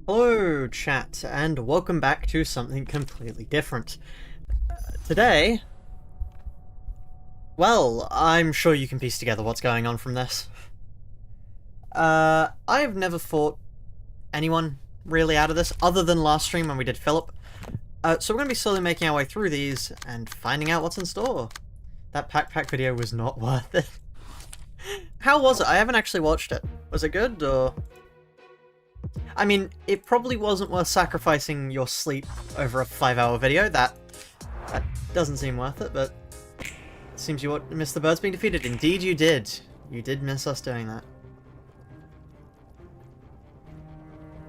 Hello, chat, and welcome back to something completely different. Today, well, I'm sure you can piece together what's going on from this. I've never fought anyone really out of this, other than last stream when we did Philip. So we're going to be slowly making our way through these and finding out what's in store. That pack video was not worth it. How was it? I haven't actually watched it. Was it good, or...? I mean, it probably wasn't worth sacrificing your sleep over a 5-hour video. That doesn't seem worth it, but it seems you missed the birds being defeated. Indeed you did. You did miss us doing that.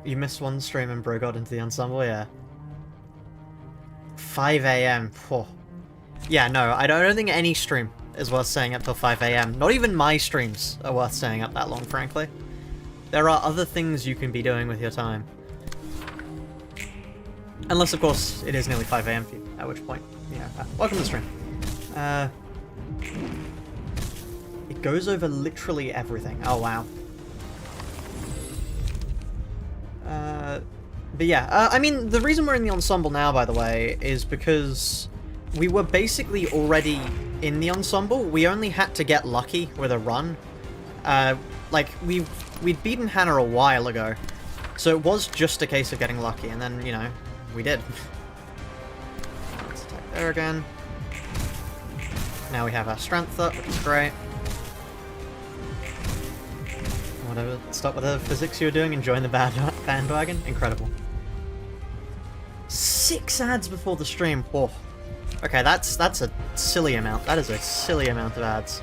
You missed one stream and bro got into the Ensemble, yeah. 5 AM. Yeah, no, I don't think any stream is worth staying up till 5 AM. Not even my streams are worth staying up that long, frankly. There are other things you can be doing with your time. Unless, of course, it is nearly 5 AM for you, at which point, you know, welcome to the stream. It goes over literally everything. Oh, wow. But yeah, I mean, the reason we're in the Ensemble now, by the way, is because we were basically already in the Ensemble. We only had to get lucky with a run. Like, we'd beaten Hannah a while ago, so it was just a case of getting lucky, and then, you know, we did. Let's attack there again. Now we have our strength up, which is great. Whatever, stop whatever physics you were doing and join the bandwagon. Incredible. 6 ads before the stream. Whoa. Okay, that's a silly amount. That is a silly amount of ads.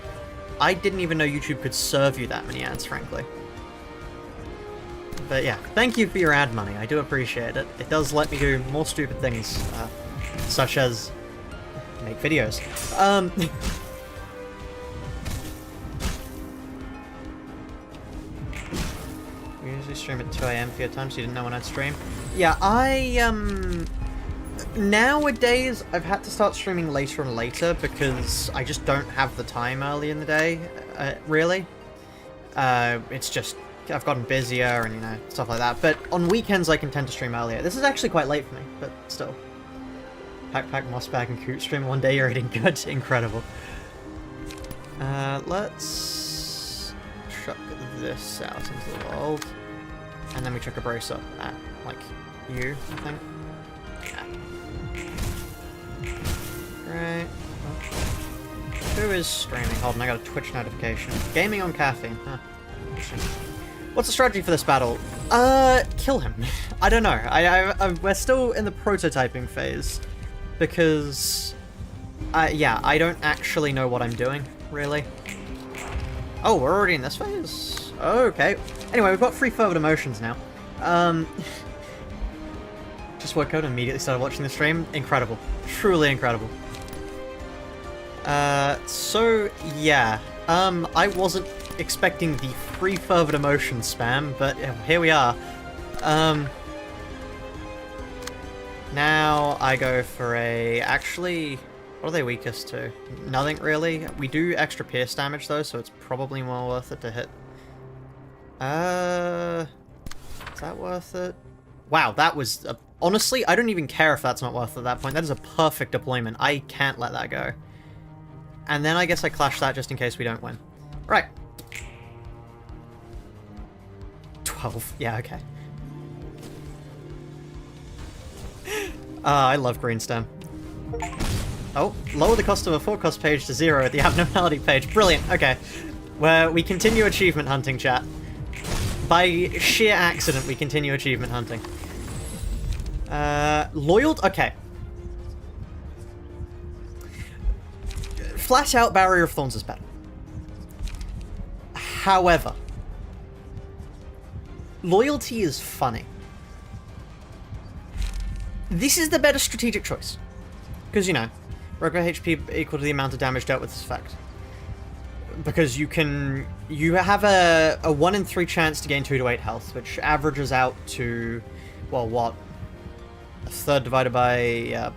I didn't even know YouTube could serve you that many ads, frankly. But yeah, thank you for your ad money. I do appreciate it. It does let me do more stupid things, such as make videos. We usually stream at 2 AM for your time, so you didn't know when I'd stream. Yeah, nowadays, I've had to start streaming later and later because I just don't have the time early in the day, really. It's just, I've gotten busier and, you know, stuff like that. But on weekends, I can tend to stream earlier. This is actually quite late for me, but still. Pack, Mossbag, and Coot stream one day, you're eating good. Incredible. Let's chuck this out into the world. And then we chuck a brace up at, like, you, I think. Right. Who is streaming? Hold on, I got a Twitch notification. Gaming on caffeine. Huh. What's the strategy for this battle? Kill him. I don't know. We're still in the prototyping phase. Because... yeah, I don't actually know what I'm doing, really. Oh, we're already in this phase? Okay. Anyway, we've got 3 forward emotions now. Just woke up and immediately started watching the stream. Incredible. Truly incredible. So, yeah. I wasn't expecting the free fervent emotion spam, but here we are. Now I go for a... Actually, what are they weakest to? Nothing, really. We do extra pierce damage, though, so it's probably more worth it to hit. Is that worth it? Wow, that was... honestly, I don't even care if that's not worth it at that point. That is a perfect deployment. I can't let that go. And then I guess I clash that just in case we don't win. Right. 12. Yeah, okay. I love green stem. Oh, lower the cost of a forecast page to 0 at the abnormality page. Brilliant, okay. Where we continue achievement hunting, chat. By sheer accident, we continue achievement hunting. Loyalty? Okay. Flat out, Barrier of Thorns is better. However, loyalty is funny. This is the better strategic choice. Because, you know, regular HP equal to the amount of damage dealt with this effect. Because you have a 1 in 3 chance to gain 2 to 8 health, which averages out to, well, what? A third divided by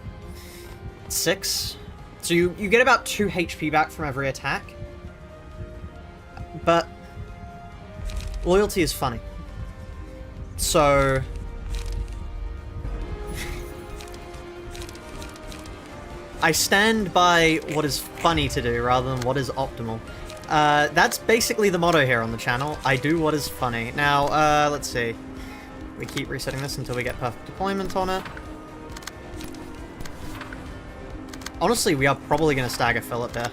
6? So you get about 2 HP back from every attack. But loyalty is funny. So I stand by what is funny to do rather than what is optimal. That's basically the motto here on the channel. I do what is funny. Now, let's see. We keep resetting this until we get perfect deployment on it. Honestly, we are probably going to stagger Philip there.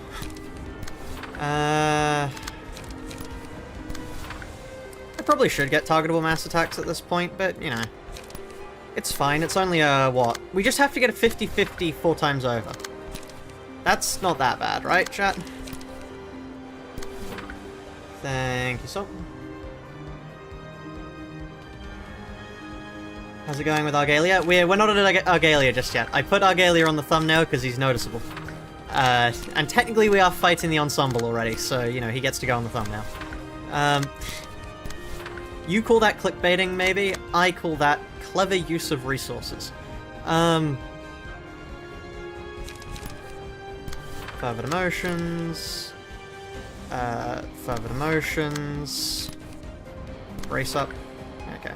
I probably should get targetable mass attacks at this point, but, you know. It's fine. It's only a, what? We just have to get a 50-50 4 times over. That's not that bad, right, chat? Thank you, so. How's it going with Argalia? We're not at Argalia just yet. I put Argalia on the thumbnail because he's noticeable. And technically we are fighting the Ensemble already, so, you know, he gets to go on the thumbnail. You call that clickbaiting, maybe? I call that clever use of resources. Fervid emotions. Fervid emotions. Brace up. Okay.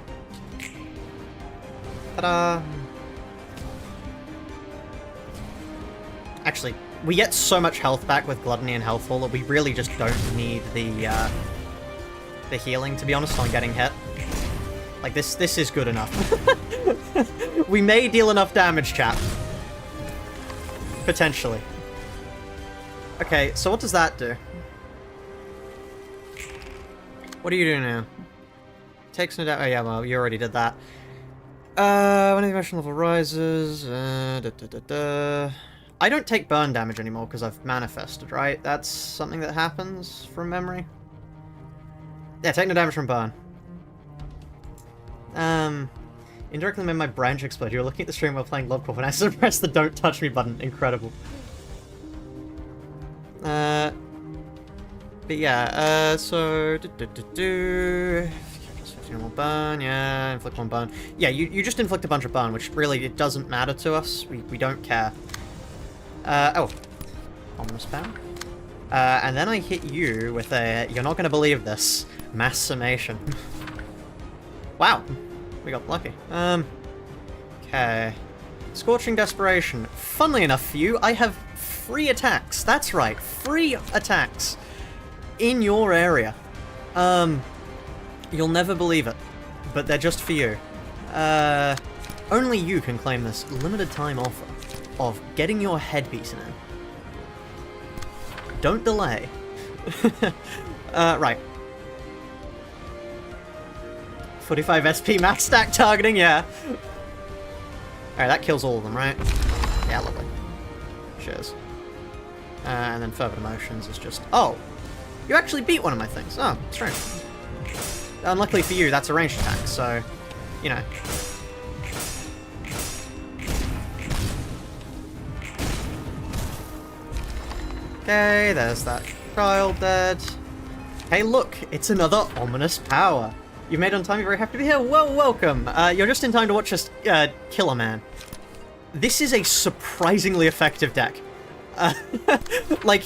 Ta-da! Actually, we get so much health back with Gluttony and Healthful that we really just don't need the healing, to be honest, on getting hit. Like, this is good enough. We may deal enough damage, chat. Potentially. Okay, so what does that do? What do you do now? Takes no damage. Oh yeah, well, you already did that. When the emotion level rises... I don't take burn damage anymore because I've manifested, right? That's something that happens from memory. Yeah, take no damage from burn. Indirectly made my branch explode. You were looking at the stream while playing Love Corp and I pressed the don't touch me button. Incredible. But yeah, so... 15 more burn, yeah, inflict 1 burn. Yeah, you just inflict a bunch of burn, which really, it doesn't matter to us. We don't care. Oh. Ominous power. And then I hit you with a... You're not going to believe this. Mass summation. Wow. We got lucky. Okay. Scorching Desperation. Funnily enough for you, I have free attacks. That's right. Free attacks. In your area. You'll never believe it. But they're just for you. Only you can claim this limited time offer of getting your head beaten in. Don't delay. Right. 45 SP max stack targeting, yeah. Alright, that kills all of them, right? Yeah, lovely. Cheers. And then Fervid Emotions is just... Oh! You actually beat one of my things. Oh, strange. Unluckily for you, that's a ranged attack, so... You know. Okay, there's that child dead. Hey look, it's another ominous power. You've made it on time, you're very happy to be here. Well, welcome. You're just in time to watch us kill a man. This is a surprisingly effective deck. Like,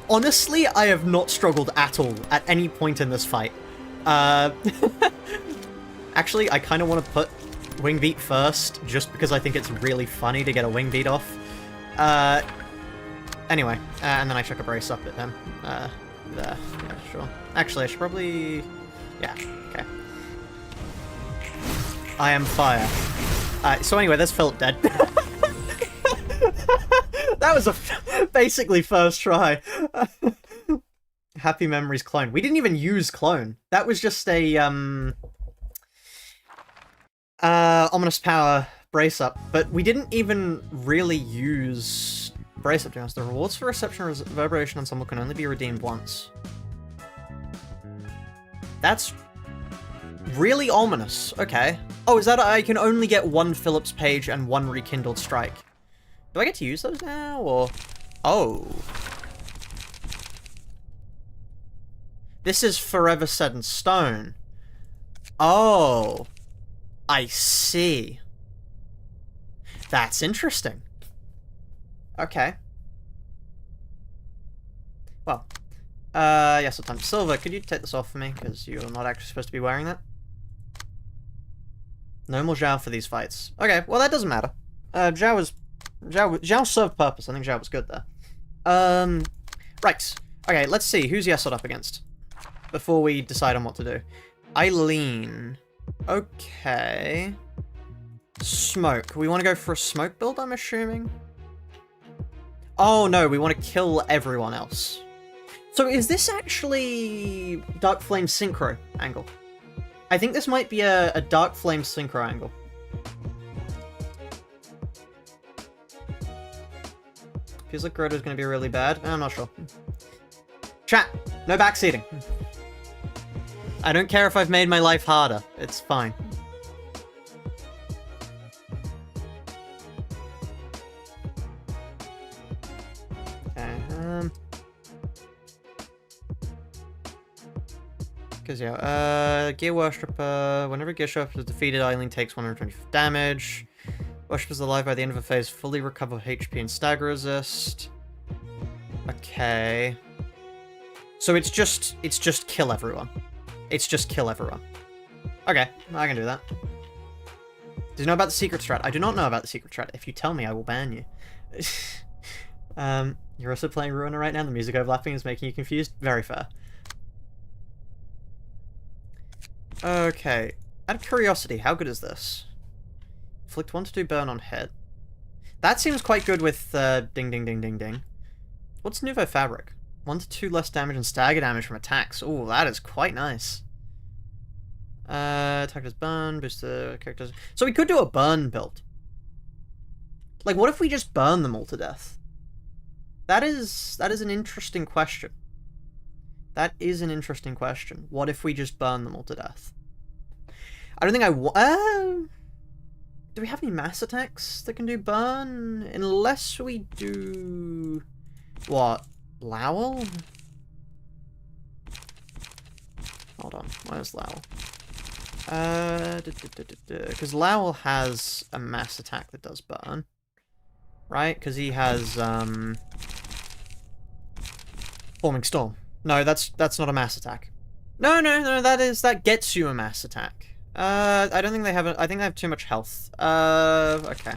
honestly, I have not struggled at all at any point in this fight. Actually, I kind of want to put Wing Beat first, just because I think it's really funny to get a Wing Beat off. Anyway, and then I chuck a brace up at him. There. Yeah, sure. Actually, I should probably... Yeah, okay. I am fire. So anyway, there's Philip dead. That was a basically first try. Happy Memories clone. We didn't even use clone. That was just a, ominous power brace up, but we didn't even really use brace up, to be honest. The rewards for reception of reverberation ensemble can only be redeemed once. That's really ominous. Okay. Oh, is that I can only get 1 Phillips page and 1 rekindled strike? Do I get to use those now, or... Oh. This is forever set in stone. Oh. I see. That's interesting. Okay. Well. Yes, time. Silver, could you take this off for me? Because you're not actually supposed to be wearing that. No more Zhao for these fights. Okay, well that doesn't matter. Zhao is Zhao served purpose. I think Zhao was good there. Right. Okay, let's see. Who's Yesod up against? Before we decide on what to do. Eileen. Okay. Smoke. We want to go for a smoke build, I'm assuming? Oh, no. We want to kill everyone else. So is this actually Dark Flame Synchro angle? I think this might be a Dark Flame Synchro angle. Feels like Grotto's going to be really bad. I'm not sure. Chat, no backseating. I don't care if I've made my life harder. It's fine. Okay, because yeah, Gear Worshipper, whenever Gear Worshipper is defeated, Eileen takes 120 damage. Worshipper's alive by the end of a phase, fully recover HP and stagger resist. Okay. So it's just kill everyone. It's just kill everyone. Okay, I can do that. Do you know about the secret strat? I do not know about the secret strat. If you tell me, I will ban you. You're also playing Ruina right now, the music overlapping is making you confused? Very fair. Okay. Out of curiosity, how good is this? Inflict 1 to 2 burn on head. That seems quite good with ding ding ding ding ding. What's Nouveau Fabric? 1 to 2 less damage and stagger damage from attacks. Ooh, that is quite nice. Attackers burn, boost the characters. So we could do a burn build. Like, what if we just burn them all to death? That is an interesting question. That is an interesting question. What if we just burn them all to death? I don't think do we have any mass attacks that can do burn? Unless we do... What? Lowell? Hold on, where's Lowell? Because Lowell has a mass attack that does burn. Right? Because he has, Forming Storm. No, that's not a mass attack. No, that gets you a mass attack. I don't think they have I think they have too much health. Okay.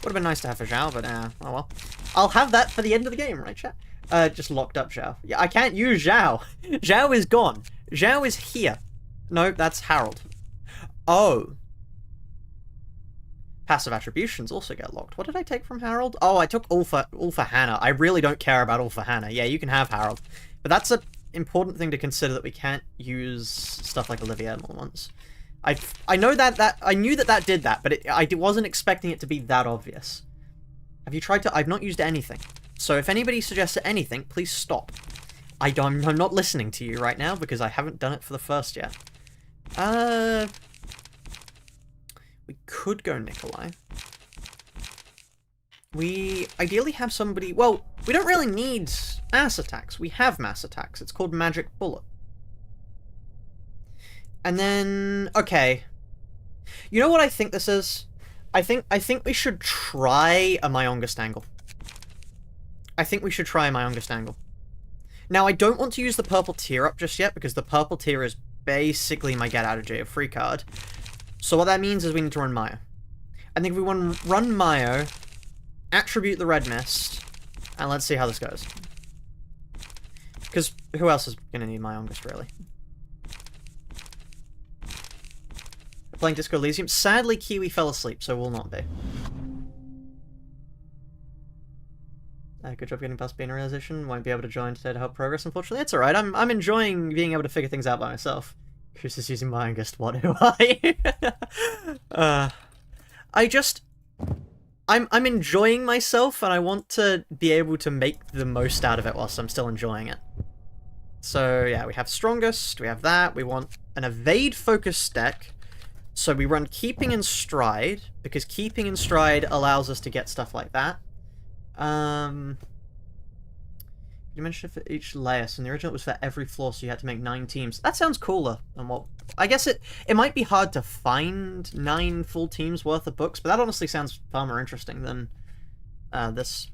Would've been nice to have for Zhao, but oh well. I'll have that for the end of the game, right, chat? Just locked up Zhao. Yeah, I can't use Zhao. Zhao is gone. Zhao is here. No, that's Harold. Oh. Passive attributions also get locked. What did I take from Harold? Oh, I took all for Hannah. I really don't care about all for Hannah. Yeah, you can have Harold. But that's an important thing to consider, that we can't use stuff like Olivia more once. I know I knew that did that, but I wasn't expecting it to be that obvious. Have you tried to... I've not used anything. So if anybody suggests anything, please stop. I'm not listening to you right now because I haven't done it for the first yet. We could go Nikolai. We ideally have somebody... Well, we don't really need mass attacks. We have mass attacks. It's called Magic Bullet. And then... Okay. You know what I think this is? I think we should try a myongest angle. I think we should try a myongest angle. Now, I don't want to use the purple tier up just yet, because the purple tier is basically my get out of jail free card. So what that means is we need to run Mayo. I think if we want to run Mayo, attribute the red mist, and let's see how this goes. Because who else is going to need myongest, really? We're playing Disco Elysium. Sadly, Kiwi fell asleep, so will not be. Good job getting past Binah Realisation. Won't be able to join today to help progress, unfortunately. It's alright. I'm enjoying being able to figure things out by myself. Who's just using myongest? What am I? I'm enjoying myself, and I want to be able to make the most out of it whilst I'm still enjoying it. So yeah, we have strongest, we have that, we want an evade focus deck. So we run keeping in stride, because keeping in stride allows us to get stuff like that. You mentioned it for each layer, so in the original it was for every floor, so you had to make 9 teams. That sounds cooler than what... I guess it might be hard to find 9 full teams worth of books, but that honestly sounds far more interesting than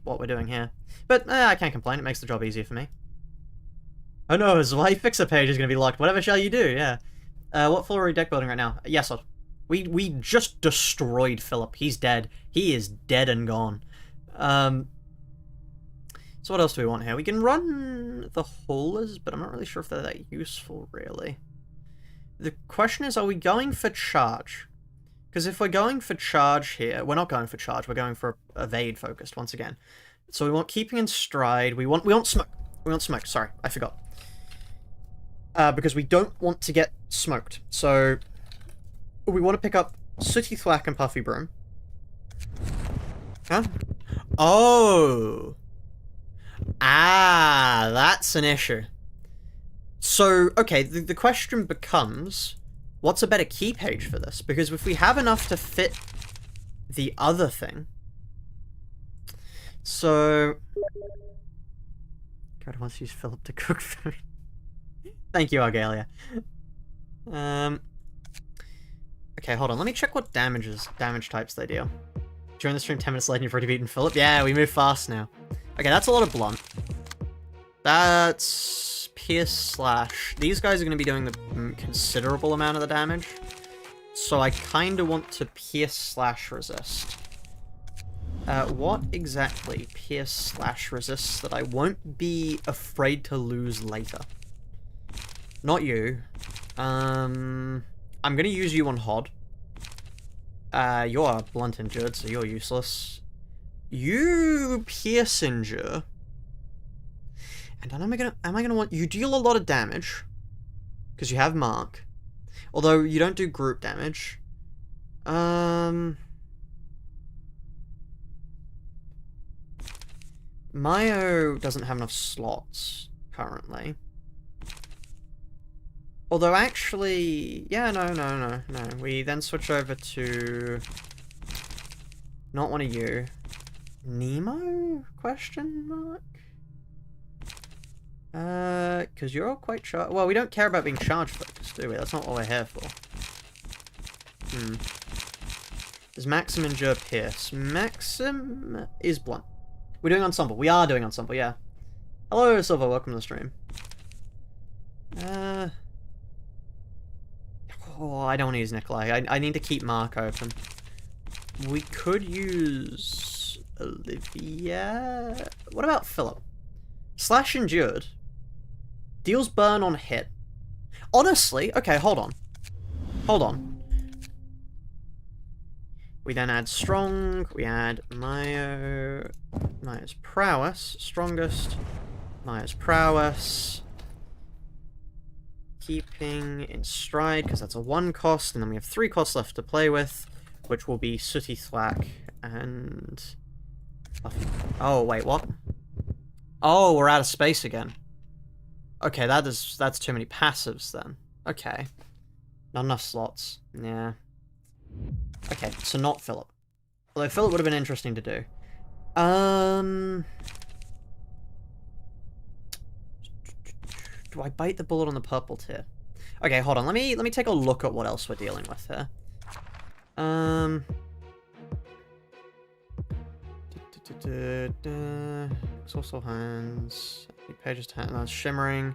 what we're doing here. But I can't complain, it makes the job easier for me. Oh no, Zwei Fixer page is going to be locked. Whatever shall you do, yeah. What floor are we deck building right now? Yesod. We just destroyed Philip. He's dead. He is dead and gone. So what else do we want here? We can run the haulers, but I'm not really sure if they're that useful, really. The question is, are we going for charge? Because if we're going for charge here, we're not going for charge, we're going for evade focused once again. So we want keeping in stride, we want smoke. We want smoke, sorry, I forgot. Because we don't want to get smoked. So we want to pick up Sooty Thwack and Puffy Broom. Huh? Oh! Ah, that's an issue. So, okay, the question becomes, what's a better key page for this? Because if we have enough to fit the other thing... So... God, I want to use Philip to cook food. Thank you, Argalia. Okay, hold on, let me check what damage types they deal. During the stream, 10 minutes late and you've already beaten Philip? Yeah, we move fast now. Okay, that's a lot of blunt. That's pierce slash. These guys are going to be doing the considerable amount of the damage. So I kind of want to pierce slash resist. What exactly pierce slash resists that I won't be afraid to lose later? Not you. I'm going to use you on Hod. You're blunt injured, so you're useless. You pierce injure. And then am I gonna want you deal a lot of damage. Because you have mark. Although you don't do group damage. Myo doesn't have enough slots currently. Although actually, yeah, no. We then switch over to not one of you. Nemo? Question mark? Because you're all quite charged. Well, we don't care about being charge focused, do we? That's not what we're here for. Does Maxim endure pierce? Maxim is blunt. We're doing Ensemble. We are doing Ensemble, yeah. Hello, Silver. Welcome to the stream. Oh, I don't want to use Nikolai. I need to keep Mark open. We could use Olivia. What about Philip? Slash endured. Deals burn on hit. Honestly, okay, hold on. Hold on. We then add strong. We add Maya's prowess. Strongest. Maya's prowess. Keeping in stride, because that's a 1 cost, and then we have 3 costs left to play with, which will be Sooty Thwack and... Oh, wait, what? Oh, we're out of space again. Okay, that's too many passives then. Okay. Not enough slots. Yeah. Okay, so not Philip. Although Philip would have been interesting to do. Do I bite the bullet on the purple tier? Okay, hold on. Let me take a look at what else we're dealing with here. Exhaustal hands. Pages to hand. Shimmering.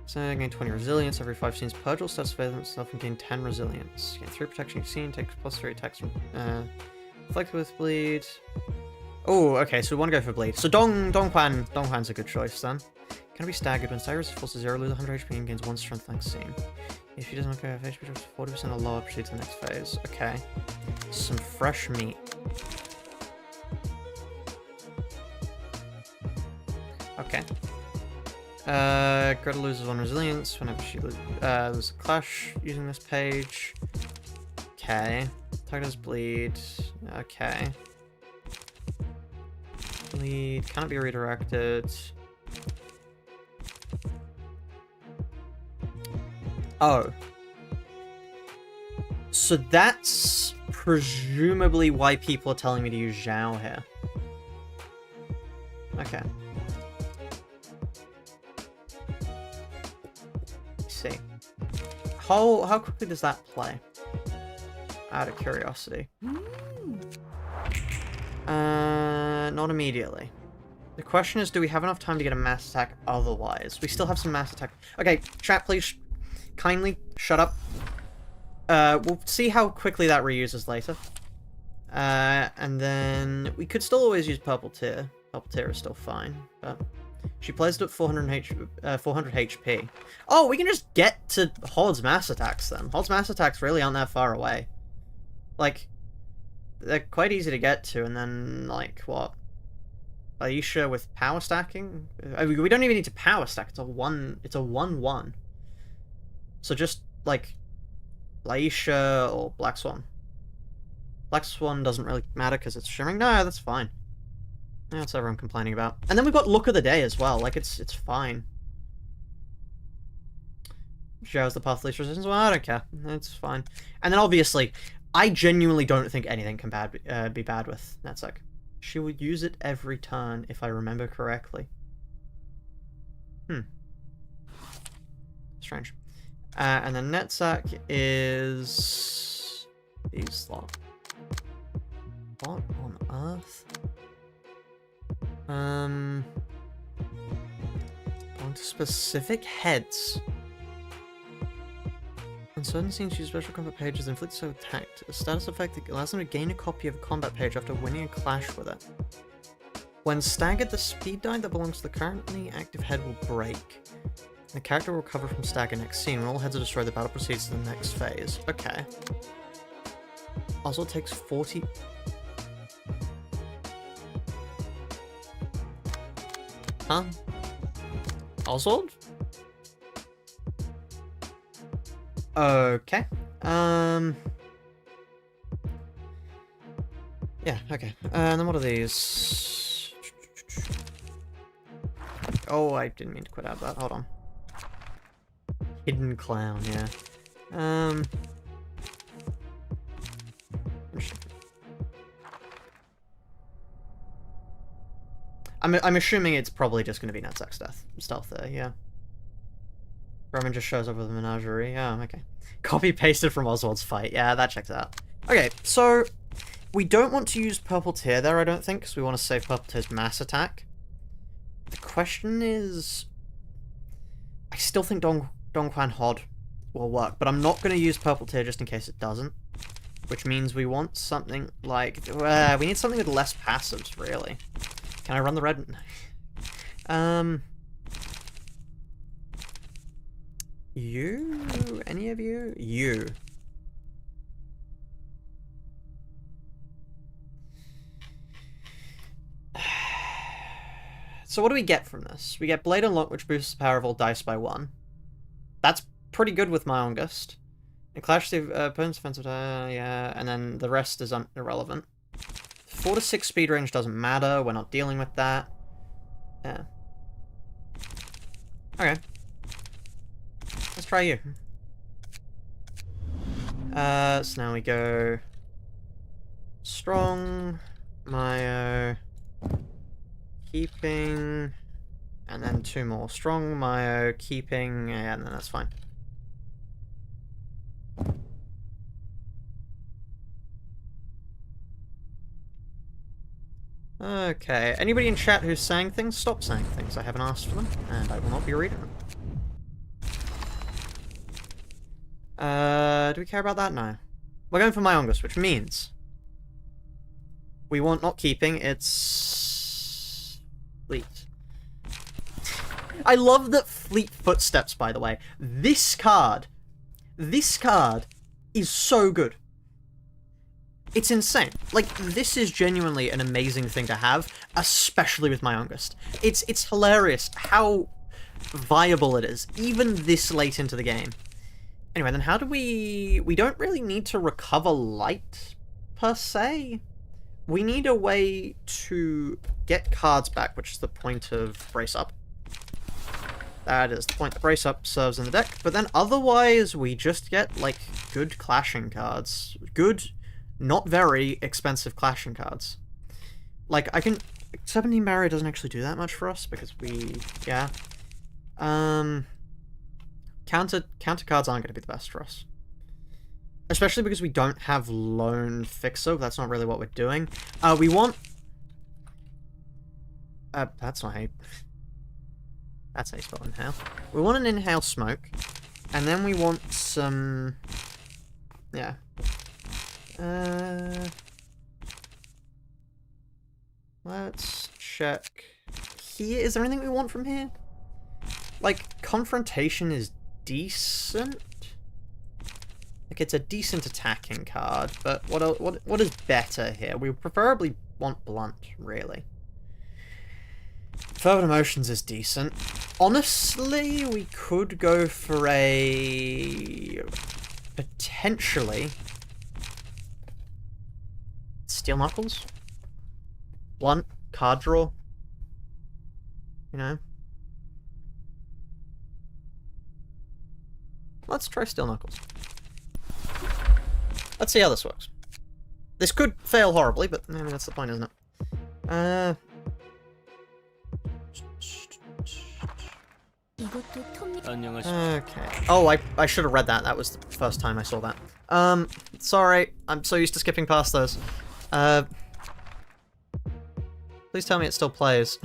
So gain 20 resilience every 5 scenes. Purge all stats surveillance stuff and gain 10 resilience. Gain 3 protection each scene. Takes +3 attacks from. Reflect with bleed. Oh, okay. So we want to go for bleed. So Donghuan's a good choice then. Can be staggered when stagger falls to 0, lose 100 HP and gains 1 strength next scene. If he doesn't have HP drops 40% or lower, proceed to the next phase. Okay. Some fresh meat. Okay. Greta loses 1 resilience whenever she loses a clash using this page. Okay. Target does bleed. Okay. Bleed cannot be redirected. Oh. So that's presumably why people are telling me to use Zhao here. Okay. Let's see. How quickly does that play? Out of curiosity. Not immediately. The question is, do we have enough time to get a mass attack otherwise? We still have some mass attack. Okay, chat, please kindly shut up. We'll see how quickly that reuses later. And then we could still always use Purple Tear. Purple Tear is still fine, but she plays it at 400 HP. Oh, we can just get to Hodd's mass attacks then. Hodd's mass attacks really aren't that far away. Like, they're quite easy to get to, and then, like, what? Aisha with power stacking? We don't even need to power stack, it's a 1-1. So just, like, Aisha or Black Swan. Black Swan doesn't really matter because it's shimmering. No, that's fine. That's what everyone complaining about. And then we've got Look of the Day as well. Like, it's fine. Shows the path of least resistance. Well, I don't care. It's fine. And then obviously, I genuinely don't think anything can be bad with Netzach. She will use it every turn, if I remember correctly. Strange. And then Netzach is... these lot. What on earth? On to specific heads. On certain scenes, use special combat pages inflict so attacked. A status effect that allows them to gain a copy of a combat page after winning a clash with it. When staggered, the speed die that belongs to the currently active head will break. The character will recover from stagger next scene. When all heads are destroyed, the battle proceeds to the next phase. Okay. Also takes 40... Huh? Oswald? Okay. Yeah, okay. And then what are these? Oh, I didn't mean to quit out that. Hold on. Hidden Clown, yeah. I'm assuming it's probably just going to be Netzach's stealth there, yeah. Roman just shows up with a menagerie. Oh, okay. Copy-pasted from Oswald's fight. Yeah, that checks out. Okay, so we don't want to use Purple Tear there, I don't think, because we want to save Purple Tear's mass attack. The question is... I still think Dongquan Hodd will work, but I'm not going to use Purple Tear just in case it doesn't. Which means we want something like... we need something with less passives, really. Can I run the red? You? Any of you? You. So what do we get from this? We get Blade Unlock, which boosts the power of all dice by 1. That's pretty good with myongest. And Clash the opponent's offensive, yeah, and then the rest is irrelevant. 4 to 6 speed range doesn't matter, we're not dealing with that. Yeah. Okay. Let's try you. So now we go... Strong, Myo, Keeping, and then 2 more. Strong, Myo, Keeping, yeah, and then that's fine. Okay, anybody in chat who's saying things, stop saying things. I haven't asked for them, and I will not be reading them. Do we care about that? No. We're going for myongest, which means... we want not keeping, it's... Fleet. I love that Fleet Footsteps, by the way. This card is so good. It's insane. Like, this is genuinely an amazing thing to have, especially with myongest. It's hilarious how viable it is, even this late into the game. Anyway, then how do we don't really need to recover light, per se. We need a way to get cards back, which is the point of Brace Up. That is the point that Brace Up serves in the deck, but then otherwise we just get, like, good clashing cards. Good... not very expensive clashing cards. Like, I can... 17 Barrier doesn't actually do that much for us, because we... yeah. Counter cards aren't going to be the best for us. Especially because we don't have Lone Fixer, that's not really what we're doing. We want... that's not how... that's how you spell Inhale. We want an Inhale Smoke, and then we want some... Yeah. Let's check here. Is there anything we want from here? Like, confrontation is decent. Like, it's a decent attacking card, but what is better here? We preferably want blunt, really. Fervent Emotions is decent. Honestly, we could go for a... potentially... Steel Knuckles? Blunt, card draw. You know? Let's try Steel Knuckles. Let's see how this works. This could fail horribly, but I mean, that's the point, isn't it? Okay. Oh, I should have read that. That was the first time I saw that. Sorry. I'm so used to skipping past those. Please tell me it still plays.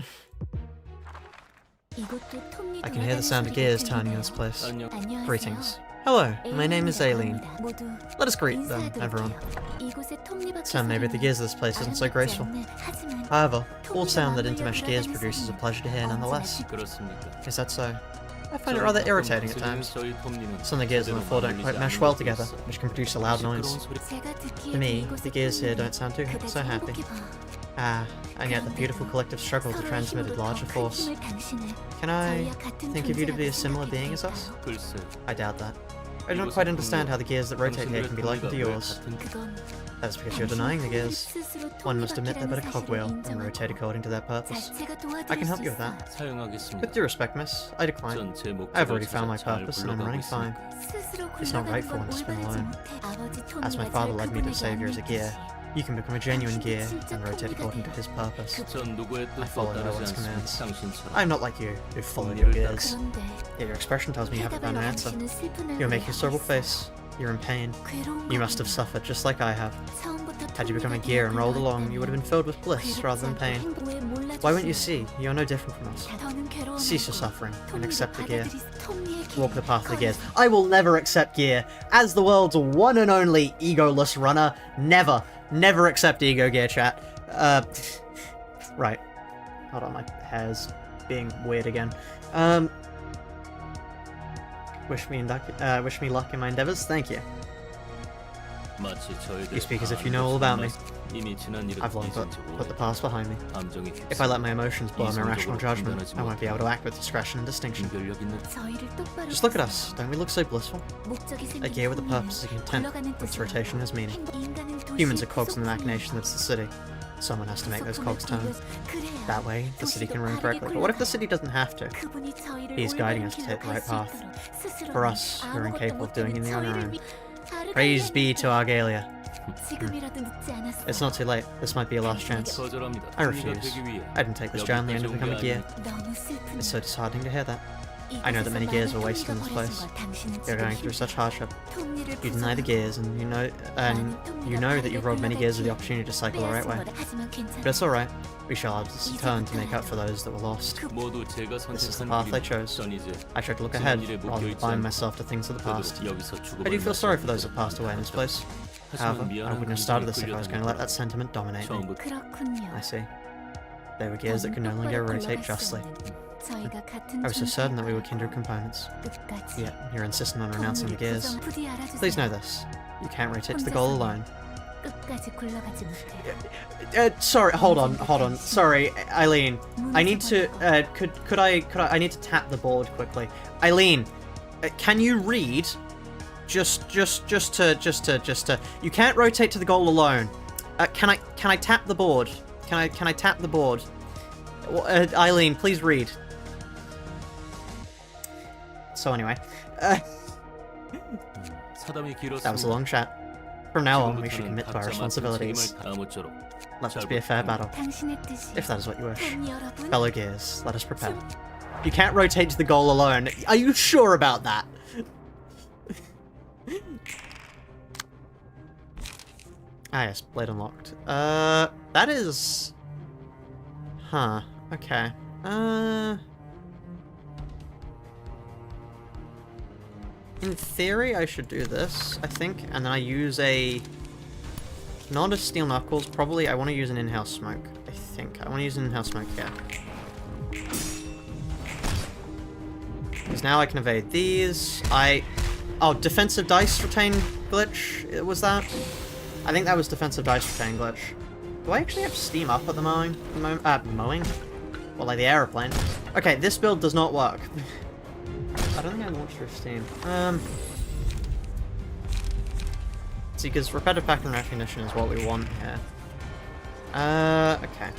I can hear the sound of gears turning in this place. Greetings. Hello, my name is Aileen. Let us greet them, everyone. Some may be the gears of this place isn't so graceful. However, all sound that intermesh gears produces a pleasure to hear nonetheless. Is that so? I find it rather irritating at times. Some of the gears on the floor don't quite mesh well together, which can produce a loud noise. To me, the gears here don't sound so happy. Ah, and yet the beautiful collective struggle to transmit a larger force. Can I think of you to be a similar being as us? I doubt that. I don't quite understand how the gears that rotate here can be likened to yours. That's because you're denying the gears. One must admit they're but a cogwheel and rotate according to their purpose. I can help you with that. With due respect, miss, I decline. I've already found my purpose and I'm running fine. It's not right for one to spin alone. As my father led me to savior as a gear, you can become a genuine gear and rotate according to his purpose. I follow no one's commands. I'm not like you, who follow your gears. Yet your expression tells me you haven't found an answer. You're making a sorrowful face. You're in pain. You must have suffered just like I have. Had you become a gear and rolled along, you would have been filled with bliss rather than pain. Why won't you see? You're no different from us. Cease your suffering and accept the gear. Walk the path of the gears. I will never accept gear. As the world's one and only egoless runner, never accept ego gear, chat. Right. Hold on, my hair's being weird again. Wish me luck in my endeavors. Thank you. You speak as if you know all about me. I've long put the past behind me. If I let my emotions blur my rational judgment, I won't be able to act with discretion and distinction. Just look at us. Don't we look so blissful? A gear with a purpose is content, with its rotation has meaning. Humans are cogs in the machination that's the city. Someone has to make those cogs turn. That way, the city can run correctly. But what if the city doesn't have to? He's guiding us to take the right path. For us, we're incapable of doing anything on our own. Praise be to Argalia. It's not too late. This might be a last chance. I refuse. I didn't take this journey and to become a gear. It's so disheartening to hear that. I know that many gears were wasted in this place. You're going through such hardship. You deny the gears, and you know that you've robbed many gears of the opportunity to cycle the right way. But it's alright. We shall have this turn to make up for those that were lost. This is the path I chose. I tried to look ahead, rather than bind myself to things of the past. I do feel sorry for those that passed away in this place. However, I wouldn't have started this if I was going to let that sentiment dominate me. I see. They were gears that could no longer rotate justly. I was so certain that we were kindred components. Yet, you're insistent on renouncing the gears. Please know this. You can't rotate to the goal alone. Sorry, hold on. Sorry, Eileen. I need to, I need to tap the board quickly. Eileen, can you read? Just to, you can't rotate to the goal alone. Can I tap the board? Can I tap the board? Eileen, please read. So anyway, that was a long chat. From now on, we should commit to our responsibilities. Let this be a fair battle. If that is what you wish. Fellow gears, let us prepare. You can't rotate to the goal alone. Are you sure about that? Ah yes, blade unlocked. That is... Huh, okay. In theory, I should do this, I think, and then I use a... Not a steel knuckles, probably I want to use an in-house smoke, I think. I want to use an in-house smoke here. Because now I can evade these. Oh, defensive dice retain glitch, was that? I think that was defensive dice retain glitch. Do I actually have steam up at the mowing? Mowing? Well, like the aeroplane. Okay, this build does not work. I don't think I launched through steam. See, because repetitive pattern recognition is what we want here. Okay.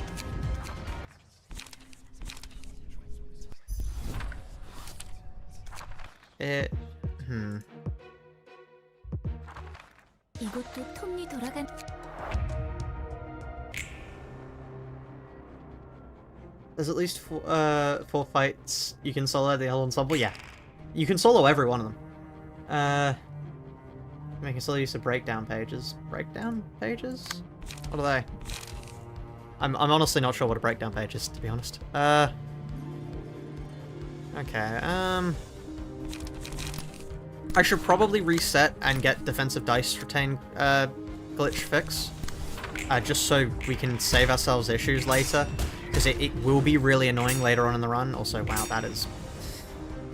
There's at least four fights you can solo the whole ensemble. Yeah, you can solo every one of them. Making still use of breakdown pages. Breakdown pages? What are they? I'm honestly not sure what a breakdown page is, to be honest. Okay. I should probably reset and get defensive dice retain glitch fix, just so we can save ourselves issues later. Because it will be really annoying later on in the run. Also, wow, that is...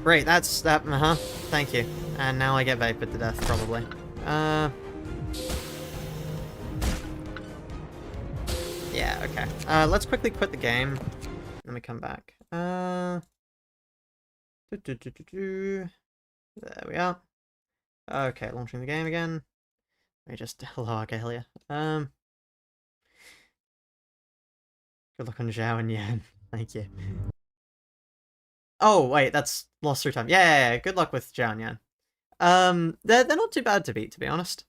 Great, that's... that. Thank you. And now I get vapored to death, probably. Yeah, okay. Let's quickly quit the game. Let me come back. There we are. Okay, launching the game again. Let me just... Hello, Agalia. Good luck on Zhao and Yan. Thank you. Oh, wait, that's lost through time. Yeah, good luck with Zhao and Yan. They're not too bad to beat, to be honest.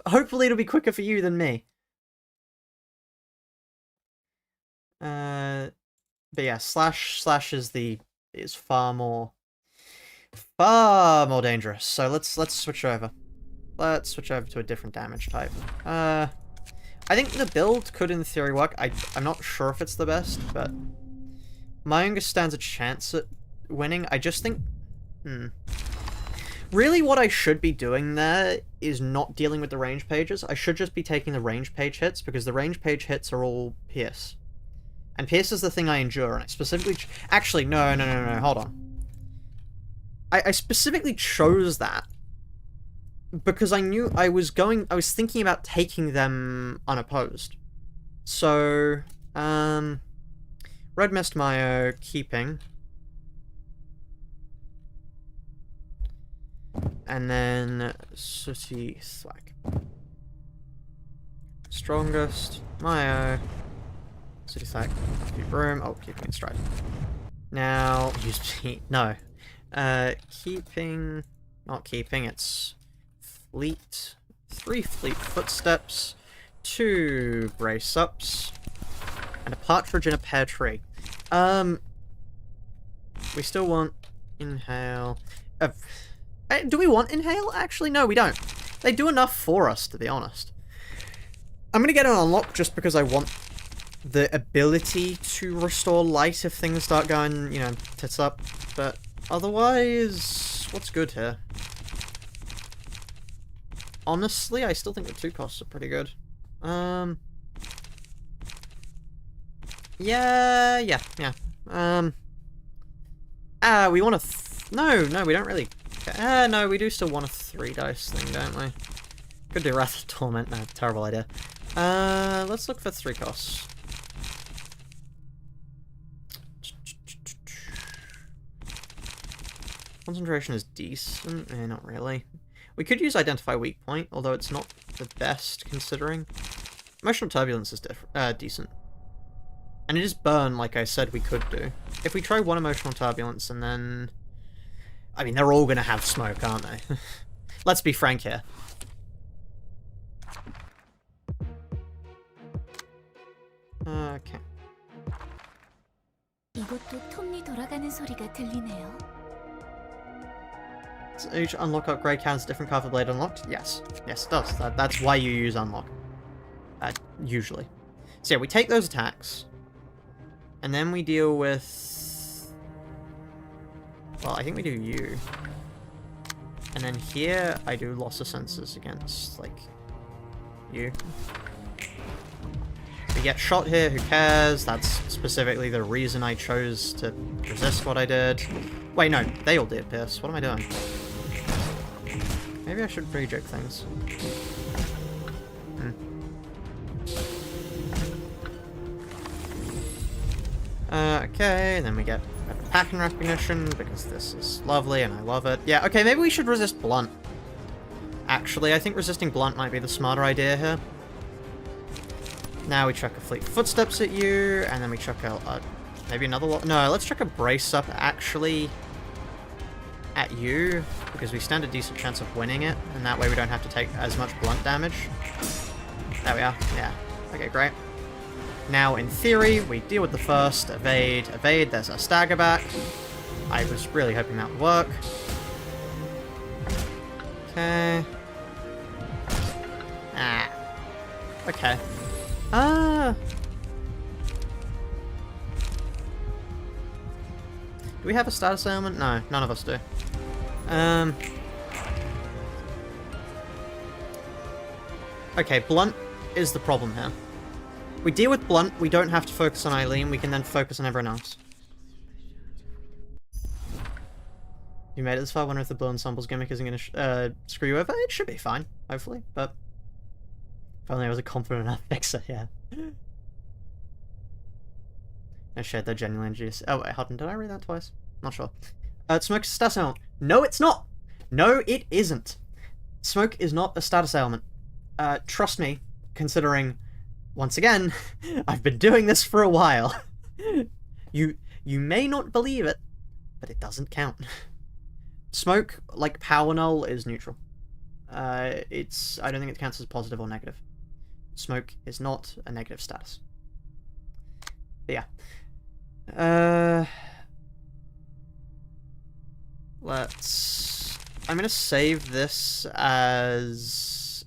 Hopefully it'll be quicker for you than me. But yeah, slash is far more dangerous. So let's switch over. Let's switch over to a different damage type. I think the build could, in theory, work. I'm not sure if it's the best, but myongest stands a chance at winning. I just think... Really, what I should be doing there is not dealing with the range pages. I should just be taking the range page hits, because the range page hits are all Pierce. And Pierce is the thing I endure, and I specifically... Actually, no, hold on. I specifically chose that because I knew I was thinking about taking them unopposed. So, Red Mist Mayo, keeping. And then Sooty Thwack. Strongest, Mayo, Sooty Thwack, keep room, keeping in stride. Now, use no. Keeping, not keeping, it's fleet, 3 fleet footsteps, 2 brace ups, and a partridge in a pear tree. We still want inhale. Do we want inhale? Actually, no, we don't. They do enough for us, to be honest. I'm gonna get an unlock just because I want the ability to restore light if things start going, you know, tits up, but otherwise, what's good here? Honestly, I still think the 2 costs are pretty good. Yeah. We want a... No, we don't really... no, we do still want a 3 dice thing, don't we? Could do Wrath of Torment. No, terrible idea. Let's look for 3 costs. Concentration is decent. Not really. We could use Identify Weak Point, although it's not the best, considering. Emotional Turbulence is decent. And it is Burn, like I said we could do. If we try 1 Emotional Turbulence and then... I mean, they're all gonna have smoke, aren't they? Let's be frank here. Okay. So each unlock upgrade counts different card for blade unlocked? Yes. Yes, it does. That's why you use unlock. Usually. So yeah, we take those attacks. And then we deal with... Well, I think we do you. And then here, I do loss of senses against, like, you. We get shot here, who cares? That's specifically the reason I chose to resist what I did. Wait, no, they all did pierce. What am I doing? Maybe I should reject things. Okay, and then we get pattern recognition, because this is lovely and I love it. Yeah, okay, maybe we should resist blunt. Actually, I think resisting blunt might be the smarter idea here. Now we chuck a fleet footsteps at you, and then we chuck a maybe another one. No, let's chuck a brace up, actually, at you, because we stand a decent chance of winning it, and that way we don't have to take as much blunt damage. There we are, yeah. Okay, great. Now, in theory, we deal with the first, evade, evade, there's our stagger back. I was really hoping that would work. Okay. Ah. Okay. Do we have a status ailment? No, none of us do. Okay, blunt is the problem here. We deal with blunt, we don't have to focus on Eileen, we can then focus on everyone else. You made it this far, I wonder if the blue ensemble's gimmick isn't gonna screw you over? It should be fine, hopefully, but... If only I was a confident enough fixer, yeah. I shared their genuine energies. Oh wait, hold on, did I read that twice? Not sure. Smoke is a status ailment. No, it's not! No, it isn't. Smoke is not a status ailment. Trust me, considering... Once again, I've been doing this for a while. You may not believe it, but it doesn't count. Smoke, like power null, is neutral. I don't think it counts as positive or negative. Smoke is not a negative status. But yeah. I'm gonna save this as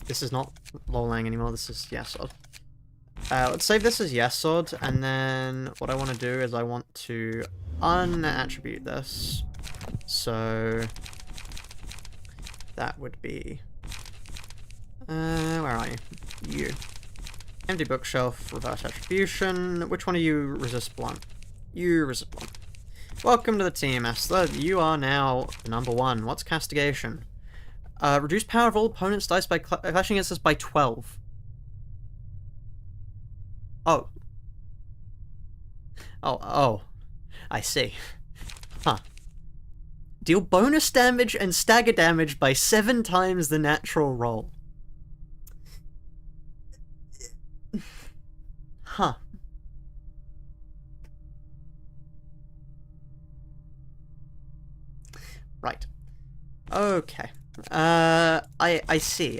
this is not Lolang anymore, this is Yesod. Let's save this as Yesod, and then what I want to do is I want to unattribute this. So that would be where are you? You. Empty bookshelf, reverse attribution. Which one of you resist blunt? You resist blunt. Welcome to the team, Esther. You are now number 1. What's castigation? Reduce power of all opponents' dice by clashing against us by 12. Oh. Oh. I see. Huh. Deal bonus damage and stagger damage by 7 times the natural roll. Huh. Right. Okay. I see.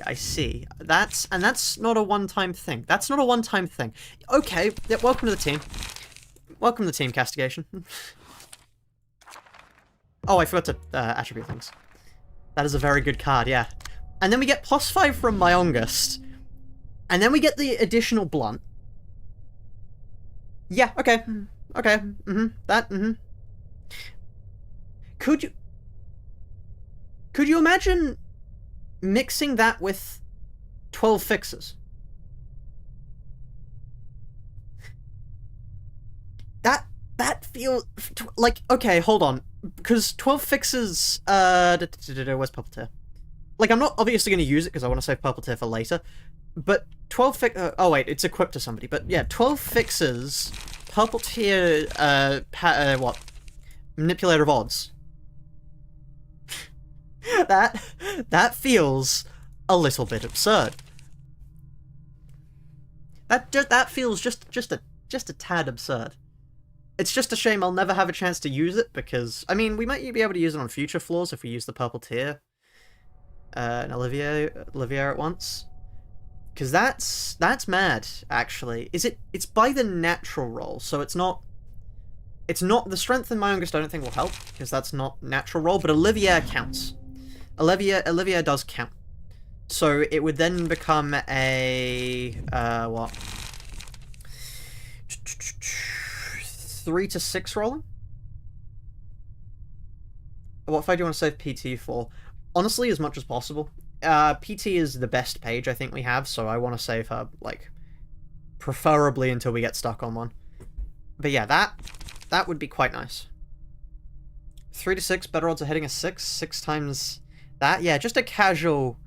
That's not a one-time thing. That's not a one-time thing. Okay, yeah, welcome to the team. Welcome to the team, Castigation. Oh, I forgot to attribute things. That is a very good card, yeah. And then we get +5 from myongest. And then we get the additional blunt. Yeah, okay. Okay, Could you imagine mixing that with 12 fixes? That feels like, okay, hold on, because 12 fixes. Where's Puppeteer? Like, I'm not obviously going to use it because I want to save Puppeteer for later. But 12 oh wait, it's equipped to somebody. But yeah, 12 fixes, Puppeteer, what? Manipulator of odds. That feels a little bit absurd. That feels just a tad absurd. It's just a shame I'll never have a chance to use it because, I mean, we might be able to use it on future floors if we use the purple tier and Olivia at once. Because that's mad, actually. It's by the natural roll, so it's not the strength in myongest I don't think will help, because that's not natural roll, but Olivia counts. Olivia does count. So it would then become a what? 3 to 6 rolling? What fight do you want to save PT for? Honestly, as much as possible. PT is the best page I think we have, so I want to save her, like, preferably until we get stuck on one. But yeah, that would be quite nice. 3 to 6, better odds of hitting a 6. 6 times that. Yeah, just a casual,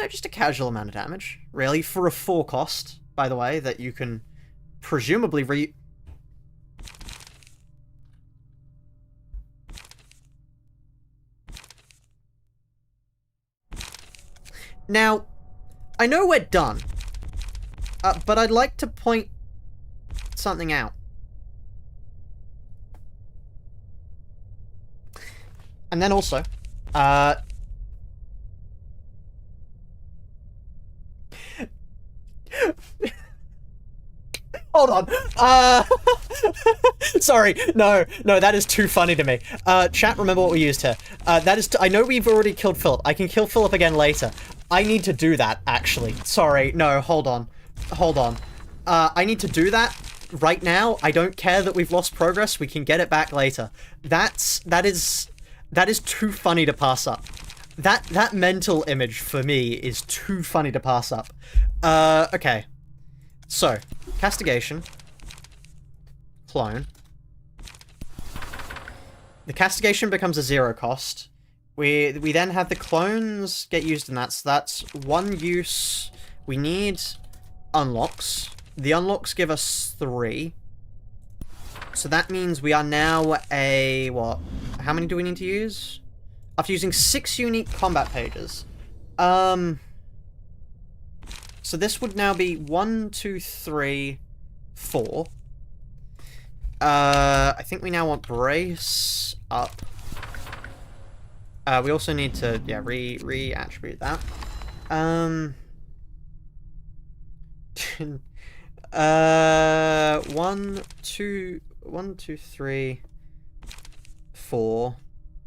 just a casual amount of damage, really, for a 4 cost, by the way, that you can presumably Now, I know we're done, but I'd like to point something out. And then also, hold on. Sorry. No, that is too funny to me. Chat, remember what we used here. That is I know we've already killed Philip. I can kill Philip again later. I need to do that, actually. Sorry. No, hold on. I need to do that right now. I don't care that we've lost progress. We can get it back later. That is too funny to pass up. That mental image for me is too funny to pass up. Okay. So, castigation. Clone. The castigation becomes a 0 cost. We then have the clones get used in that, so that's 1 use. We need unlocks. The unlocks give us 3. So that means we are now a, what? How many do we need to use? After using 6 unique combat pages. So this would now be 1, 2, 3, 4. I think we now want brace up. We also need to, yeah, re-attribute that. 1, 2, 3, 4,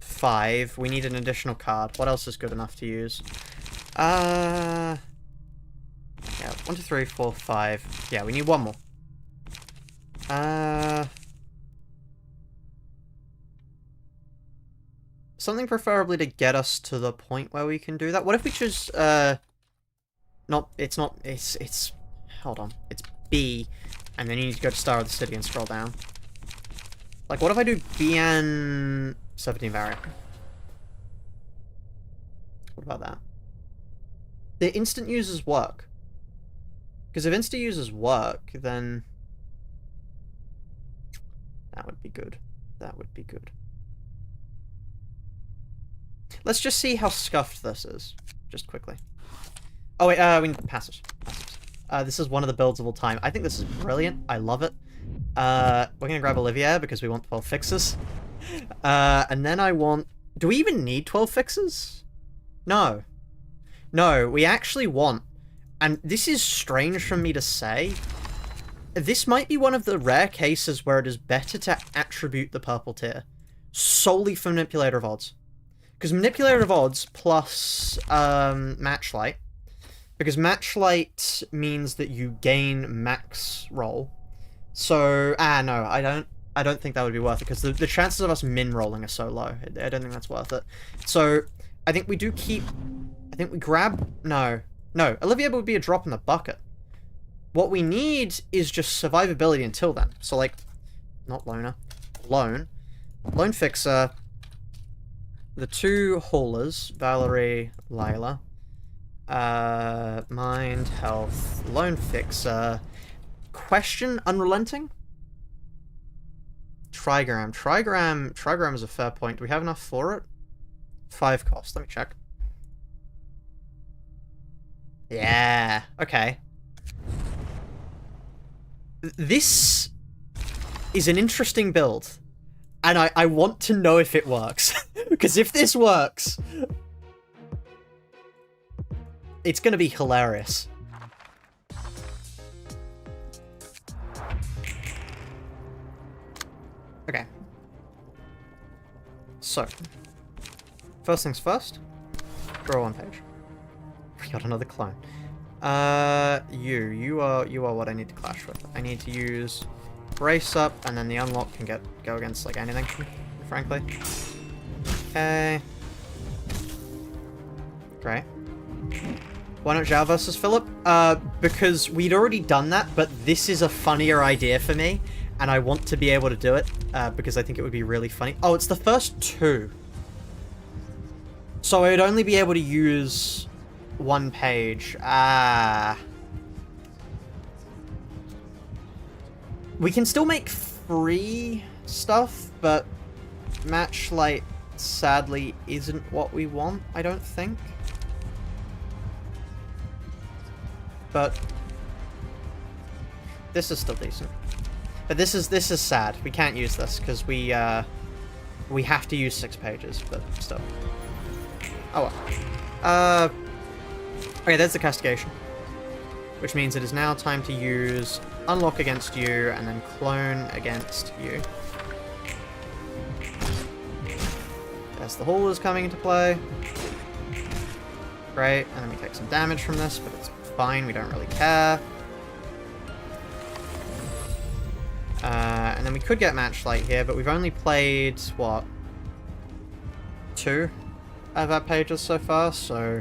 5. We need an additional card. What else is good enough to use? Yeah, 1, 2, 3, 4, 5. Yeah, we need one more. Something preferably to get us to the point where we can do that. What if we choose, it's, hold on. It's B, and then you need to go to Star of the City and scroll down. Like, what if I do B and 17 variant? What about that? The instant users work. Because if instant users work, then that would be good. That would be good. Let's just see how scuffed this is, just quickly. Oh wait, we need passives. This is one of the builds of all time. I think this is brilliant. I love it. We're gonna grab Olivia because we want 12 fixes. And then I want... Do we even need 12 fixes? No. No, we actually want... And this is strange for me to say. This might be one of the rare cases where it is better to attribute the purple tier. Solely for Manipulator of Odds. Because Manipulator of Odds plus Matchlight. Because Matchlight means that you gain max roll. So, no, I don't think that would be worth it, because the chances of us min rolling are so low. I don't think that's worth it. So, I think we do keep... I think we grab... No, Olivia would be a drop in the bucket. What we need is just survivability until then. So, like, not loner. Lone Fixer. The 2 haulers, Valerie, Lila. Mind, Health, Lone Fixer. Question, Unrelenting? Trigram. Trigram is a fair point. Do we have enough for it? 5 cost. Let me check. Yeah. Okay. This is an interesting build. And I want to know if it works. Because if this works, it's going to be hilarious. Okay. So, first things first, draw 1 page. We got another clone. You are what I need to clash with. I need to use brace up, and then the unlock can go against like anything, frankly. Okay. Great. Why not Zhao versus Philip? Because we'd already done that, but this is a funnier idea for me, and I want to be able to do it, because I think it would be really funny. Oh, it's the first two. So I would only be able to use one page. We can still make free stuff, but Matchlight sadly isn't what we want, I don't think. But this is still decent. But this is sad. We can't use this because we have to use 6 pages, but still. Oh well. Okay, there's the castigation. Which means it is now time to use unlock against you and then clone against you. There's the haulers coming into play. Great, and then we take some damage from this, but it's fine, we don't really care. And then we could get Matchlight here, but we've only played, what? 2 of our pages so far, so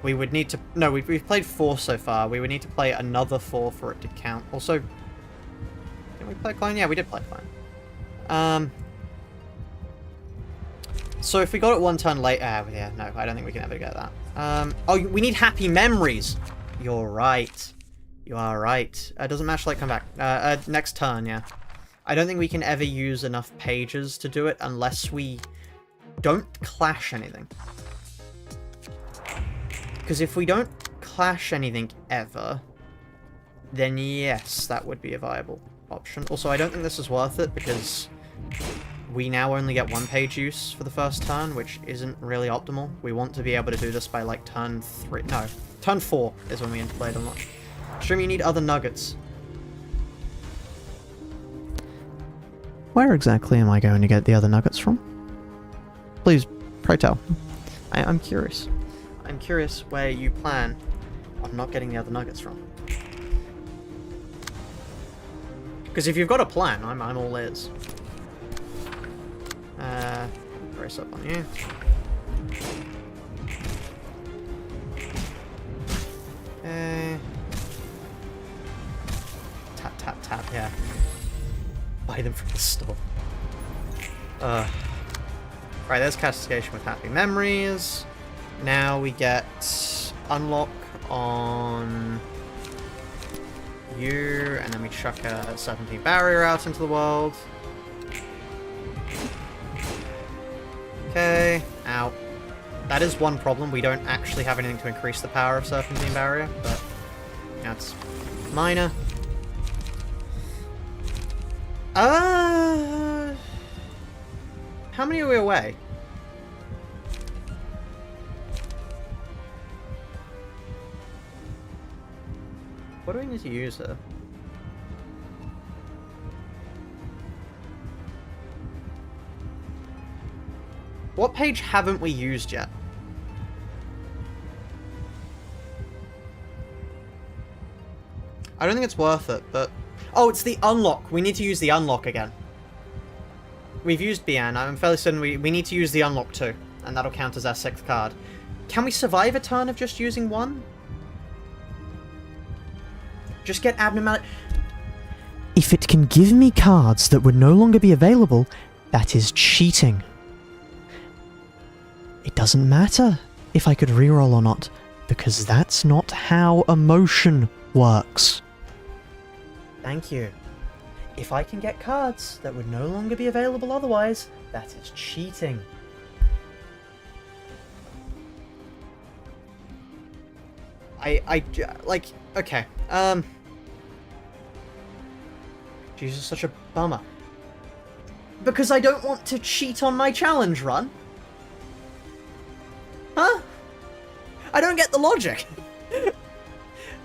we would need to... No, we've played 4 so far. We would need to play another 4 for it to count. Also, didn't we play Clone? Yeah, we did play Clone. So if we got it 1 turn late... yeah, no, I don't think we can ever get that. Oh, we need Happy Memories! You're right. You are right. Doesn't Matchlight come back? Next turn, yeah. I don't think we can ever use enough pages to do it unless we don't clash anything. Because if we don't clash anything ever, then yes, that would be a viable option. Also, I don't think this is worth it because we now only get 1 page use for the first turn, which isn't really optimal. We want to be able to do this by like turn 3. No, turn 4 is when we interplay them. Stream, you need other nuggets. Where exactly am I going to get the other nuggets from? Please, pray tell. I'm curious. I'm curious where you plan on not getting the other nuggets from. Because if you've got a plan, I'm all ears. Brace up on you. Okay. Tap, tap, tap, yeah. Buy them from the store. Right, there's castigation with Happy Memories. Now we get unlock on you, and then we chuck a 17 barrier out into the world. Okay, ow. That is one problem. We don't actually have anything to increase the power of Serpentine Barrier, but that's minor. How many are we away? What do we need to use here? What page haven't we used yet? I don't think it's worth it, but... Oh, it's the unlock. We need to use the unlock again. We've used Binah. I'm fairly certain we need to use the unlock too, and that'll count as our 6th card. Can we survive a turn of just using 1? Just get abnormality. If it can give me cards that would no longer be available, that is cheating. It doesn't matter if I could reroll or not, because that's not how emotion works. Thank you. If I can get cards that would no longer be available otherwise, that is cheating. Like, okay, Jesus, such a bummer. Because I don't want to cheat on my challenge run? Huh? I don't get the logic.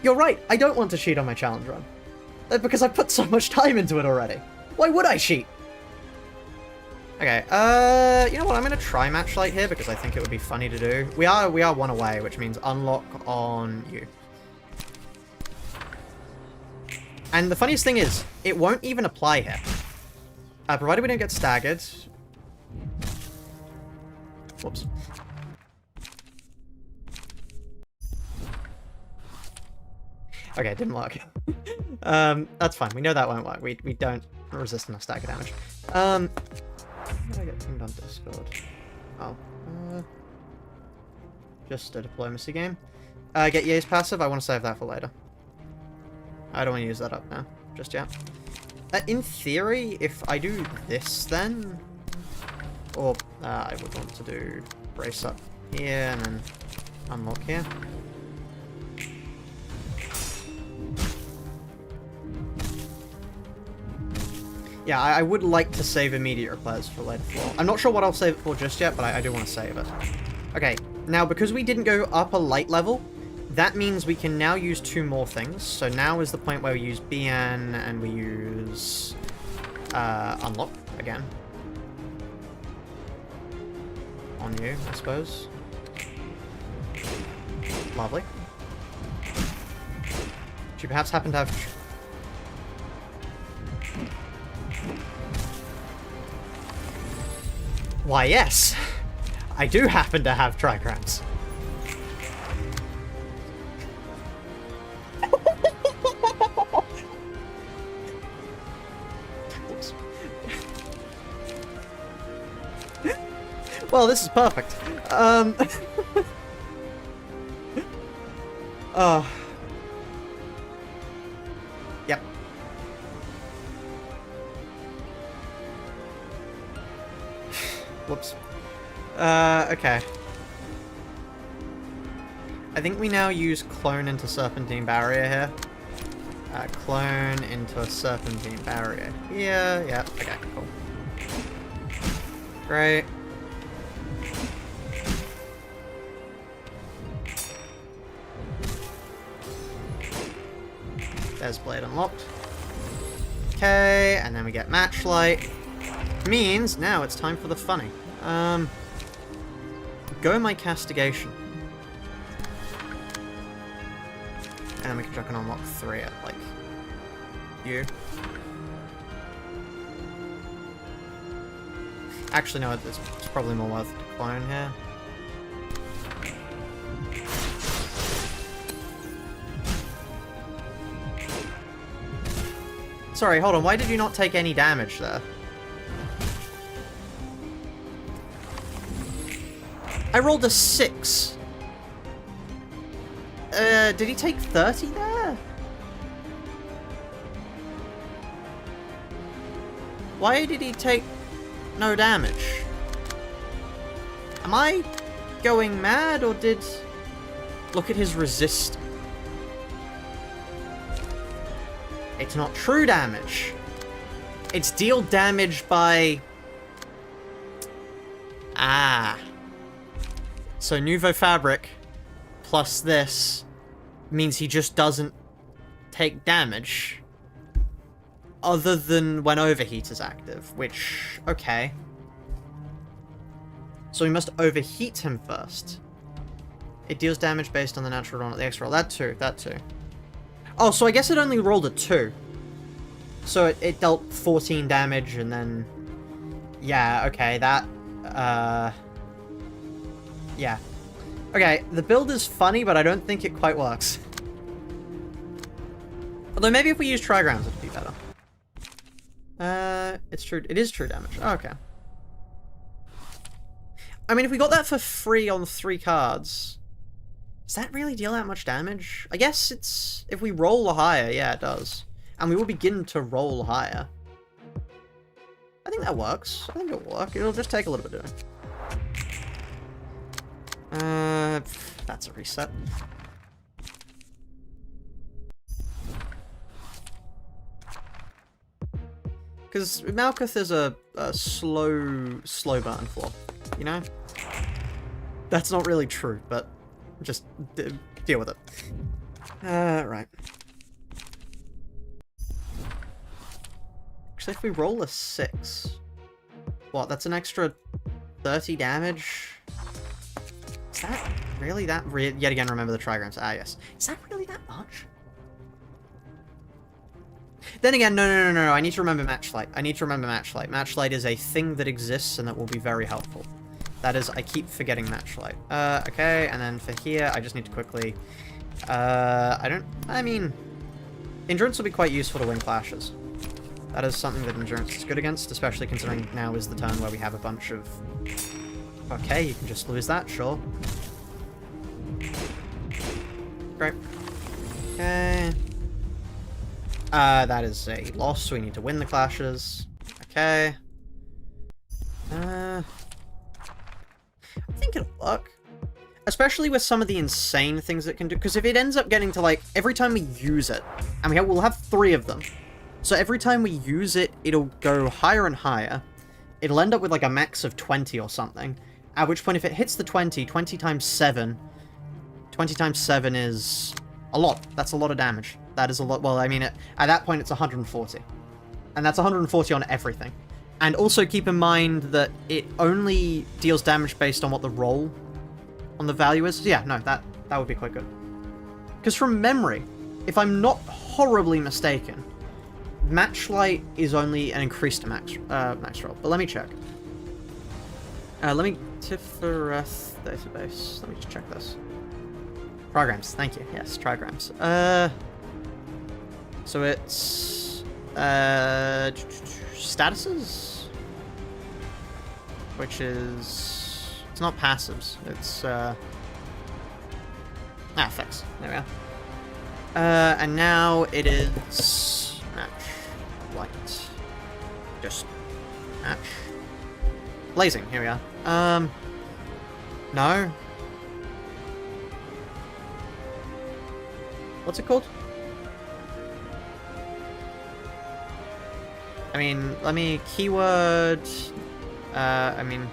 You're right, I don't want to cheat on my challenge run. Because I put so much time into it already. Why would I cheat? Okay, you know what, I'm gonna try Matchlight here because I think it would be funny to do. We are 1 away, which means unlock on you. And the funniest thing is, it won't even apply here. Provided we don't get staggered. Whoops. Okay, it didn't work. That's fine. We know that won't work. We don't resist enough stagger damage. How did I get pinged on Discord? Oh. Just a diplomacy game. Get Ye's passive. I want to save that for later. I don't want to use that up now. Just yet. In theory, if I do this then... Or I would want to do brace up here and then unlock here. Yeah, I would like to save immediate repairs for later floor. I'm not sure what I'll save it for just yet, but I do want to save it. Okay, now because we didn't go up a light level, that means we can now use 2 more things. So now is the point where we use BN and we use unlock again. On you, I suppose. Lovely. Do you perhaps happen to have... Why, yes! I do happen to have trigrams. Well, this is perfect. Yep. Whoops. Okay. I think we now use clone into serpentine barrier here. Clone into a serpentine barrier here. Yeah, okay, cool. Great. There's blade unlocked. Okay, and then we get matchlight. Means now it's time for the funny. Go my castigation. And then we can chuck an unlock 3 at, like, you. Actually, no, it's probably more worth to clone here. Sorry, hold on, why did you not take any damage there? I rolled a 6. Did he take 30 there? Why did he take no damage? Am I going mad, or did... Look at his resist. It's not true damage. It's deal damage by... Ah. So Nouveau Fabric plus this means he just doesn't take damage. Other than when Overheat is active, which... Okay. So we must overheat him first. It deals damage based on the natural roll, not the X roll. That too, that too. Oh, so I guess it only rolled a 2. So it dealt 14 damage and then... Yeah, okay, that... Yeah. Okay, the build is funny, but I don't think it quite works. Although maybe if we use trigrams, it'd be better. It's true. It is true damage. Oh, okay. I mean, if we got that for free on 3 cards... Does that really deal that much damage? I guess it's... If we roll higher, yeah, it does. And we will begin to roll higher. I think that works. I think it'll work. It'll just take a little bit of doing. That's a reset. Because Malkuth is a slow burn floor, you know? That's not really true, but just deal with it. Right. Actually, if we roll a 6... What, that's an extra 30 damage? Is that really that... Yet again, remember the trigrams. Ah, yes. Is that really that much? Then again, no. I need to remember Matchlight. I need to remember Matchlight. Matchlight is a thing that exists and that will be very helpful. That is, I keep forgetting Matchlight. Okay, and then for here, I just need to quickly... I mean... Endurance will be quite useful to win clashes. That is something that Endurance is good against, especially considering now is the turn where we have a bunch of... Okay, you can just lose that, sure. Great. Okay. That is a loss, so we need to win the clashes. Okay. I think it'll work. Especially with some of the insane things it can do, because if it ends up getting to, like, every time we use it, and we'll have 3 of them, so every time we use it, it'll go higher and higher. It'll end up with, like, a max of 20 or something, at which point if it hits the 20 times 7, 20 times 7 is a lot. That's a lot of damage. That is a lot. Well, I mean, at that point, it's 140. And that's 140 on everything. And also keep in mind that it only deals damage based on what the roll on the value is. Yeah, no, that would be quite good. Because from memory, if I'm not horribly mistaken, Matchlight is only an increased max roll. But let me check. Tiffereth database. Let me just check this. Trigrams, thank you. Yes, trigrams. So it's... statuses? Which is... It's not passives. It's, effects. There we are. And now it is... Matchlight. Just... Match. Blazing, here we are. No. What's it called? I mean, let me keyword... I mean...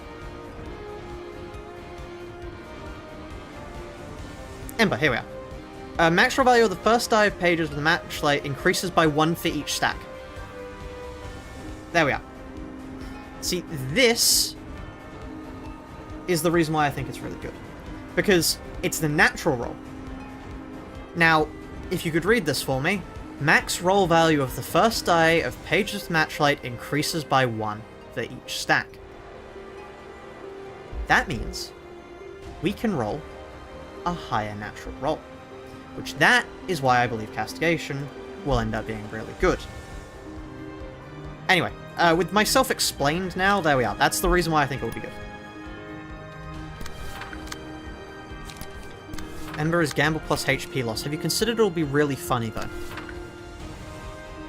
Ember, here we are. Max roll value of the first die of pages with the Matchlight increases by 1 for each stack. There we are. See, this is the reason why I think it's really good. Because it's the natural roll. Now, if you could read this for me, max roll value of the first die of pages with Matchlight increases by 1 for each stack. That means we can roll a higher natural roll, which that is why I believe Castigation will end up being really good. Anyway, with myself explained now, there we are. That's the reason why I think it will be good. Ember is gamble plus HP loss. Have you considered it'll be really funny, though?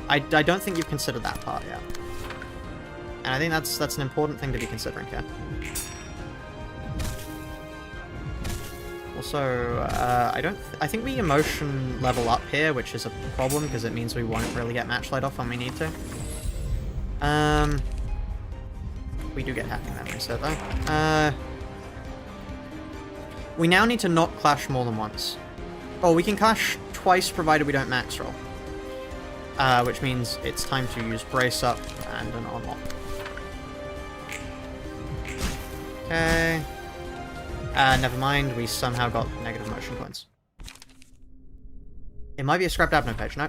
I don't think you've considered that part yet. And I think that's an important thing to be considering here. Also, I think we emotion level up here, which is a problem, because it means we won't really get Matchlight off when we need to. We do get Hacking that reset, though. We now need to not clash more than once. Oh, we can clash twice, provided we don't max roll. Which means it's time to use Brace Up and an Unlock. Okay. Never mind, we somehow got negative motion points. It might be a scrapped Abno page, no?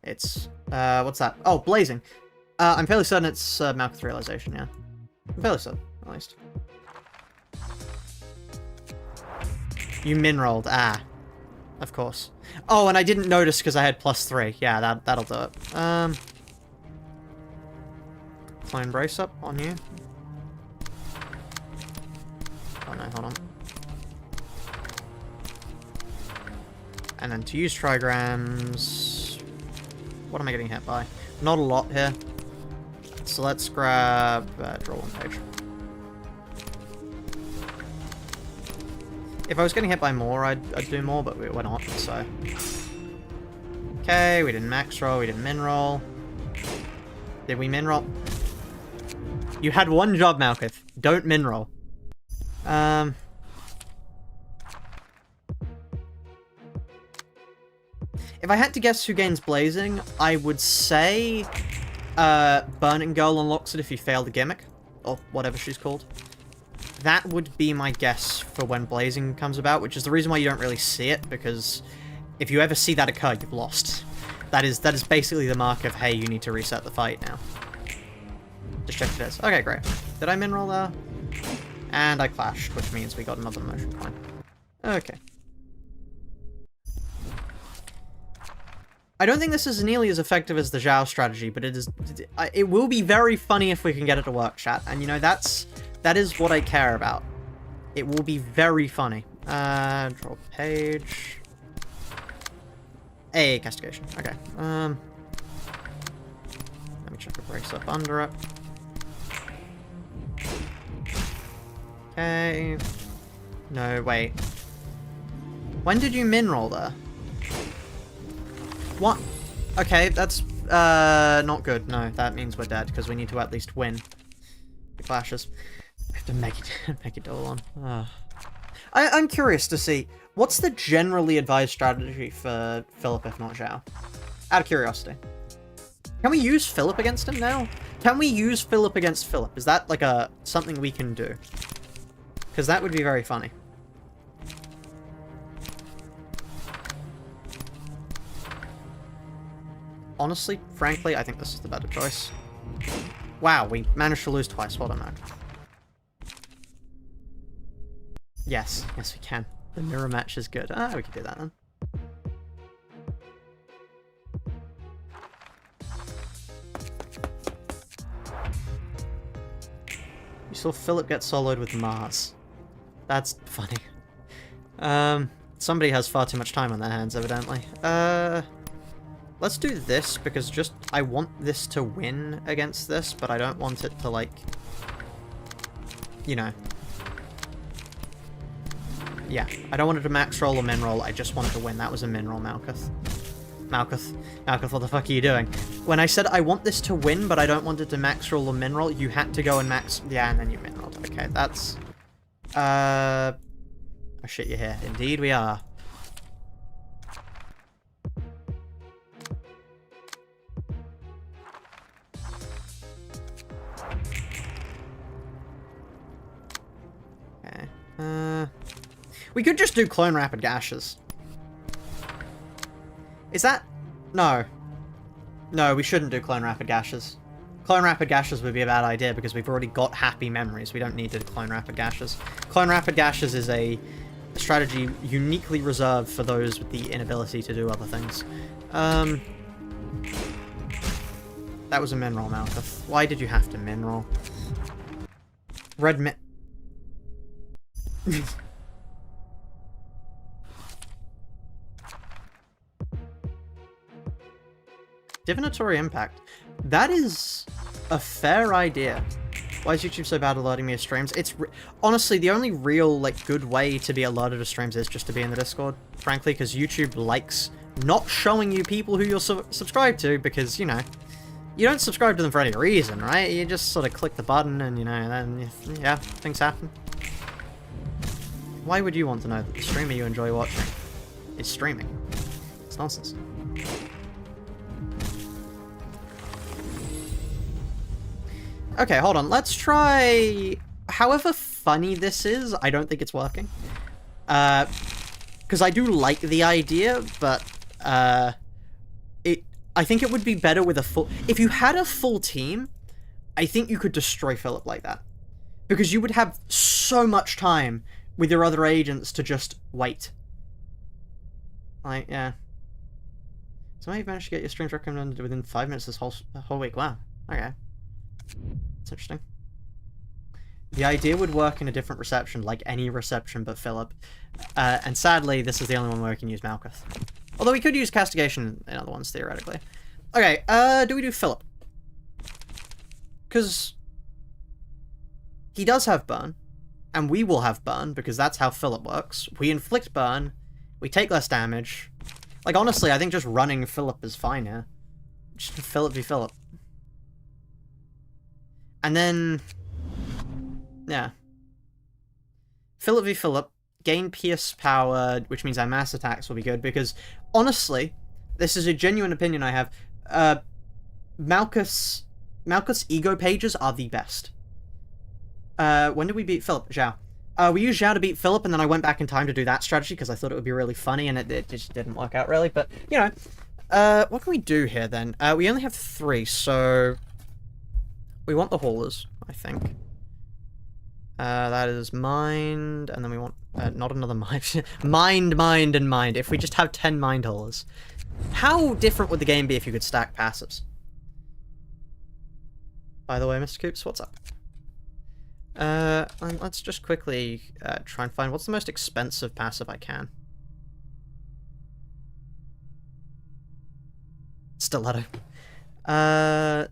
It's, what's that? Oh, Blazing. I'm fairly certain it's Malkuth Realisation, yeah. I'm fairly certain, at least. You min-rolled, of course. Oh, and I didn't notice because I had +3. Yeah, that'll do it. Clone Brace Up on you. Oh no, hold on. And then to use trigrams... What am I getting hit by? Not a lot here. So let's grab... draw 1 page. If I was getting hit by more, I'd do more, but we're not, so... Okay, we didn't max roll, we didn't min roll. Did we min roll? You had one job, Malkuth. Don't min roll. If I had to guess who gains Blazing, I would say Burning Girl unlocks it if you fail the gimmick, or whatever she's called. That would be my guess for when Blazing comes about, which is the reason why you don't really see it, because if you ever see that occur, you've lost. That is basically the mark of, hey, you need to reset the fight now. Just check this. Okay, great. Did I min-roll there? And I clashed, which means we got another motion point. Okay. I don't think this is nearly as effective as the Zhao strategy, but it will be very funny if we can get it to work, chat. And you know, that is what I care about. It will be very funny. Draw page. A castigation. Okay. Let me check a brace up under it. Okay. No, wait. When did you min-roll there? What? Okay, that's not good. No, that means we're dead, because we need to at least win the clashes. We have to make it all on. I'm curious to see, what's the generally advised strategy for Philip, if not Zhao? Out of curiosity. Can we use Philip against him now? Can we use Philip against Philip? Is that like something we can do? Because that would be very funny. Honestly, frankly, I think this is the better choice. Wow, we managed to lose twice. Well done, Mac. Yes, yes we can. The mirror match is good. Ah, we can do that then. You saw Philip get soloed with Mars. That's funny. Somebody has far too much time on their hands, evidently. Let's do this, because I want this to win against this, but I don't want it to, like, you know. Yeah, I don't want it to max roll or min roll, I just want it to win. That was a min roll, Malkuth. Malkuth, what the fuck are you doing? When I said I want this to win, but I don't want it to max roll or min roll, you had to go and max... Yeah, and then you min rolled. Okay, that's... Oh shit, you're here. Indeed we are. Okay. We could just do Clone Rapid Gashes. Is that... No. No, we shouldn't do Clone Rapid Gashes. Clone Rapid Gashes would be a bad idea because we've already got Happy Memories. We don't need to do Clone Rapid Gashes. Clone Rapid Gashes is a strategy uniquely reserved for those with the inability to do other things. That was a min roll, Malkuth. Why did you have to min roll? Red min... Divinatory Impact. That is a fair idea. Why is YouTube so bad alerting me of streams? It's honestly, the only real, like, good way to be alerted of streams is just to be in the Discord, frankly, because YouTube likes not showing you people who you're subscribed to, because, you know, you don't subscribe to them for any reason, right? You just sort of click the button and, you know, then, yeah, things happen. Why would you want to know that the streamer you enjoy watching is streaming? It's nonsense. Okay, hold on. Let's try... However funny this is, I don't think it's working. Because I do like the idea, but I think it would be better with a full... If you had a full team, I think you could destroy Philip like that. Because you would have so much time with your other agents to just wait. Like, yeah. Somehow you managed to get your streams recommended within 5 minutes this whole week. Wow. Okay. That's interesting. The idea would work in a different reception, like any reception but Philip. And sadly, this is the only one where we can use Malkuth. Although we could use Castigation in other ones, theoretically. Okay, do we do Philip? Because he does have Burn, and we will have Burn, because that's how Philip works. We inflict Burn, we take less damage. Like, honestly, I think just running Philip is fine here. Just Philip v Philip. And then... yeah. Philip v Philip, gain Pierce power, which means our mass attacks will be good, because, honestly, this is a genuine opinion I have, Malkuth's ego pages are the best. When did we beat Philip? Zhao. We used Zhao to beat Philip, and then I went back in time to do that strategy, because I thought it would be really funny, and it just didn't work out, really, but, you know. What can we do here, then? We only have 3, so... we want the Haulers, I think. That is mind, and then we want not another mind. Mind, mind, and mind. If we just have 10 mind holders. How different would the game be if you could stack passives? By the way, Mr. Coops, what's up? Let's just quickly try and find what's the most expensive passive I can. Stiletto. 4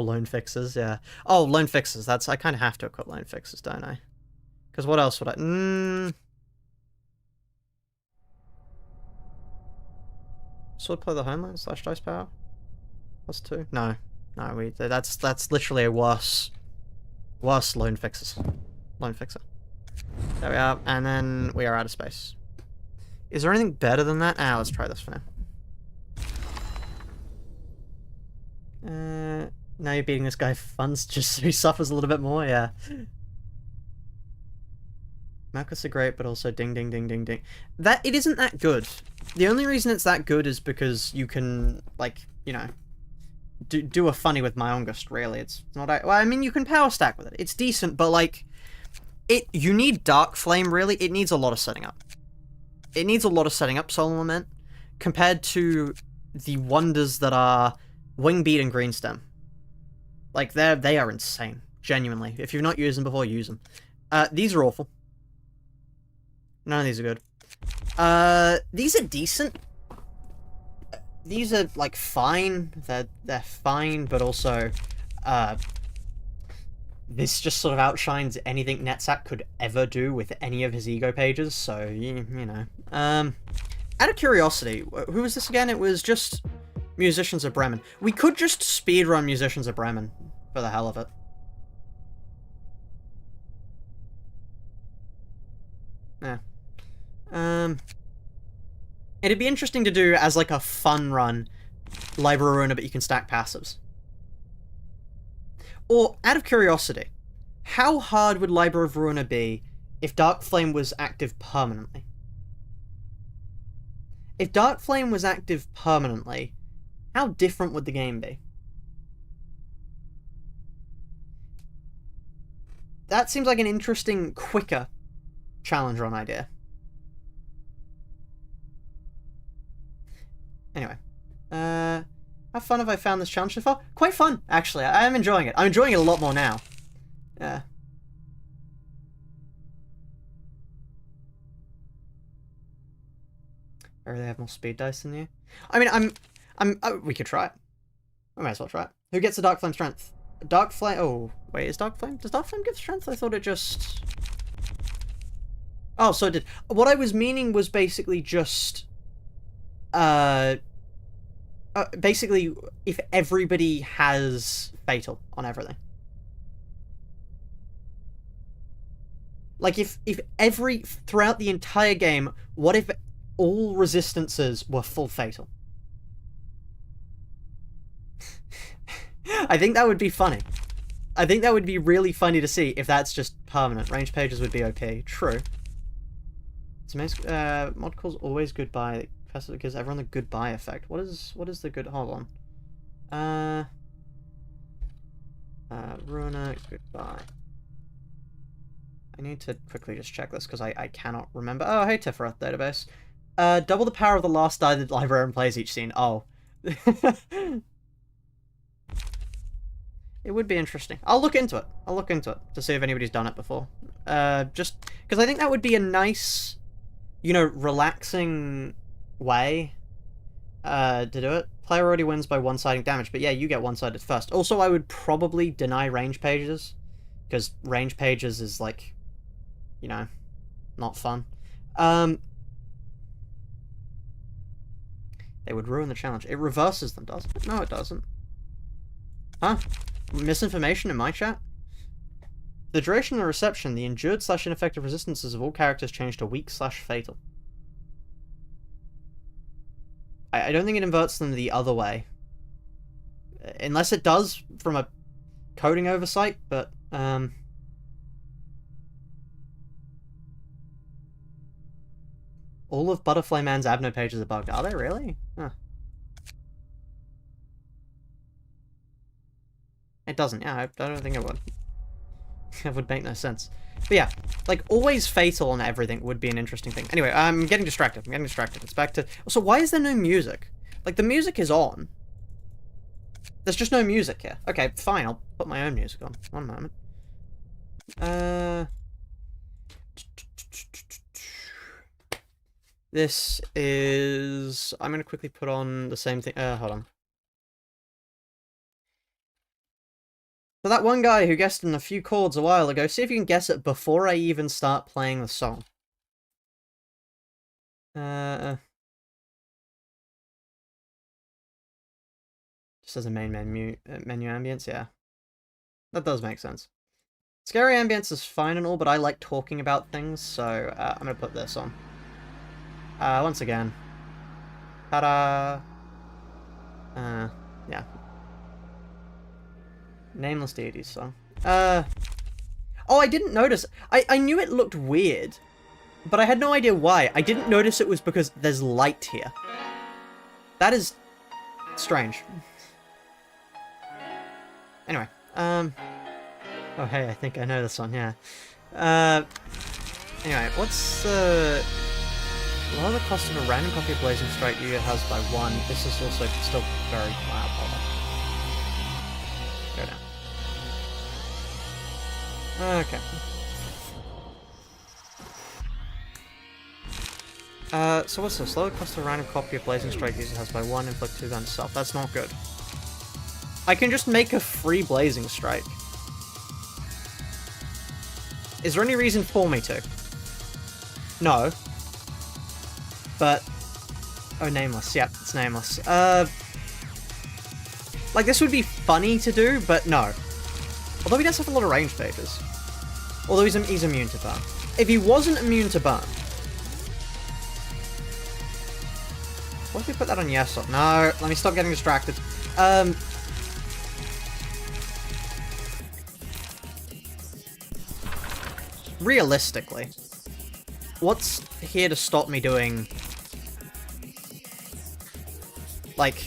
loan fixes, yeah. Oh, loan fixes, I kind of have to equip loan fixes, don't I? Because what else would I... Swordplay the Homeland / dice power? +2? No. No, that's literally a worse loan fixes. Loan fixer. There we are, and then we are out of space. Is there anything better than that? Let's try this for now. Now you're beating this guy for funds just so he suffers a little bit more, yeah. Macros are great, but also ding ding ding ding ding. It isn't that good. The only reason it's that good is because you can, like, you know, do a funny with myongest, really. It's not... Well, I mean, you can power stack with it. It's decent, but, like, you need Dark Flame, really. It needs a lot of setting up. It needs a lot of setting up, Soul Lament, compared to the wonders that are Wingbeat and Greenstem. Like, they are insane. Genuinely. If you've not used them before, use them. These are awful. None of these are good. These are decent. These are, like, fine. They're fine, but also, this just sort of outshines anything Netzach could ever do with any of his ego pages, so, you know. Out of curiosity, who was this again? It was just Musicians of Bremen. We could just speedrun Musicians of Bremen, for the hell of it. Yeah. It'd be interesting to do as, like, a fun run, Library of Ruina, but you can stack passives. Or, out of curiosity, how hard would Library of Ruina be if Dark Flame was active permanently? If Dark Flame was active permanently, how different would the game be? That seems like an interesting, quicker challenge run idea. Anyway, how fun have I found this challenge so far? Quite fun, actually. I am enjoying it. I'm enjoying it a lot more now. Yeah. Or they have more speed dice than you? I mean, we could try it. We might as well try it. Who gets the Dark Flame strength? Dark Flame... Oh, wait, is Dark Flame... Does Dark Flame give strength? I thought it just... Oh, so it did. What I was meaning was basically just... basically, if everybody has Fatal on everything. Like, if throughout the entire game, what if all resistances were full Fatal? I think that would be funny. I think that would be really funny to see if that's just permanent. Range pages would be OP. True. It's amazing. Mod call's always goodbye. It gives everyone the goodbye effect. What is the good... Hold on. Ruina, goodbye. I need to quickly just check this because I cannot remember. Oh, hey, Tiferet database. Double the power of the last die that Librarian plays each scene. Oh. It would be interesting. I'll look into it. I'll look into it to see if anybody's done it before. Just because I think that would be a nice, you know, relaxing way to do it. Player already wins by one-siding damage, but yeah, you get one-sided first. Also, I would probably deny range pages, because range pages is, like, you know, not fun. They would ruin the challenge. It reverses them, doesn't it? No, it doesn't. Huh? Misinformation in my chat? The duration of the reception, the endured / ineffective resistances of all characters change to weak / fatal. I don't think it inverts them the other way. Unless it does from a coding oversight, but, all of Butterfly Man's Abno pages are bugged. Are they really? Huh. It doesn't, yeah, I don't think it would. That would make no sense. But yeah, like, always fatal on everything would be an interesting thing. Anyway, I'm getting distracted. It's back to... So why is there no music? Like, the music is on. There's just no music here. Okay, fine, I'll put my own music on. One moment. This is... I'm gonna quickly put on the same thing. Hold on. So that one guy who guessed in a few chords a while ago, see if you can guess it before I even start playing the song. Just as a main menu ambience, yeah. That does make sense. Scary ambience is fine and all, but I like talking about things, so I'm gonna put this on. Once again. Ta-da! Yeah. Nameless Deities song. Oh, I didn't notice. I knew it looked weird, but I had no idea why. I didn't notice it was because there's light here. That is strange. Anyway, oh hey, I think I know this one, yeah. Anyway, what's lower the cost of a random copy of Blazing Strike you has by 1. This is also still very loud. Hold on. Go down. Okay. So what's this? Lower cost of a random copy of Blazing Strike user has by 1, inflict 2 on itself. That's not good. I can just make a free Blazing Strike. Is there any reason for me to? No. But... Oh, Nameless. Yep, it's Nameless. Like, this would be funny to do, but no. Although he does have a lot of range pages. Although he's immune to burn. If he wasn't immune to burn... What if we put that on yes or... No, let me stop getting distracted. Realistically, what's here to stop me doing... Like...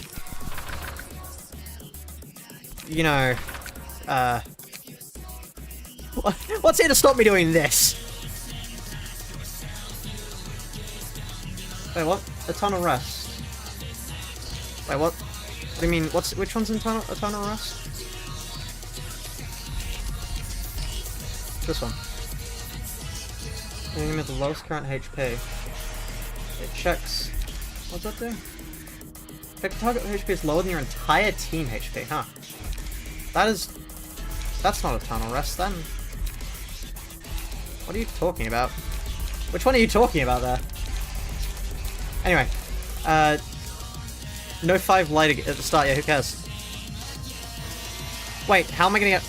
You know... What's here to stop me doing this? Wait, what? Eternal Rest. Wait, what? What do you mean? Which one's Eternal Rest? This one. Enemy with the lowest current HP. It checks... What's that do? Pick a target with HP is lower than your entire team HP, huh? That's not Eternal Rest, then. What are you talking about? Which one are you talking about there? Anyway. No 5 light at the start, yeah, who cares? Wait, how am I gonna get...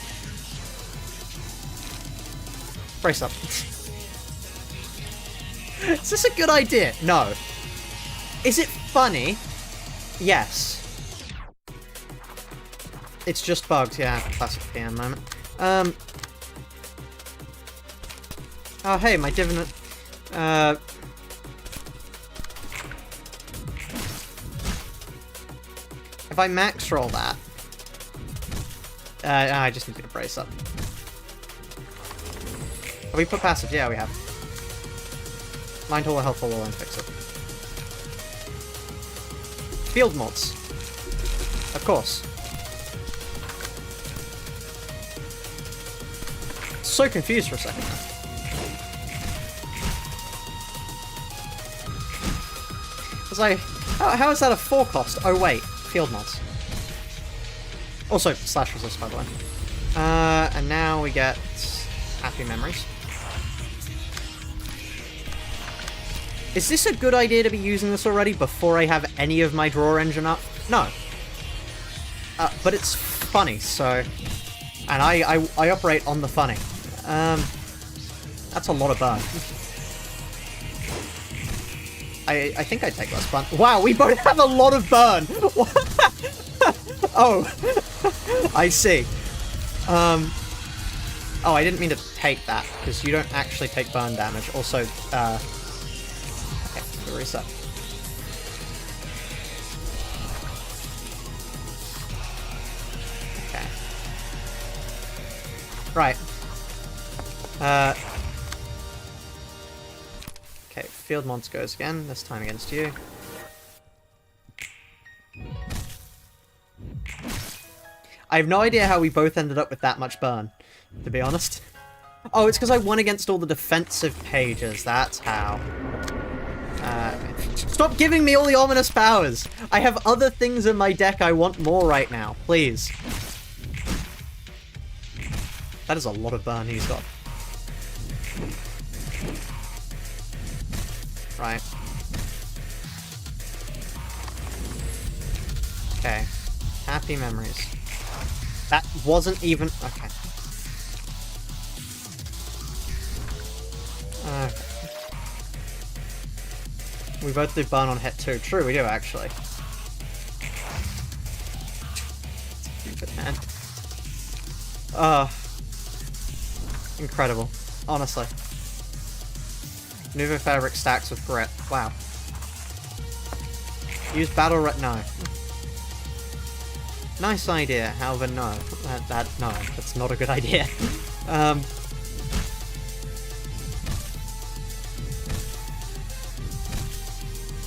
Brace up. Is this a good idea? No. Is it funny? Yes. It's just bugs, yeah. Classic PM moment. Oh, hey, my divinant... If I max roll that... I just need to brace up. Have we put passive? Yeah, we have. Mind all helpful will and fix it. Field mods. Of course. So confused for a second now. I was like, how is that a 4 cost? Oh wait, field mods. Also, slash resist, by the way. And now we get happy memories. Is this a good idea to be using this already before I have any of my draw engine up? No. But it's funny, so... And I operate on the funny. That's a lot of burn. I think I take less burn. Wow, we both have a lot of burn! Oh. I see. Oh, I didn't mean to take that, because you don't actually take burn damage. Also, okay, reset. Okay. Right. Okay, Field Mons goes again, this time against you. I have no idea how we both ended up with that much burn, to be honest. Oh, it's because I won against all the defensive pages, that's how. Stop giving me all the ominous powers! I have other things in my deck I want more right now, please. That is a lot of burn he's got. Right. Okay. Happy memories. That wasn't even... Okay. We both do burn on hit too. True, we do actually. Stupid man. Incredible. Honestly. Nouveau Fabric stacks with grit. Wow. Use battle no. Nice idea, however no. No, that's not a good idea.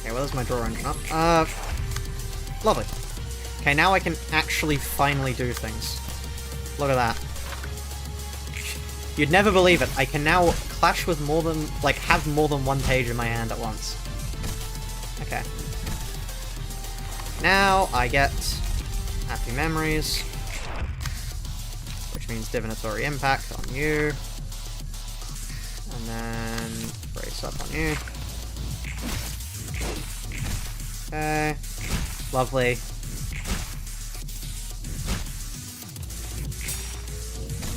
Okay, well, there's my draw engine up. Lovely. Okay, now I can actually finally do things. Look at that. You'd never believe it. I can now clash with more than, like, have more than one page in my hand at once. Okay. Now I get Happy Memories, which means Divinatory Impact on you. And then Brace Up on you. Okay. Lovely.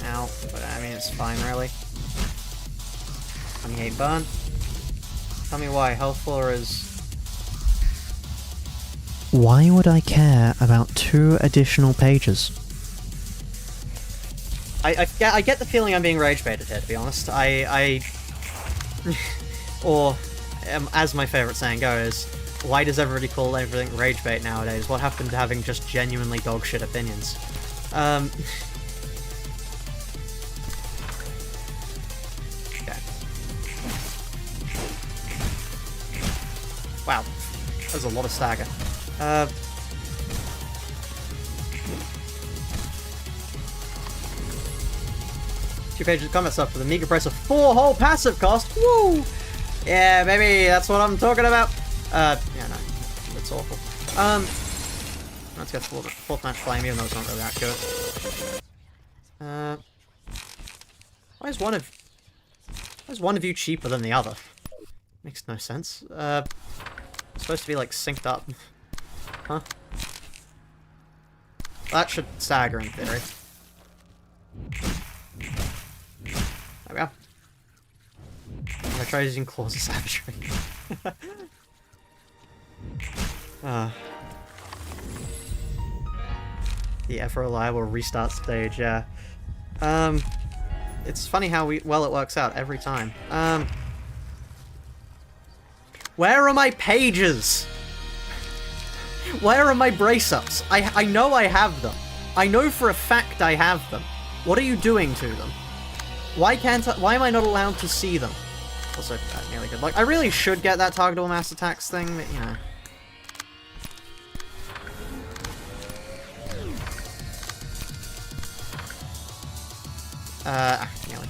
Ow. But I mean, it's fine, really. 28 burn. Tell me why. Health floor is... Why would I care about 2 additional pages? I get the feeling I'm being rage baited here, to be honest. Or, as my favourite saying goes, why does everybody call everything rage bait nowadays? What happened to having just genuinely dogshit opinions? Okay. Wow. That was a lot of stagger. 2 pages of combat stuff for the meager price of 4 whole passive cost. Woo! Yeah, baby, that's what I'm talking about. Yeah, no, that's awful. Let's get fourth match flame, even though it's not really that good. Why is one of you cheaper than the other? Makes no sense. It's supposed to be like synced up. Huh? That should stagger in theory. There we go. I'm gonna try using Claws of Savagery. The ever reliable restart stage, yeah. It's funny how well it works out every time. Where are my pages? Where are my brace-ups? I know I have them. I know for a fact I have them. What are you doing to them? Why am I not allowed to see them? Also, nearly good luck. I really should get that targetable mass attacks thing, but, you know. Nearly.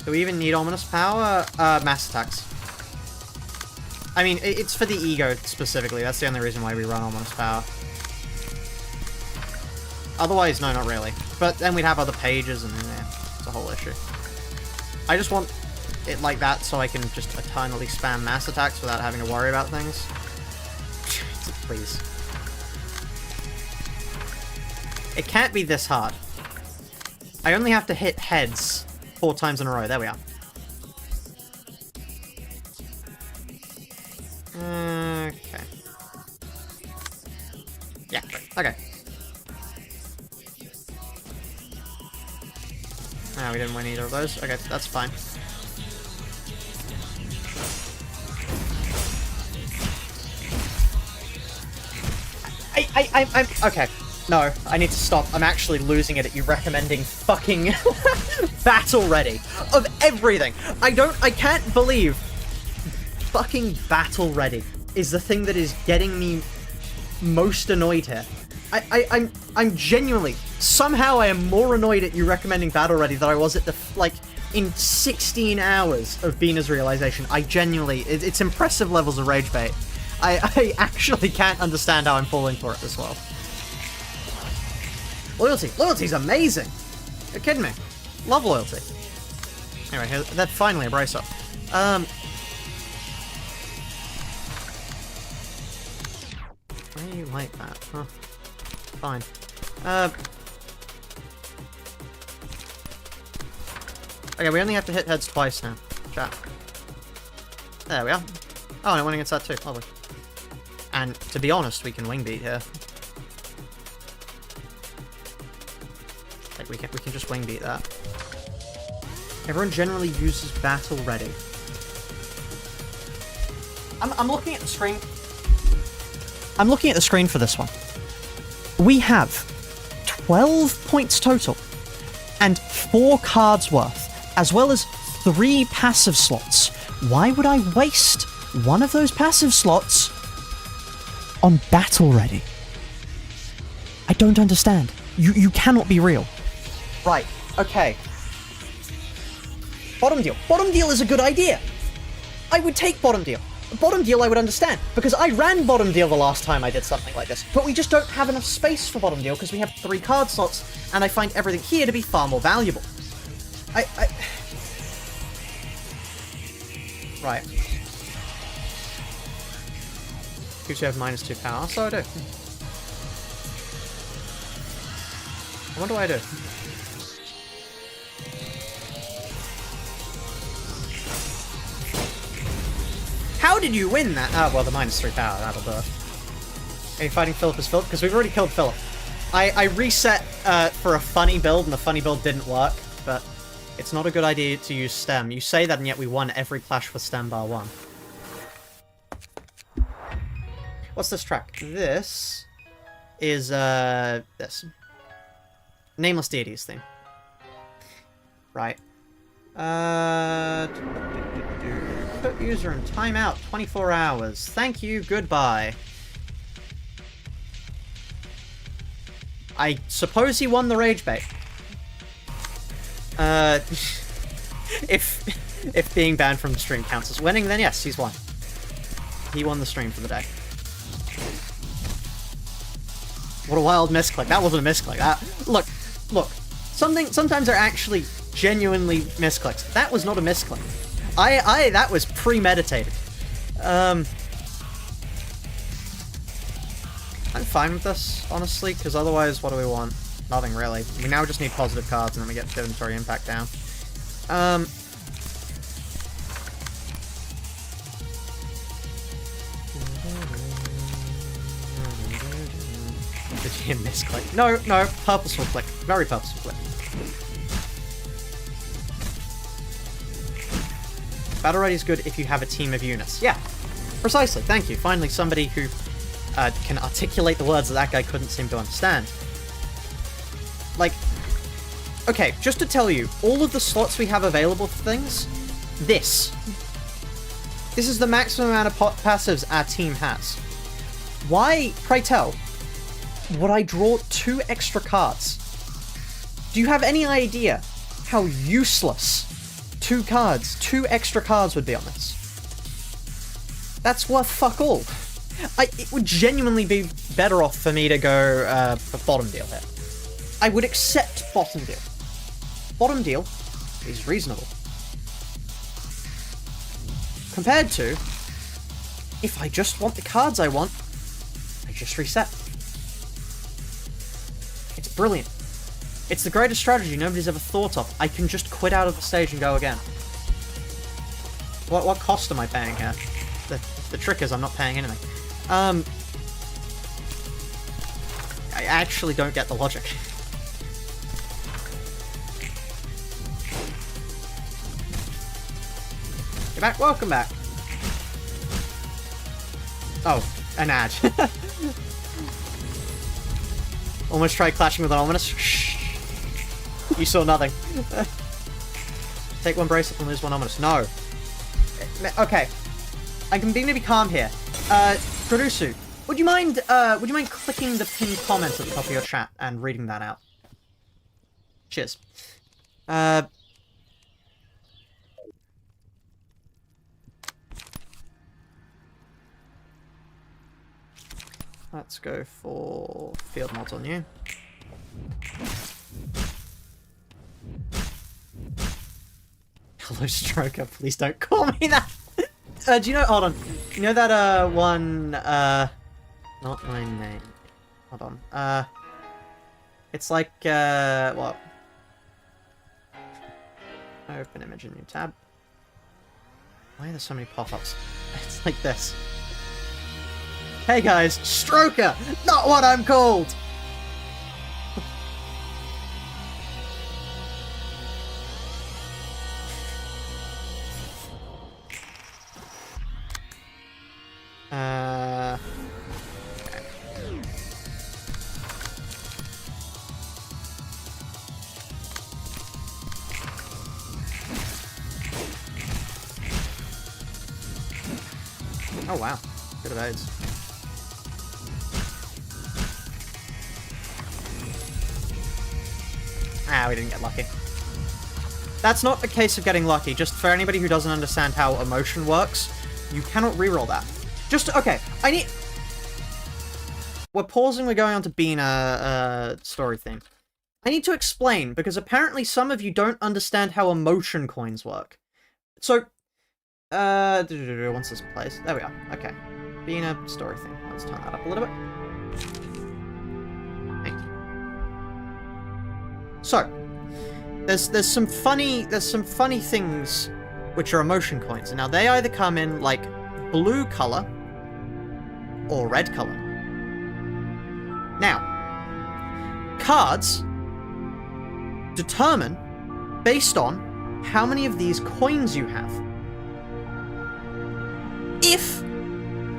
Do we even need Ominous Power? Mass attacks. I mean, it's for the ego, specifically. That's the only reason why we run Ominous Power. Otherwise, no, not really. But then we'd have other pages, and yeah, it's a whole issue. I just want it like that so I can just eternally spam mass attacks without having to worry about things. Please. It can't be this hard. I only have to hit heads 4 times in a row. There we are. Okay. Yeah, great. Okay. Ah, we didn't win either of those. Okay, that's fine. I'm okay. No, I need to stop. I'm actually losing it at you recommending fucking Battle Ready. Of everything. I can't believe fucking Battle Ready is the thing that is getting me most annoyed here. I'm genuinely, somehow I am more annoyed at you recommending Battle Ready than I was at the, like, in 16 hours of Binah's Realisation. I genuinely, it's impressive levels of rage bait. I actually can't understand how I'm falling for it this well. Loyalty. Loyalty's amazing! You're kidding me. Love loyalty. Anyway, that's finally a brace up. Why do you like that? Huh. Fine. Okay, we only have to hit heads twice now. Chat. There we are. Oh, and it went against that too. Lovely. And to be honest, we can wing beat here. Like we can just wing beat that. Everyone generally uses Battle Ready. I'm looking at the screen. I'm looking at the screen for this one. We have 12 points total and 4 cards worth, as well as 3 passive slots. Why would I waste one of those passive slots on Battle Ready? I don't understand. You cannot be real. Right, okay. Bottom deal. Bottom deal is a good idea. I would take bottom deal. Bottom deal I would understand, because I ran bottom deal the last time I did something like this, but we just don't have enough space for bottom deal because we have 3 card slots, and I find everything here to be far more valuable. Right. Gives you have -2 power, so I do. What do I do? How did you win that? Oh, well, the -3 power, that'll do it. Are you fighting Philip as Philip? Because we've already killed Philip. I reset for a funny build, and the funny build didn't work, but it's not a good idea to use stem. You say that, and yet we won every clash with stem bar 1. What's this track? This is, this. Nameless Deities theme. Right. Put user in timeout, 24 hours. Thank you, goodbye. I suppose he won the rage bait. If being banned from the stream counts as winning, then yes, he's won. He won the stream for the day. What a wild misclick. That wasn't a misclick. Look. Sometimes they're actually genuinely misclicks. That was not a misclick. That was premeditated. I'm fine with this, honestly, because otherwise, what do we want? Nothing really. We now just need positive cards, and then we get inventory impact down. Did you misclick? No, purposeful click. Very purposeful click. Battle Ready is good if you have a team of units. Yeah, precisely. Thank you. Finally, somebody who can articulate the words that guy couldn't seem to understand. Like, okay, just to tell you, all of the slots we have available for things, this is the maximum amount of passives our team has. Why, pray tell, would I draw 2 extra cards? Do you have any idea how useless 2 extra cards would be on this? That's worth fuck all. It would genuinely be better off for me to go for bottom deal here. I would accept bottom deal. Bottom deal is reasonable. Compared to, if I just want the cards I want, I just reset. It's brilliant. It's the greatest strategy nobody's ever thought of. I can just quit out of the stage and go again. What cost am I paying here? The trick is I'm not paying anything. I actually don't get the logic. You're back? Welcome back. Oh, an ad. Almost tried clashing with an ominous. Shh. You saw nothing. Take one bracelet and lose one ominous. No. Okay. I can be maybe calm here. Produsu, would you mind clicking the pinned comment at the top of your chat and reading that out? Cheers. Let's go for field mods on you. Hello, Stroker. Please don't call me that. Do you know? Hold on. You know that one? Not my name. Hold on. It's like what? Open image in new tab. Why are there so many pop-ups? It's like this. Hey guys, Stroker! Not what I'm called! Okay. Oh wow, good of AIDS. Ah, we didn't get lucky. That's not a case of getting lucky. Just for anybody who doesn't understand how emotion works, you cannot reroll that. Just, okay, I need... We're pausing, we're going on to Binah, story thing. I need to explain, because apparently some of you don't understand how emotion coins work. So, once this plays, there we are, okay. Binah, story thing. Let's turn that up a little bit. So, there's some funny things which are emotion coins. And now they either come in like blue color or red color. Now, cards determine based on how many of these coins you have. If,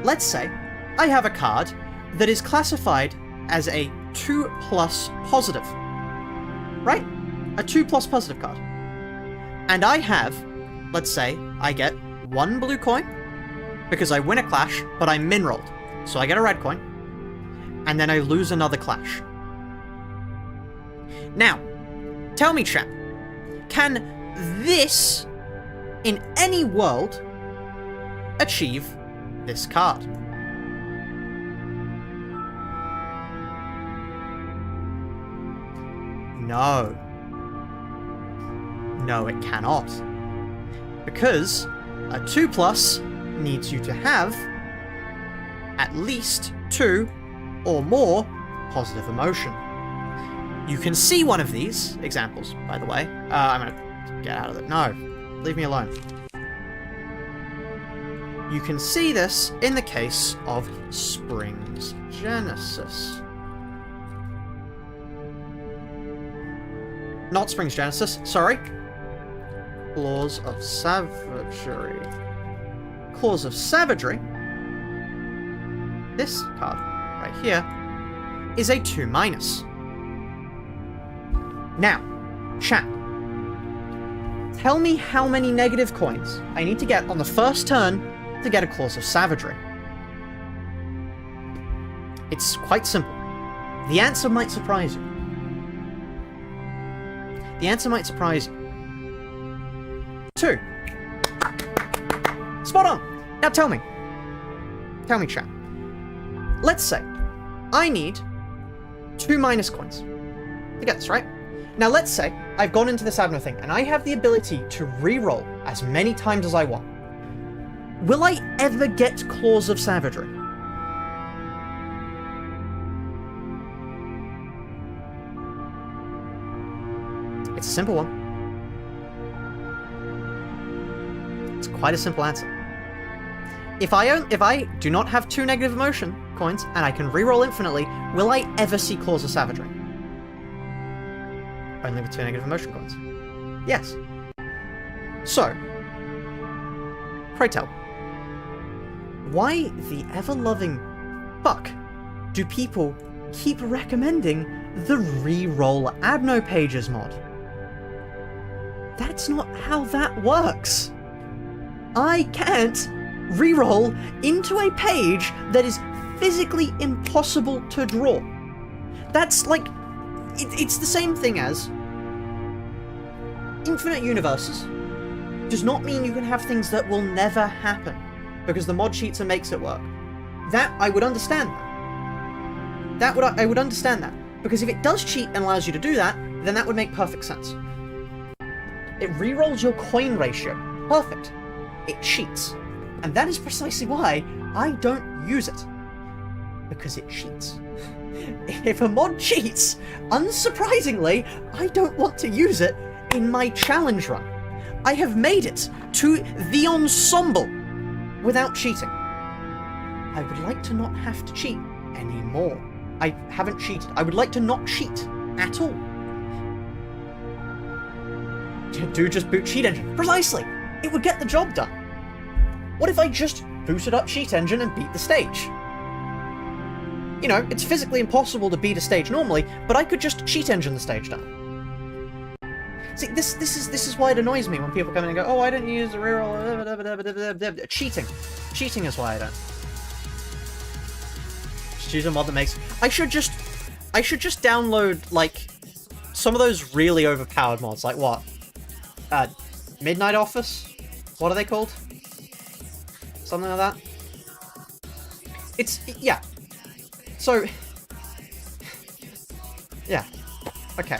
let's say, I have a card that is classified as a 2+ positive. Right? A 2+ positive card. And I have, let's say, I get 1 blue coin, because I win a clash, but I min-rolled. So I get a red coin, and then I lose another clash. Now, tell me, chat, can this, in any world, achieve this card? No. No, it cannot. Because a 2+ needs you to have at least 2 or more positive emotion. You can see one of these examples, by the way. I'm gonna get out of it. No, leave me alone. You can see this in the case of Spring's Genesis. Not Spring's Genesis, sorry. Claws of Savagery. Claws of Savagery. This card, right here, is a 2-. Now, chat. Tell me how many negative coins I need to get on the first turn to get a Claws of Savagery. It's quite simple. The answer might surprise you. The answer might surprise you. 2. Spot on! Now tell me. Tell me, chat. Let's say I need 2- coins to get this, right? Now let's say I've gone into this Abner thing and I have the ability to reroll as many times as I want. Will I ever get Claws of Savagery? It's a simple one. It's quite a simple answer. If I do not have 2 negative emotion coins and I can reroll infinitely, will I ever see Claws of Savagery? Only with 2 negative emotion coins. Yes. So, pray tell, why the ever-loving fuck do people keep recommending the re-roll Abno pages mod. That's not how that works. I can't re-roll into a page that is physically impossible to draw. That's like, it's the same thing as infinite universes does not mean you can have things that will never happen, because the mod cheater makes it work. That, I would understand that. I would understand that. Because if it does cheat and allows you to do that, then that would make perfect sense. It re-rolls your coin ratio. Perfect. It cheats. And that is precisely why I don't use it. Because it cheats. If a mod cheats, unsurprisingly, I don't want to use it in my challenge run. I have made it to the Ensemble without cheating. I would like to not have to cheat anymore. I haven't cheated. I would like to not cheat at all. Do just boot cheat engine. Precisely! It would get the job done. What if I just booted up cheat engine and beat the stage? You know, it's physically impossible to beat a stage normally, but I could just cheat engine the stage down. See, this is why it annoys me when people come in and go, oh, I don't use the reroll. Cheating. Cheating is why I don't. Just use a mod that makes... I should just download, like, some of those really overpowered mods. Like what? Midnight Office? What are they called? Something like that? Yeah. So... yeah. Okay.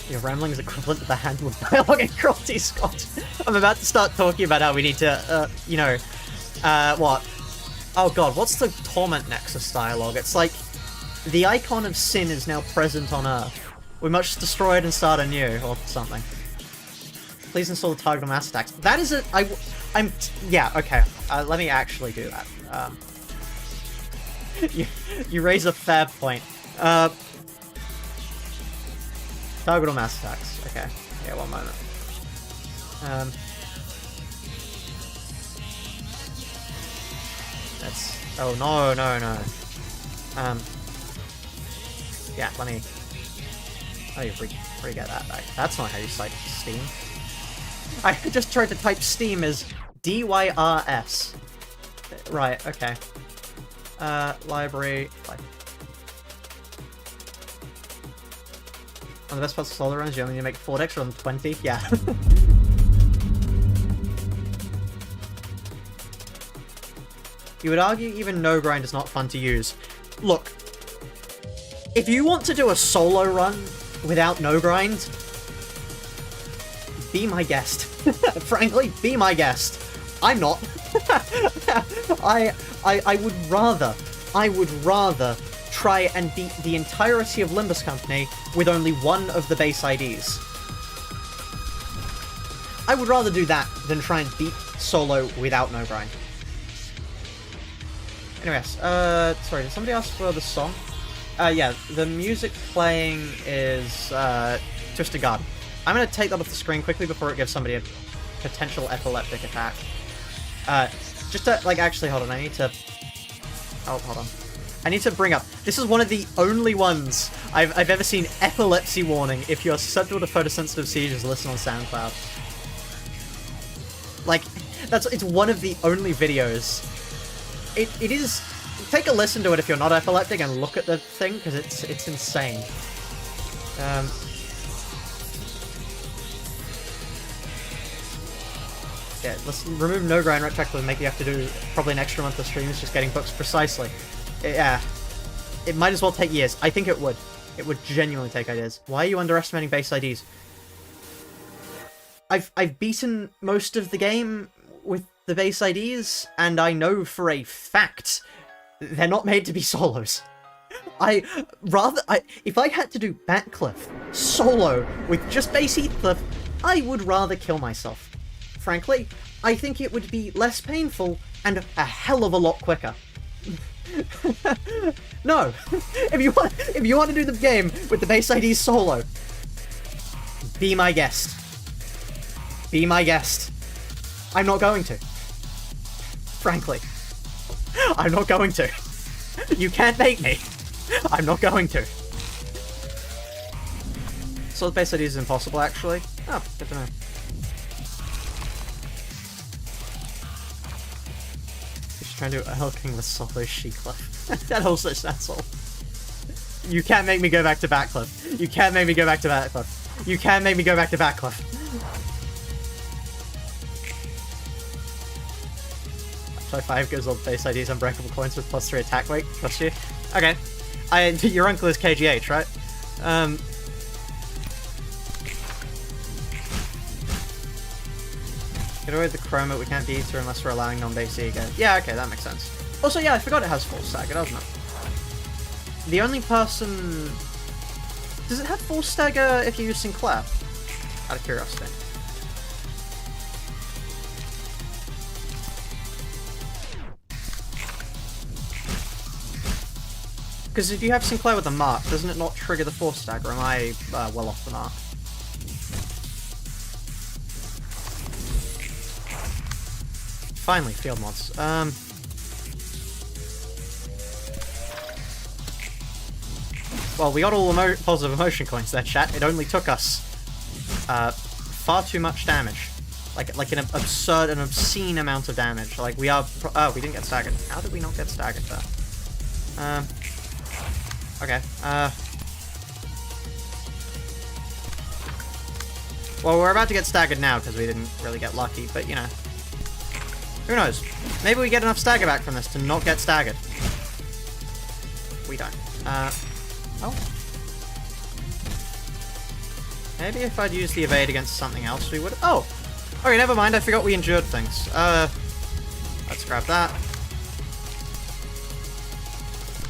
Your rambling is equivalent to the handled dialogue in Cruelty Scott. I'm about to start talking about how we need to, you know, what? Oh god, what's the Torment Nexus dialogue? It's like, the icon of sin is now present on Earth. We must destroy it and start anew, or something. Please install the target on mass attacks. That is a... yeah, okay. Let me actually do that. You raise a fair point. Target on mass attacks. Okay. Yeah, one moment. That's... oh, no. Yeah, let me get that back. That's not how you cite Steam. I just tried to type Steam as DYRS. Right, okay. Library... One of the best parts of solo runs, you only need to make 4 decks rather than 20. Yeah. You would argue even no grind is not fun to use. Look, if you want to do a solo run without no grind, be my guest. Frankly, be my guest. I'm not. I would rather try and beat the entirety of Limbus Company with only one of the base IDs. I would rather do that than try and beat solo without no grind. Anyways, sorry, did somebody ask for the song? Yeah, the music playing is, Twisted Garden. I'm gonna take that off the screen quickly before it gives somebody a potential epileptic attack. Just to, like, actually, hold on, I need to... oh, hold on. I need to bring up... this is one of the only ones I've ever seen epilepsy warning. If you're susceptible to photosensitive seizures, listen on SoundCloud. Like, it's one of the only videos. It is... take a listen to it if you're not epileptic and look at the thing, because it's insane. Yeah, let's remove no grind retroactively and make you have to do probably an extra month of streams just getting books precisely. Yeah. It might as well take years. I think it would. It would genuinely take years. Why are you underestimating base IDs? I've beaten most of the game with the base IDs, and I know for a fact they're not made to be solos. If I had to do Batcliff solo with just base Heathcliff, I would rather kill myself. Frankly, I think it would be less painful and a hell of a lot quicker. No, if you want to do the game with the base ID solo, be my guest. Be my guest. I'm not going to. Frankly, I'm not going to. You can't make me. I'm not going to. Sword-based ideas is impossible, actually. Oh, good to know. Just trying to do Elking with Solo She-Cliff. That also sounds all. You can't make me go back to Backcliff. You can't make me go back to Backcliff. You can't make me go back to Backcliff. 5 goes on base IDs, unbreakable coins with +3 attack weight. Trust you. Okay. Your uncle is KGH, right? Get away with the chroma, we can't beat her unless we're allowing non-base ego. Yeah, okay, that makes sense. Also, yeah, I forgot it has full stagger, doesn't it? The only person... Does it have full stagger if you use Sinclair? Out of curiosity. Because if you have Sinclair with the mark, doesn't it not trigger the force stagger? Or am I well off the mark? Finally, field mods. Well, we got all the positive emotion coins there, chat. It only took us far too much damage. Like an absurd and obscene amount of damage. Like, we are... Oh, we didn't get staggered. How did we not get staggered there? Okay, well, we're about to get staggered now because we didn't really get lucky, but, you know. Who knows? Maybe we get enough stagger back from this to not get staggered. We don't. Oh. Maybe if I'd used the evade against something else, we would... Oh! Okay, never mind, I forgot we endured things. Let's grab that.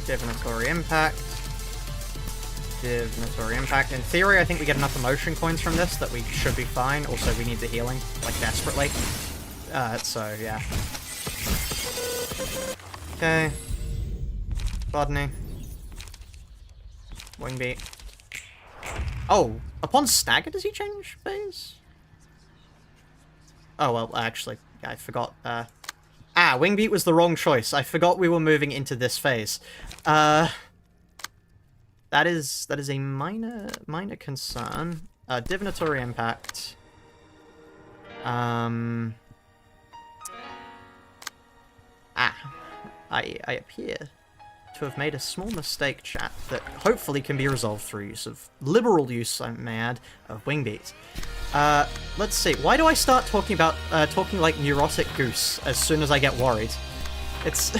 Divinatory Impact. Divinatory Impact. In theory, I think we get enough emotion coins from this that we should be fine. Also, we need the healing, like, desperately. So, yeah. Okay. Botany. Wingbeat. Oh, upon stagger does he change phase? Oh, well, actually, yeah, I forgot. Wingbeat was the wrong choice. I forgot we were moving into this phase. That is a minor concern. Divinatory Impact. I appear to have made a small mistake, chat, that hopefully can be resolved through use of liberal use, I may add, of Wingbeat. Let's see. Why do I start talking like neurotic goose as soon as I get worried? It's...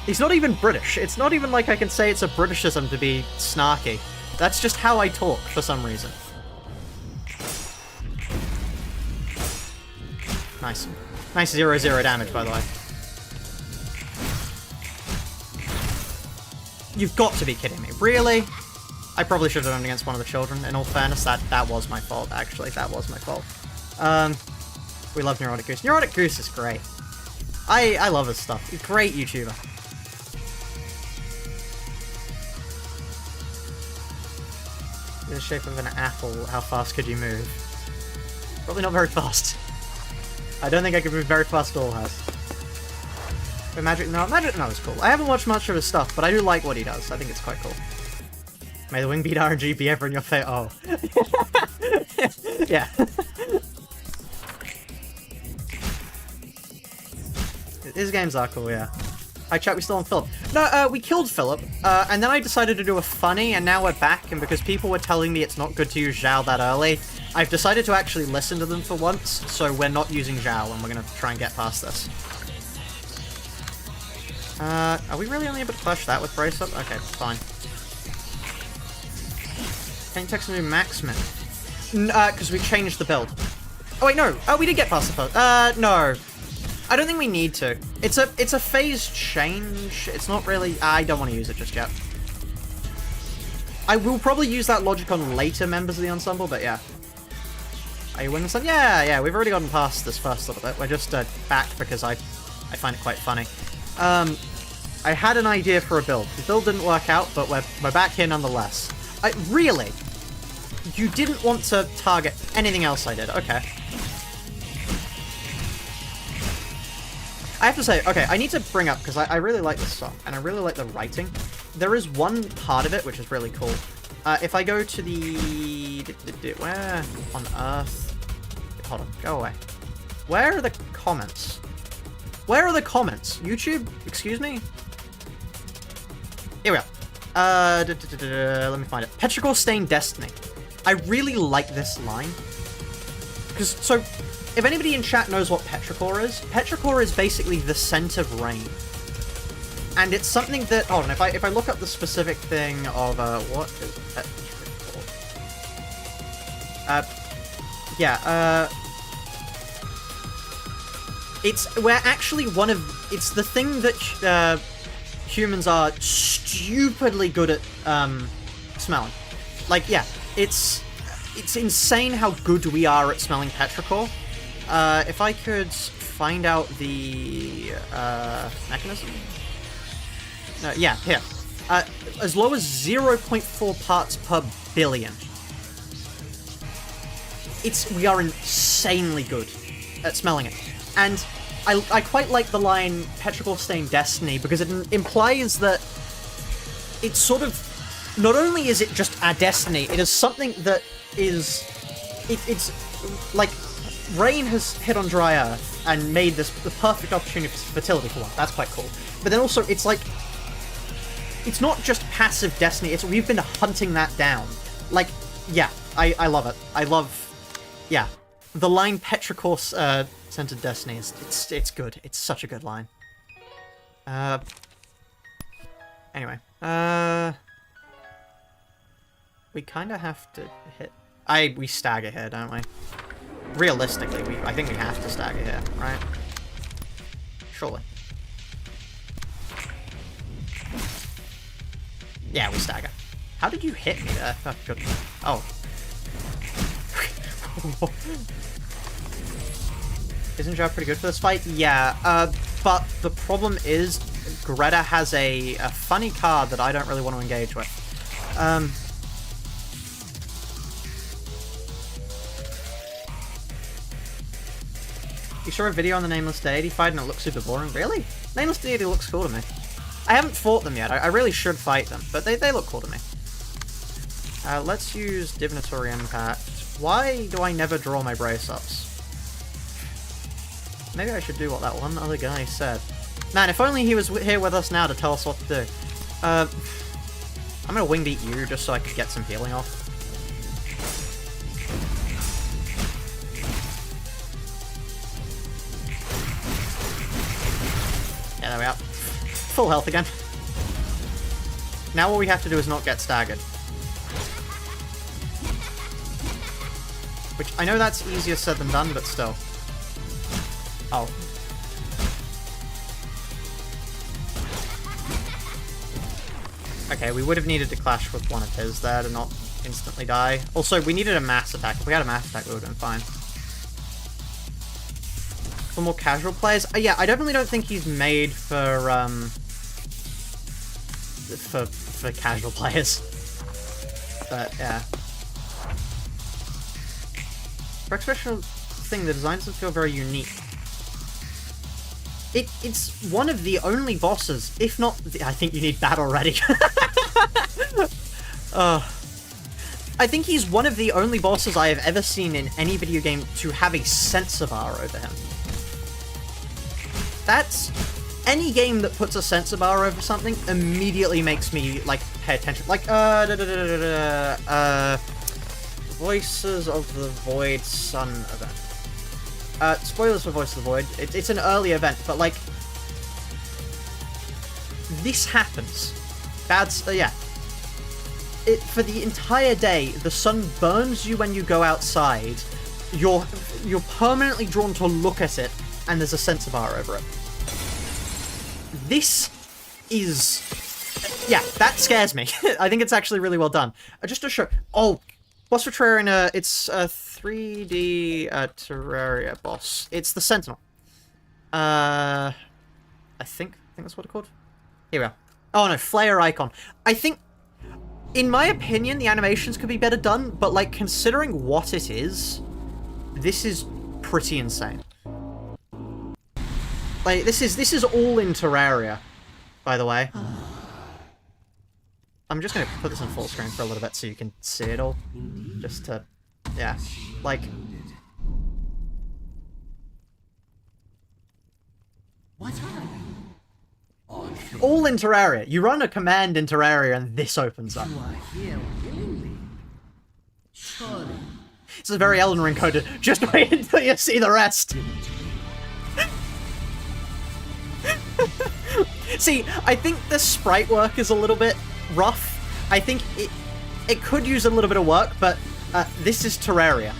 He's not even British. It's not even like I can say it's a Britishism to be snarky. That's just how I talk, for some reason. Nice. Nice 0-0 damage, by the way. You've got to be kidding me. Really? I probably should have done it against one of the children, in all fairness. That was my fault, actually. That was my fault. We love Neurotic Goose. Neurotic Goose is great. I love his stuff. He's a great YouTuber. In the shape of an apple, how fast could you move? Probably not very fast. I don't think I could move very fast at all, Magic No is cool. I haven't watched much of his stuff, but I do like what he does. I think it's quite cool. May the Wingbeat RNG be ever in your face. Oh. Yeah. His games are cool, yeah. Hi chat, we still on Philip. No, we killed Philip, and then I decided to do a funny, and now we're back, and because people were telling me it's not good to use Zhao that early, I've decided to actually listen to them for once, so we're not using Zhao, and we're gonna try and get past this. Are we really only able to flush that with Brace Up? Okay, fine. Can you text me Maxman? Because we changed the build. Oh wait, no! Oh, we did get past the first. No. I don't think we need to. It's a phase change. It's not really... I don't want to use it just yet. I will probably use that logic on later members of the Ensemble, but yeah. Are you winning some? Yeah, we've already gotten past this first little bit. We're just back because I find it quite funny. I had an idea for a build. The build didn't work out, but we're back here nonetheless. Really? You didn't want to target anything else I did? Okay. I have to say, okay, I need to bring up, because I really like this song, and I really like the writing. There is one part of it which is really cool. If I go to the... Where on earth... Hold on, go away. Where are the comments? Where are the comments? YouTube? Excuse me? Here we are. Let me find it. Petrichor Stained Destiny. I really like this line. Because, so, if anybody in chat knows what Petrichor is basically the scent of rain. And it's something that, hold on, if I look up the specific thing of, what is Petrichor? We're actually it's the thing that, humans are stupidly good at, smelling. Like, yeah, it's insane how good we are at smelling petrichor. If I could find out the mechanism. Yeah, here. As low as 0.4 parts per billion. We are insanely good at smelling it. And I quite like the line Petrichor Stained Destiny because it implies that it's sort of, not only is it just our destiny, it is something that is, it's like, rain has hit on dry earth and made this the perfect opportunity for fertility for one. That's quite cool. But then also, it's like, it's not just passive destiny, we've been hunting that down. Like, yeah, I love it. I love, yeah. The line Petrichor Centered Destiny, it's good. It's such a good line. Anyway, we kind of have to hit... we stagger here, don't we? Realistically, I think we have to stagger here, right? Surely. Yeah, we stagger. How did you hit me there? Oh, good. Oh. Isn't Joe pretty good for this fight? Yeah, but the problem is Greta has a funny card that I don't really want to engage with. You saw a video on the Nameless Deity fight and it looks super boring? Really? Nameless Deity looks cool to me. I haven't fought them yet. I really should fight them, but they look cool to me. Let's use Divinatory Impact. Why do I never draw my brace-ups? Maybe I should do what that one other guy said. Man, if only he was here with us now to tell us what to do. I'm gonna wing beat you just so I can get some healing off. Yeah, there we are. Full health again. Now all we have to do is not get staggered. Which, I know that's easier said than done, but still. Oh. Okay, we would have needed to clash with one of his there to not instantly die. Also, we needed a mass attack. If we had a mass attack, we would have been fine. For more casual players? Yeah, I definitely don't think he's made for casual players. But, yeah. For experimental thing, the design doesn't feel very unique. It's one of the only bosses, if not... I think you need battle ready. I think he's one of the only bosses I have ever seen in any video game to have a sensor bar over him. That's... Any game that puts a sensor bar over something immediately makes me, like, pay attention. Like, Voices of the Void Sun event. Spoilers for Voice of the Void. It's an early event, but, like... This happens. Yeah. For the entire day, the sun burns you when you go outside. You're permanently drawn to look at it, and there's a sensor bar over it. This is... Yeah, that scares me. I think it's actually really well done. Just to show... Oh! Boss for Terraria, it's a 3D Terraria boss. It's the Sentinel. I think that's what it's called. Here we are. Oh no, Flare Icon. I think, in my opinion, the animations could be better done, but like, considering what it is, this is pretty insane. Like, this is all in Terraria, by the way. I'm just gonna put this on full screen for a little bit so you can see it all. Just to, yeah, like... All in Terraria. You run a command in Terraria and this opens up. This is very Elden Ring coded. Just wait until you see the rest. See, I think the sprite work is a little bit rough. I think it could use a little bit of work, but this is Terraria.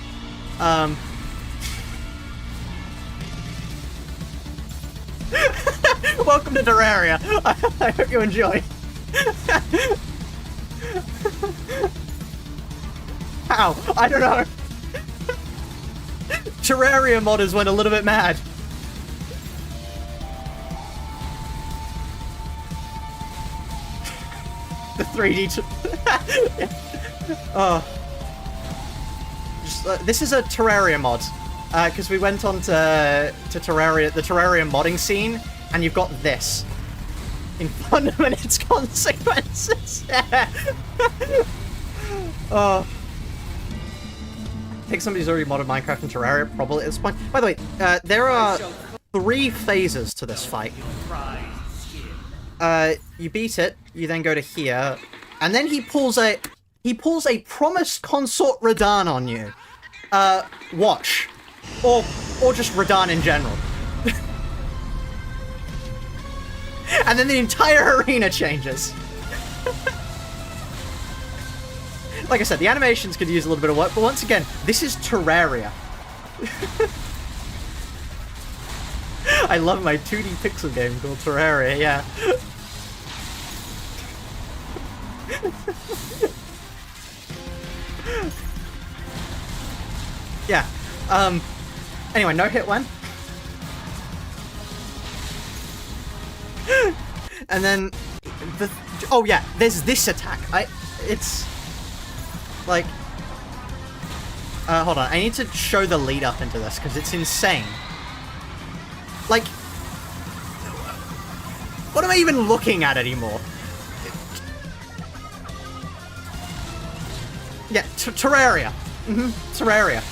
Welcome to Terraria. I hope you enjoy. How? I don't know. Terraria modders went a little bit mad. The 3D... Oh. This is a Terraria mod. Because we went on to Terraria, the Terraria modding scene, and you've got this. In front of its consequences. Oh. I think somebody's already modded Minecraft and Terraria, probably at this point. By the way, there are 3 phases to this fight. You beat it, you then go to here, and then he pulls a promised consort Radahn on you. Watch. Or just Radahn in general. And then the entire arena changes. Like I said, the animations could use a little bit of work, but once again, this is Terraria. I love my 2D pixel game called Terraria, yeah. Yeah, anyway, no hit one. And then, oh yeah, there's this attack. It's, like, hold on, I need to show the lead up into this, because it's insane. Like, what am I even looking at anymore? Yeah, Terraria. Terraria.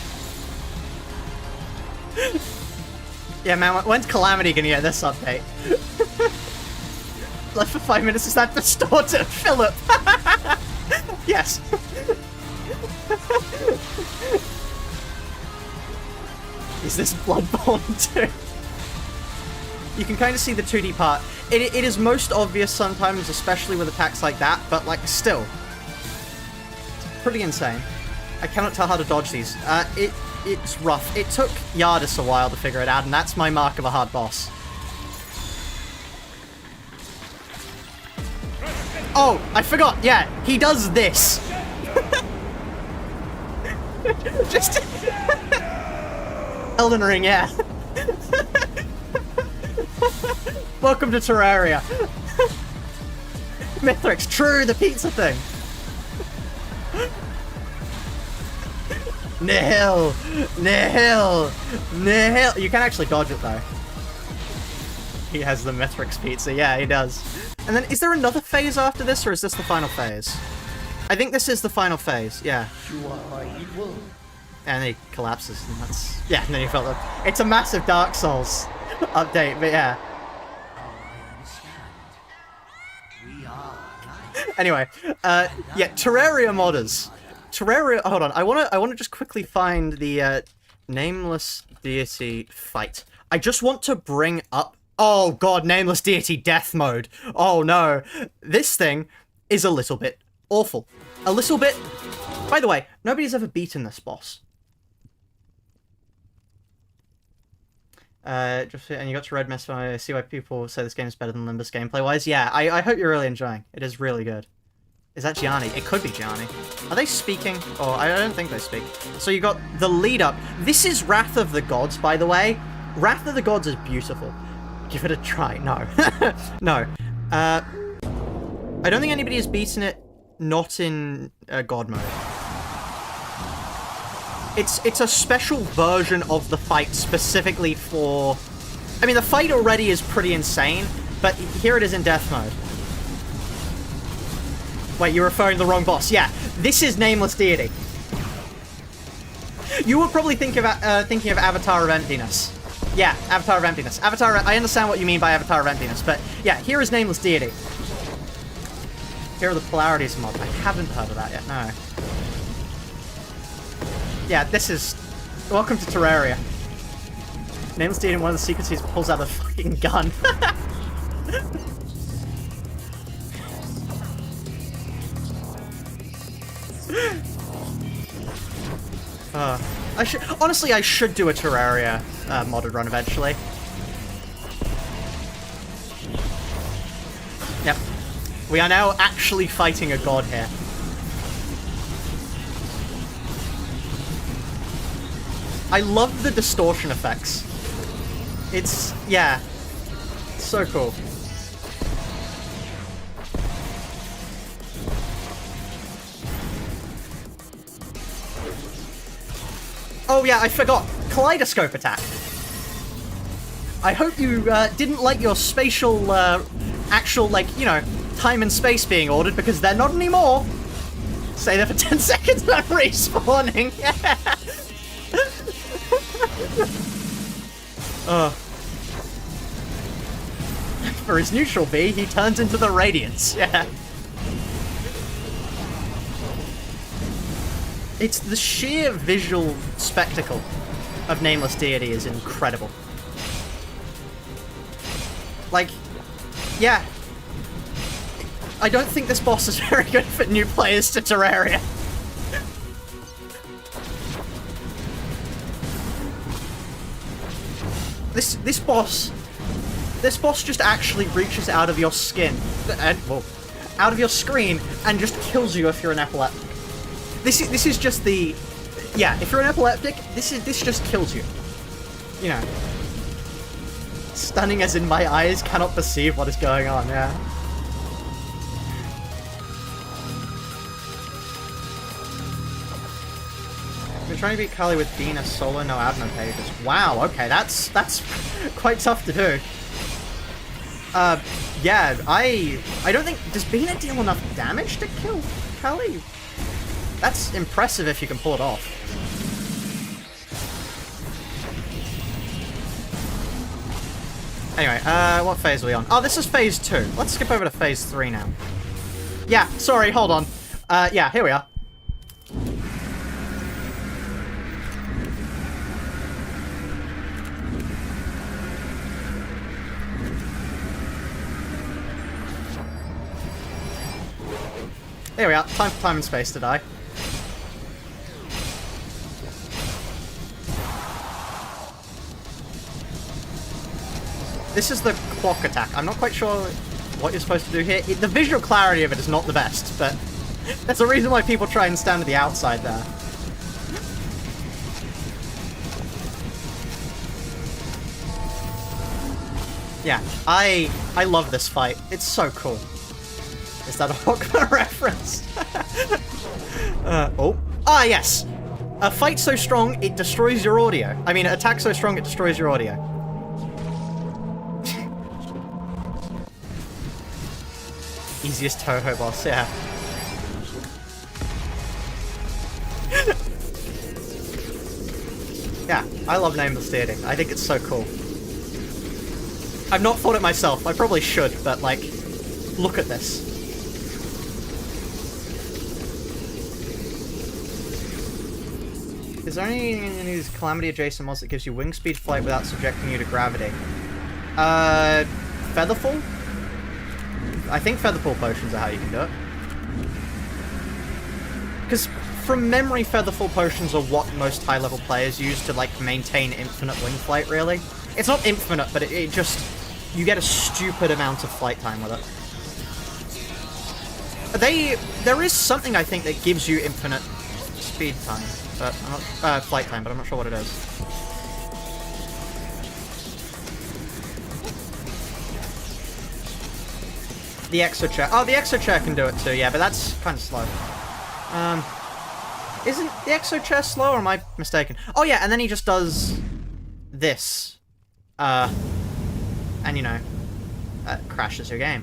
Yeah, man, when's Calamity gonna get this update? Left for 5 minutes, is that distorted, Philip? Yes. Is this Bloodborne too? You can kind of see the 2D part. It is most obvious sometimes, especially with attacks like that, but like, still. It's pretty insane. I cannot tell how to dodge these. It's rough. It took Yardis a while to figure it out, and that's my mark of a hard boss. Oh, I forgot. Yeah, he does this. Just Elden Ring, yeah. Welcome to Terraria. Mithrix, true, the pizza thing. Nihil! Nihil! Nihil! You can actually dodge it though. He has the Mithrix pizza, yeah, he does. And then, is there another phase after this, or is this the final phase? I think this is the final phase, yeah. You are equal. And then he collapses, and that's... Yeah, and then he felt like... It's a massive Dark Souls update, but yeah. Anyway, yeah, Terraria modders. Terraria... Hold on, I wanna just quickly find the, Nameless Deity fight. I just want to bring up... Oh god, Nameless Deity Death Mode. Oh no. This thing is a little bit awful. A little bit... By the way, nobody's ever beaten this boss. And you got to Red Mess, I see why people say this game is better than Limbus gameplay-wise. Yeah, I hope you're really enjoying. It is really good. Is that Gianni? It could be Gianni. Are they speaking? Oh, I don't think they speak. So you got the lead-up. This is Wrath of the Gods, by the way. Wrath of the Gods is beautiful. Give it a try. No. No. I don't think anybody has beaten it not in God mode. It's a special version of the fight specifically for I mean, the fight already is pretty insane, but here it is in death mode. Wait, you're referring to the wrong boss. Yeah, this is Nameless Deity. You were probably thinking of Avatar of Emptiness. Yeah, Avatar of Emptiness. I understand what you mean by Avatar of Emptiness, but yeah, here is Nameless Deity. Here are the polarities mod. I haven't heard of that yet, no. Yeah, this is... Welcome to Terraria. Nameless Deity, in one of the sequences, pulls out a fucking gun. Honestly, I should do a Terraria modded run eventually. Yep. We are now actually fighting a god here. I love the distortion effects. It's... yeah. It's so cool. Oh yeah, I forgot. Kaleidoscope attack. I hope you didn't like your spatial, actual, like, you know, time and space being ordered, because they're not anymore. Stay there for 10 seconds and I'm respawning. For his neutral B, he turns into the Radiance. Yeah. It's the sheer visual spectacle of Nameless Deity is incredible. Like, yeah. I don't think this boss is very good for new players to Terraria. This boss just actually reaches out of your skin, well, out of your screen, and just kills you if you're an epileptic. This is just the... Yeah, if you're an epileptic, this just kills you. You know. Stunning as in my eyes cannot perceive what is going on, yeah. I've been trying to beat Kali with Binah solo, no admin pages. Wow, okay, that's quite tough to do. Yeah, I don't think... Does Binah deal enough damage to kill Kali? That's impressive if you can pull it off. Anyway, what phase are we on? Oh, this is phase 2. Let's skip over to phase 3 now. Yeah, sorry, hold on. Yeah, here we are. Here we are. Time for time and space to die. This is the clock attack. I'm not quite sure what you're supposed to do here. The visual clarity of it is not the best, but there's a reason why people try and stand to the outside there. Yeah, I love this fight. It's so cool. Is that a Hawkman reference? Oh. Ah, yes! A fight so strong, it destroys your audio. I mean, an attack so strong, it destroys your audio. Easiest Toho boss, yeah. Yeah, I love Nameless Deity. I think it's so cool. I've not fought it myself. I probably should, but, like, look at this. Is there any in these Calamity adjacent mods that gives you wing speed flight without subjecting you to gravity? Featherfall? I think Featherfall potions are how you can do it. Because from memory, Featherfall potions are what most high-level players use to, like, maintain infinite wing flight, really. It's not infinite, but it just... You get a stupid amount of flight time with it. There is something, I think, that gives you infinite speed time. But I'm not, flight time, but I'm not sure what it is. The exo chair. Oh, the exo chair can do it too, yeah, but that's kind of slow. Isn't the exo chair slow, or am I mistaken? Oh yeah, and then he just does this. And, you know, that crashes your game.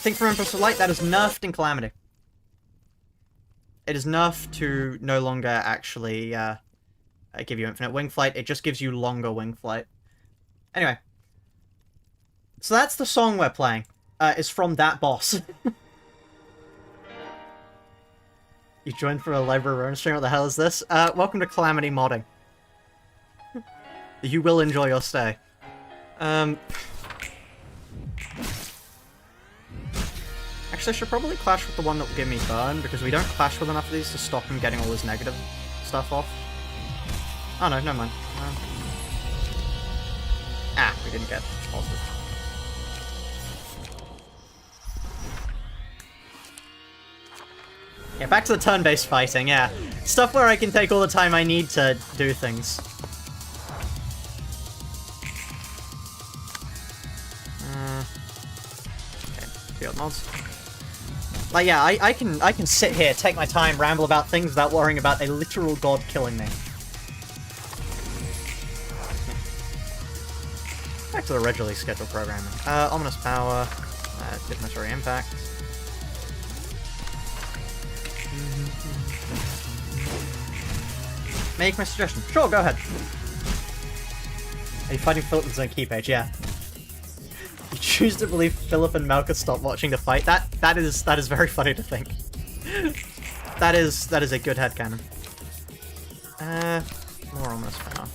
Think from Empress of Light, that is nerfed in Calamity. It is nerfed to no longer actually give you infinite wing flight. It just gives you longer wing flight. Anyway. So that's the song we're playing. Is from that boss. You joined for a Library of Ruina stream? What the hell is this? Welcome to Calamity Modding. You will enjoy your stay. Actually, I should probably clash with the one that will give me burn, because we don't clash with enough of these to stop him getting all his negative stuff off. Oh no, never mind. We didn't get positive. Yeah, back to the turn-based fighting, yeah. Stuff where I can take all the time I need to do things. Okay, field mods. Like, yeah, I can sit here, take my time, ramble about things without worrying about a literal god killing me. Back to the regularly scheduled programming. Ominous Power, Divinatory Impact. Make my suggestion. Sure, go ahead. Are you fighting Philip with his own key page? Yeah. You choose to believe Philip and Malka stopped watching the fight. That is very funny to think. that is a good headcanon. More Ominous Power.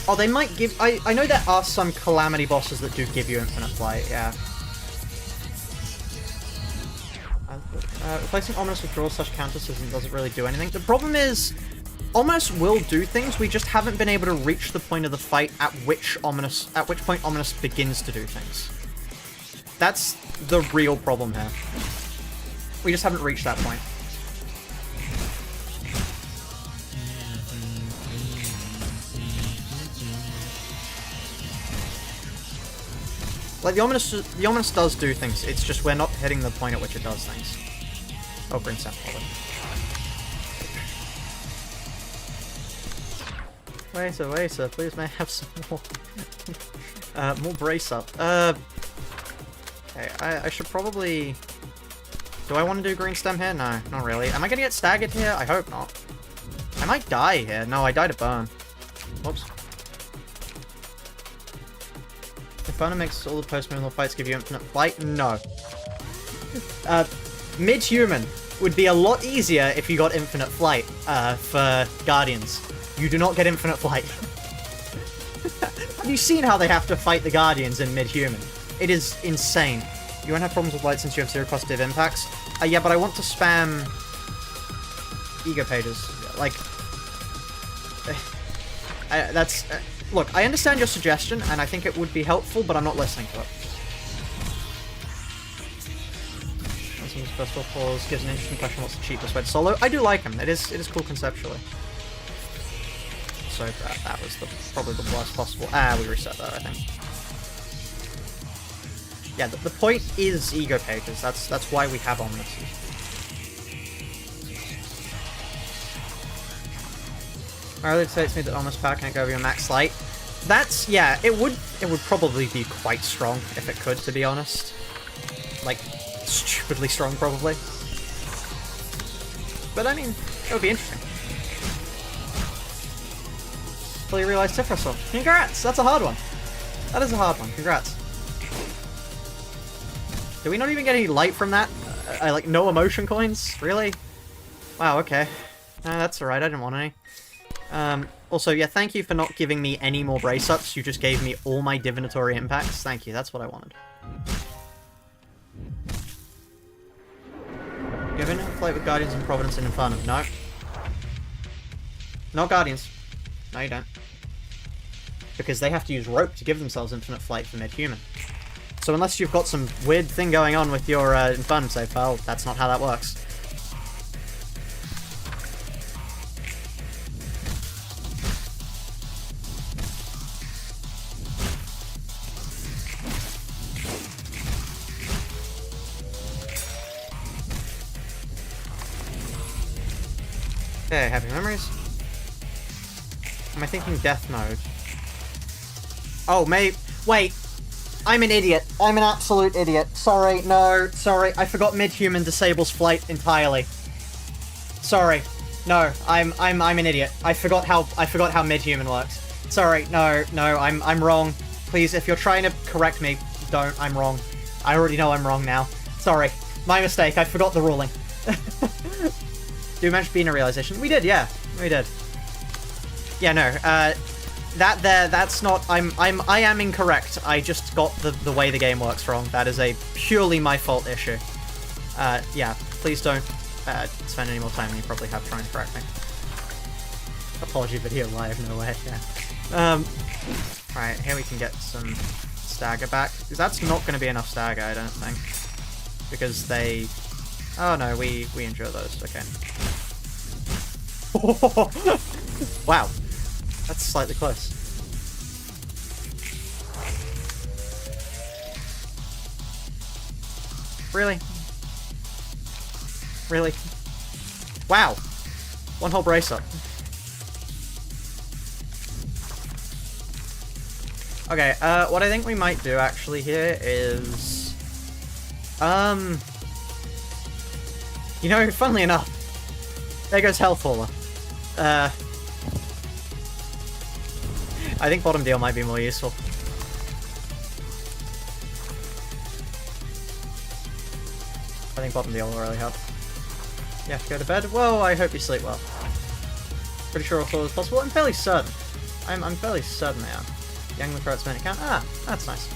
Oh, they might give... I know there are some Calamity bosses that do give you infinite flight, yeah. Replacing Ominous with draw slash counter system doesn't really do anything. The problem is, Ominous will do things, we just haven't been able to reach the point of the fight at which point Ominous begins to do things. That's the real problem here. We just haven't reached that point. Like, the Ominous does do things, it's just we're not hitting the point at which it does things. Oh, green sap, Wait, sir, please may I have some more. More brace up. Okay, I should probably... Do I want to do green stem here? No, not really. Am I gonna get staggered here? I hope not. I might die here. No, I died to burn. Whoops. Inferno makes all the post-middle fights give you infinite flight? No. Mid-human would be a lot easier if you got infinite flight for Guardians. You do not get infinite flight. Have you seen how they have to fight the Guardians in mid-human? It is insane. You won't have problems with light since you have zero positive impacts. Yeah, but I want to spam ego pages. Like, that's... Look, I understand your suggestion, and I think it would be helpful, but I'm not listening to it. First of all, gives an interesting question, what's the cheapest way to solo? I do like him, it is cool conceptually. So that was probably the worst possible... we reset that, I think. Yeah, the point is ego pages, that's why we have Ominous. Earlier states me that Ominous Power can't go over your max light. That's, yeah, it would probably be quite strong if it could, to be honest. Like, stupidly strong, probably. But I mean, it would be interesting. Fully realized Tifrasol. Congrats! That's a hard one. That is a hard one. Congrats. Did we not even get any light from that? Like, no emotion coins? Really? Wow, okay. That's alright, I didn't want any. Also, yeah, thank you for not giving me any more brace-ups. You just gave me all my divinatory impacts. Thank you, that's what I wanted. You have infinite flight with Guardians and Providence and Inferno. No. Not Guardians. No, you don't. Because they have to use rope to give themselves infinite flight for mid-human. So unless you've got some weird thing going on with your Inferno save file, that's not how that works. Okay, happy memories. Am I thinking death mode? Oh, wait. I'm an idiot. I'm an absolute idiot. Sorry, no, sorry. I forgot mid-human disables flight entirely. Sorry. No, I'm an idiot. I forgot how mid-human works. Sorry, no, I'm wrong. Please, if you're trying to correct me, don't. I'm wrong. I already know I'm wrong now. Sorry. My mistake. I forgot the ruling. Do we manage Binah Realisation? We did, yeah. We did. Yeah, no, that's not... I am incorrect. I just got the way the game works wrong. That is a purely my fault issue. Yeah, please don't spend any more time than you probably have trying to correct me. Apology video live, no way, yeah. Right, here we can get some stagger back. Because that's not going to be enough stagger, I don't think. Because they... Oh no, we endure those, okay. Wow. That's slightly close. Really? Really? Wow. One whole brace up. Okay, what I think we might do actually here is... You know, funnily enough, there goes Hellfaller. I think bottom deal might be more useful. I think bottom deal will really help. You have to go to bed? Well, I hope you sleep well. Pretty sure all four is possible. I'm fairly certain. I'm fairly certain they are. Young the correct minute count. Ah, that's nice.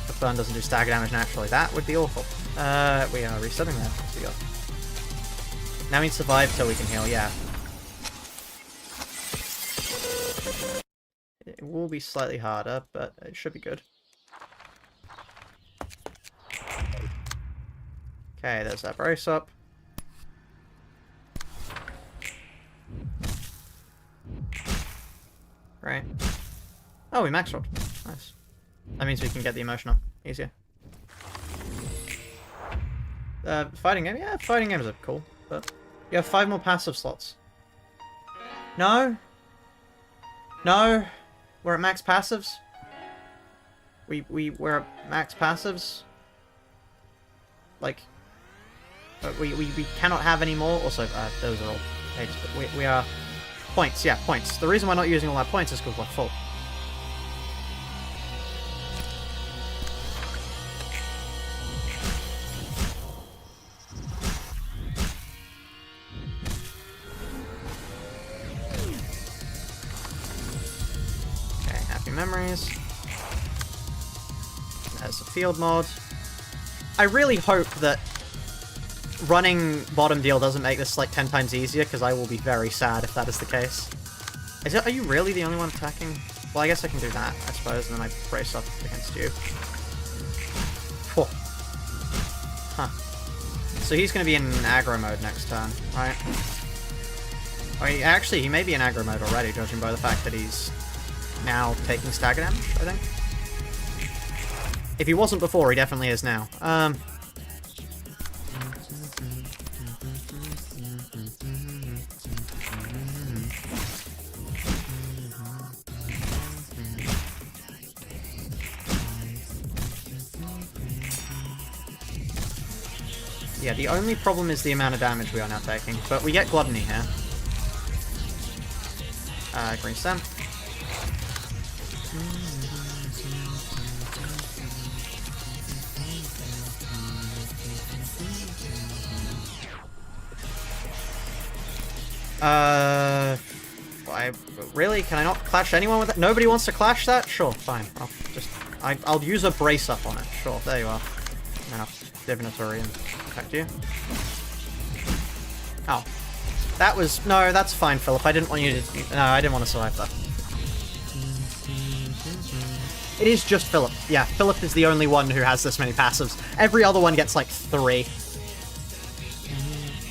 The burn doesn't do stagger damage naturally. That would be awful. We are resetting that. What we got? Now we survive till we can heal, yeah. It will be slightly harder, but it should be good. Okay, there's that brace up. Right. Oh, we max rolled. Nice. That means we can get the emotion up easier. Fighting game? Yeah, fighting games are cool, but you have 5 more passive slots. No? No? We're at max passives? We're at max passives? Like, we cannot have any more. Also, those are all pages, but we are... Points, yeah, points. The reason we're not using all our points is because we're full. Okay, happy memories. There's a field mod. I really hope that running bottom deal doesn't make this like 10 times easier, because I will be very sad if that is the case. Are you really the only one attacking? Well, I guess I can do that, I suppose, and then I brace up against you. Whew. Huh. So he's going to be in aggro mode next turn, right? Oh, actually, he may be in aggro mode already, judging by the fact that he's now taking stagger damage, I think. If he wasn't before, he definitely is now. Yeah, the only problem is the amount of damage we are now taking, but we get Gluttony here. Green stem. Really? Can I not clash anyone with it? Nobody wants to clash that? Sure, fine. I'll use a brace up on it. Sure, there you are. And I'll divinatory and attack you. Oh. That was... No, that's fine, Philip. I didn't want you to... No, I didn't want to survive that. It is just Philip. Yeah, Philip is the only one who has this many passives. Every other one gets like 3.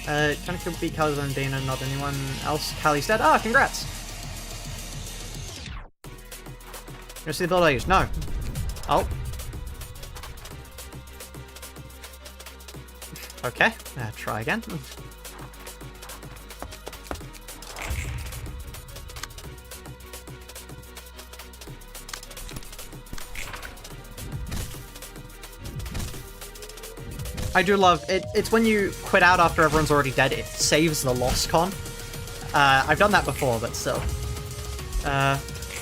Trying to beat Calli's and Binah, not anyone else. Callie's dead. Ah, congrats! You see the build I used? No. Oh. Okay. Try again. I do love it. It's when you quit out after everyone's already dead, it saves the lost con. I've done that before, but still.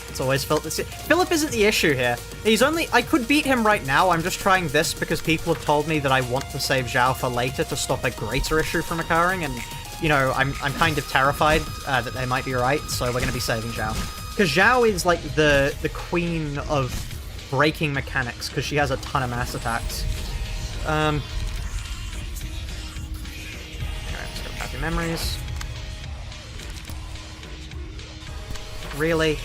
It's always Philip. Philip isn't the issue here. He's only... I could beat him right now. I'm just trying this because people have told me that I want to save Zhao for later to stop a greater issue from occurring, and, you know, I'm kind of terrified that they might be right, so we're going to be saving Zhao. Because Zhao is, like, the queen of breaking mechanics, because she has a ton of mass attacks. Alright, let's go happy memories. Really?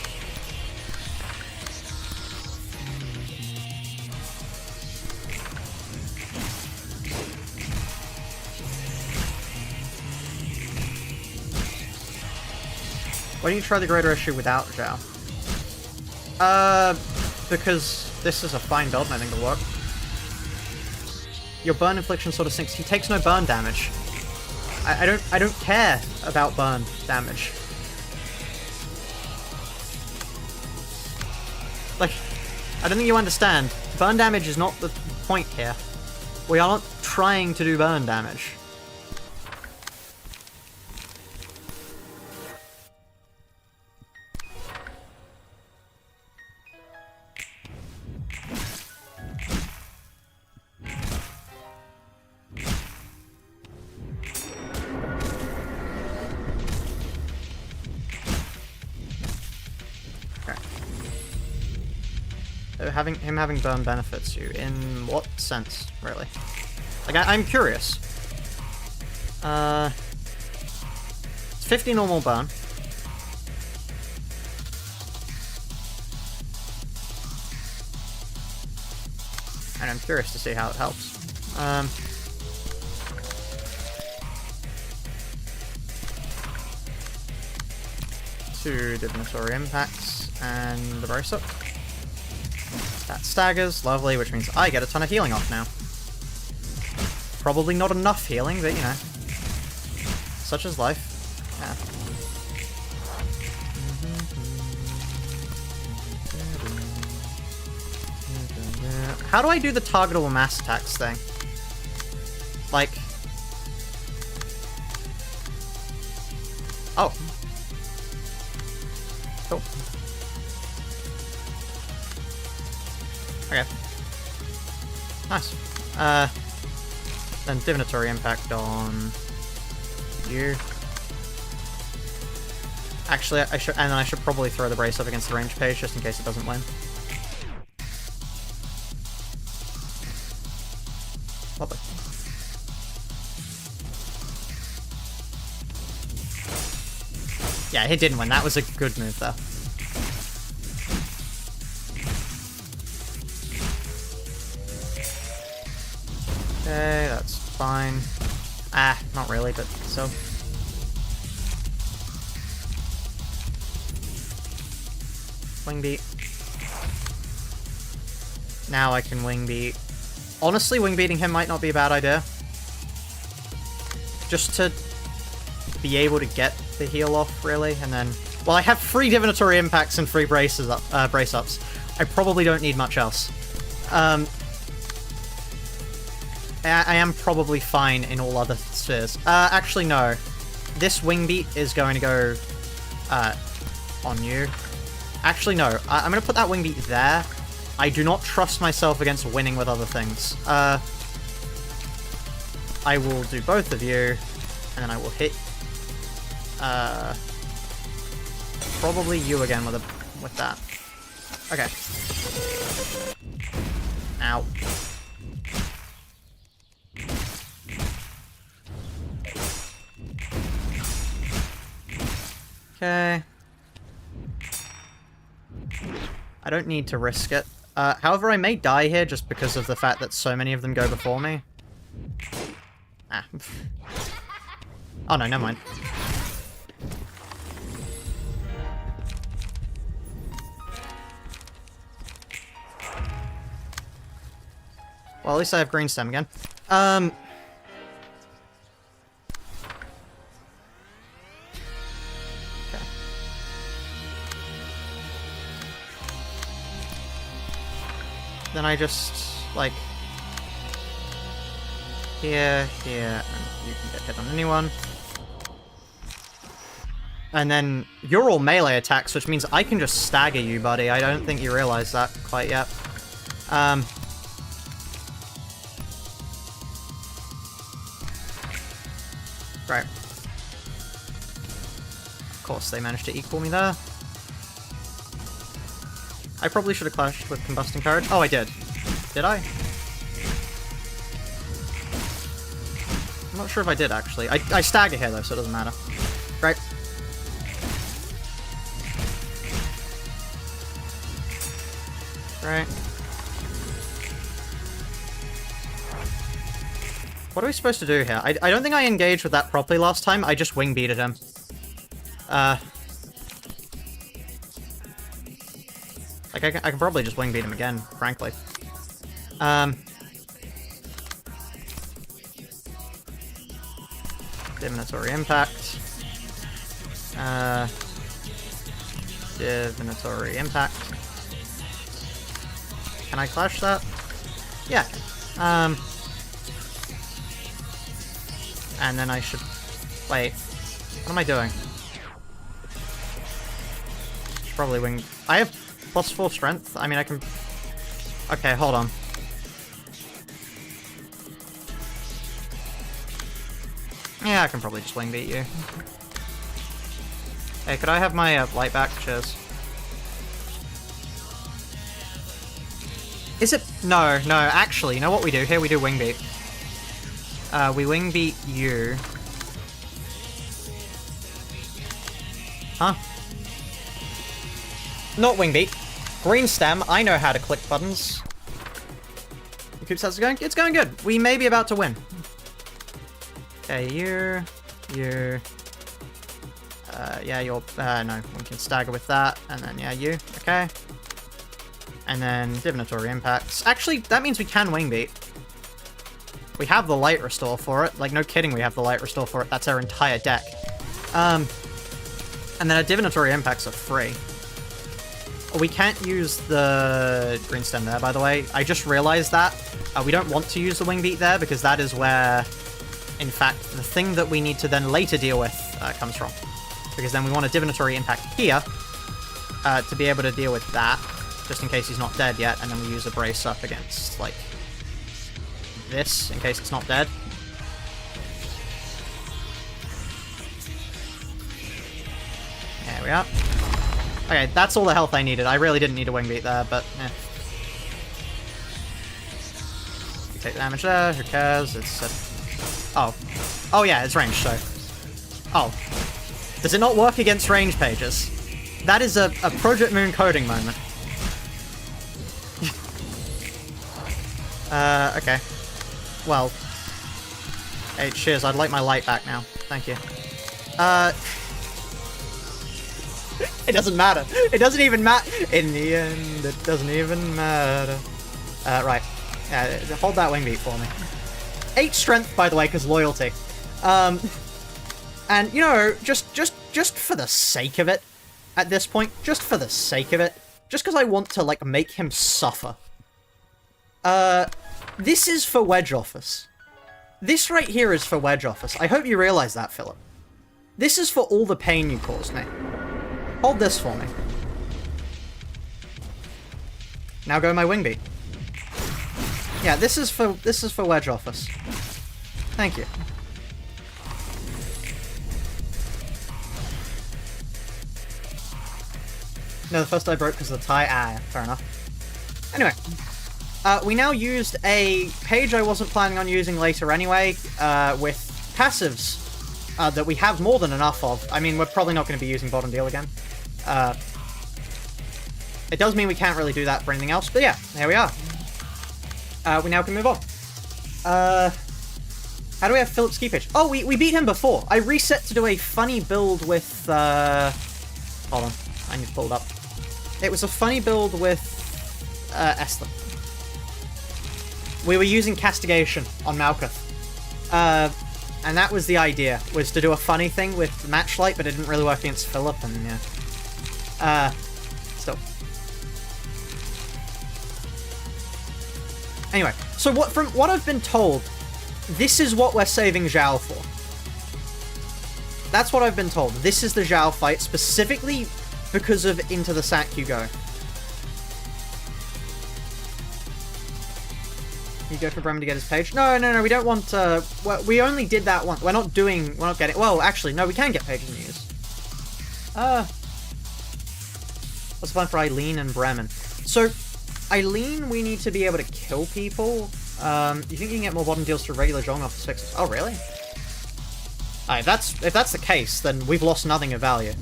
Why don't you try the greater issue without Zhao? Because this is a fine build and I think it'll work. Your burn infliction sort of sinks. He takes no burn damage. I don't care about burn damage. Like, I don't think you understand. Burn damage is not the point here. We are not trying to do burn damage. Him having burn benefits you. In what sense, really? Like, I'm curious. It's 50 normal burn. And I'm curious to see how it helps. 2 divinatory impacts and the brace up. That staggers, lovely, which means I get a ton of healing off now. Probably not enough healing, but you know. Such is life. Yeah. How do I do the targetable mass attacks thing? Like... Oh. Cool. Okay. Nice. Then divinatory impact on you. Actually, I should, and then I should probably throw the brace up against the range page just in case it doesn't win. What the? Yeah, it didn't win. That was a good move, though. Okay, that's fine. Ah, not really, but so. Wing beat. Now I can wing beat. Honestly, wing beating him might not be a bad idea. Just to be able to get the heal off, really, and then... Well, I have 3 divinatory impacts and 3 brace ups. I probably don't need much else. I am probably fine in all other spheres. Actually, no. This wing beat is going to go on you. Actually, no. I'm going to put that wing beat there. I do not trust myself against winning with other things. I will do both of you, and then I will hit probably you again with that. Okay. Ow. Okay. I don't need to risk it. However, I may die here just because of the fact that so many of them go before me. Ah. Oh no, never mind. Well, at least I have green stem again. Then I just, like... here, here, and you can get hit on anyone. And then you're all melee attacks, which means I can just stagger you, buddy. I don't think you realize that quite yet. Right. Of course, they managed to equal me there. I probably should have clashed with Combusting Courage. Oh, I did. Did I? I'm not sure if I did, actually. I stagger here, though, so it doesn't matter. Right. Right. What are we supposed to do here? I don't think I engaged with that properly last time. I just wing beated him. Like, I can probably just wing beat him again, frankly. Divinatory Impact. Divinatory Impact. Can I clash that? Yeah. And then I should... Wait. What am I doing? Should probably wing... I have +4 strength? I mean, I can... Okay, hold on. Yeah, I can probably just wing beat you. Hey, could I have my light back? Cheers. Is it... No, no, actually, you know what we do? Here we do wing beat. We wing beat you. Huh? Not wing beat. Green stem, I know how to click buttons. The Coop says it's going good. We may be about to win. Okay, you. Yeah, you're, no, we can stagger with that, and then, yeah, you, okay. And then, Divinatory Impacts. Actually, that means we can wing beat. We have the Light Restore for it. Like, no kidding, we have the Light Restore for it. That's our entire deck. And then our Divinatory Impacts are free. We can't use the Green Stem there, by the way. I just realized that. We don't want to use the Wing Beat there, because that is where, in fact, the thing that we need to then later deal with comes from. Because then we want a Divinatory Impact here to be able to deal with that, just in case he's not dead yet, and then we use a Brace up against, like, this, in case it's not dead. There we are. Okay, that's all the health I needed. I really didn't need a Wing Beat there, but, eh. You take damage there, who cares? It's oh. Oh yeah, it's ranged, so... Oh. Does it not work against range pages? That is a Project Moon coding moment. Okay. Well. Hey, cheers, I'd like my light back now. Thank you. It doesn't matter. It doesn't even matter. In the end, it doesn't even matter. Right. Hold that wing beat for me. 8 strength, by the way, because loyalty. And, you know, just for the sake of it, at this point, just for the sake of it, just because I want to, like, make him suffer. This is for Wedge Office. This right here is for Wedge Office. I hope you realize that, Philip. This is for all the pain you caused me. Hold this for me. Now go my wing beat. Yeah, this is for Wedge Office. Thank you. No, the first die broke because of the tie. Ah, fair enough. Anyway. We now used a page I wasn't planning on using later anyway, with passives that we have more than enough of. I mean, we're probably not going to be using Bottom Deal again. It does mean we can't really do that for anything else, but yeah, here we are. We now can move on. How do we have Philip's key page? Oh, we beat him before. I reset to do a funny build with, hold on, I need to pull it up. It was a funny build with, Esther. We were using Castigation on Malkuth. And that was the idea, was to do a funny thing with Matchlight, but it didn't really work against Philip, and yeah. Still. Anyway, so from what I've been told, This is what we're saving Zhao for. That's what I've been told. This is the Zhao fight, specifically because of Into the Sack You Go. You go for Bremen to get his page? No, we don't want, we only did that once. We're not getting, well, actually, no, we can get pages and use. What's the plan for Eileen and Bremen? So, Eileen, we need to be able to kill people. You think you can get more bottom deals through regular Zhong off the fixes? Oh, really? If that's the case, then we've lost nothing of value.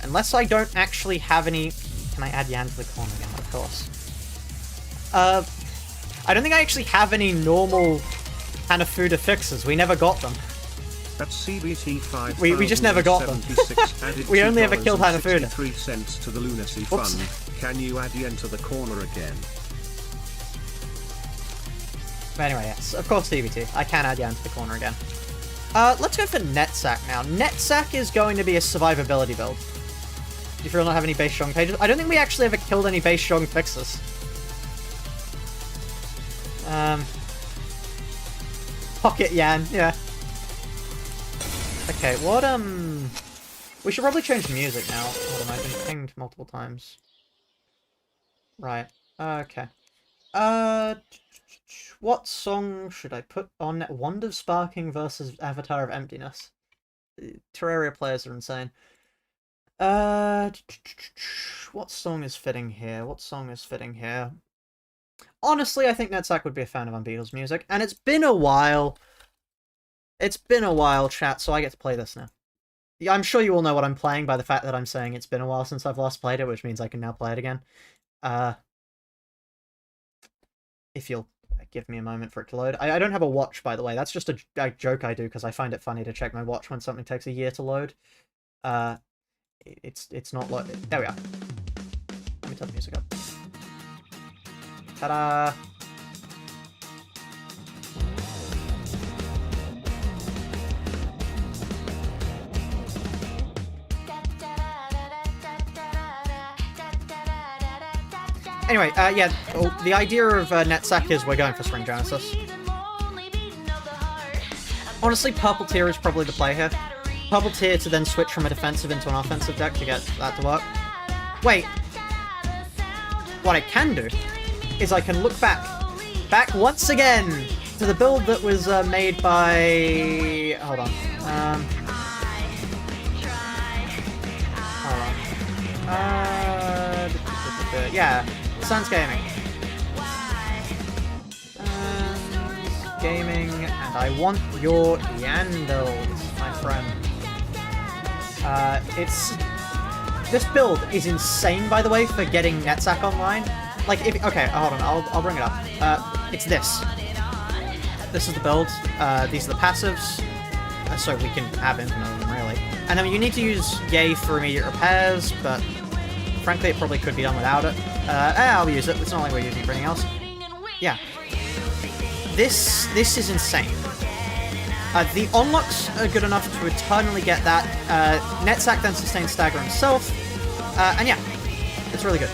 Unless I don't actually have any... Can I add Yan to the corner again? Of course. I don't think I actually have any normal Hanafuda fixes. We never got them. That's CBT 5. We just never got them. We only ever killed Hanafuda. 3 cents to the Lunacy Oops. Fund. Can you add Yen to the corner again? But anyway, yes. Of course, CBT. I can add Yan to the corner again. Let's go for Netsack now. Netsack is going to be a survivability build. If you don't have any base Zhong pages. I don't think we actually ever killed any base Zhong fixes. Pocket Yan, yeah. Okay, what, we should probably change the music now. Hold on, I've been pinged multiple times. Right, okay. What song should I put on? Wand of Sparking versus Avatar of Emptiness. Terraria players are insane. What song is fitting here? What song is fitting here? Honestly, I think Netsack would be a fan of Unbeatles music, and it's been a while. It's been a while, chat, so I get to play this now. Yeah, I'm sure you all know what I'm playing by the fact that I'm saying it's been a while since I've last played it, which means I can now play it again. If you'll give me a moment for it to load. I don't have a watch, by the way. That's just a joke I do, because I find it funny to check my watch when something takes a year to load. It's not loaded. There we are. Let me turn the music up. Ta-da! Anyway, yeah, the idea of Netsack is we're going for Spring Genesis. Honestly, Purple Tier is probably the play here. Purple Tier to then switch from a defensive into an offensive deck to get that to work. Wait. What I can do is I can look back once again to the build that was made by... Hold on. Yeah, Sans Gaming. Gaming, and I want your Yan build, my friend. This build is insane, by the way, for getting Netsack online. Like, if... Okay, hold on, I'll bring it up. It's this. This is the build. These are the passives. So we can have infinite of them, really. And then you need to use Yay for immediate repairs, but frankly, it probably could be done without it. I'll use it. It's not like we're using anything else. Yeah. This is insane. The unlocks are good enough to eternally get that. Netsack then sustains Stagger himself. And yeah, it's really good.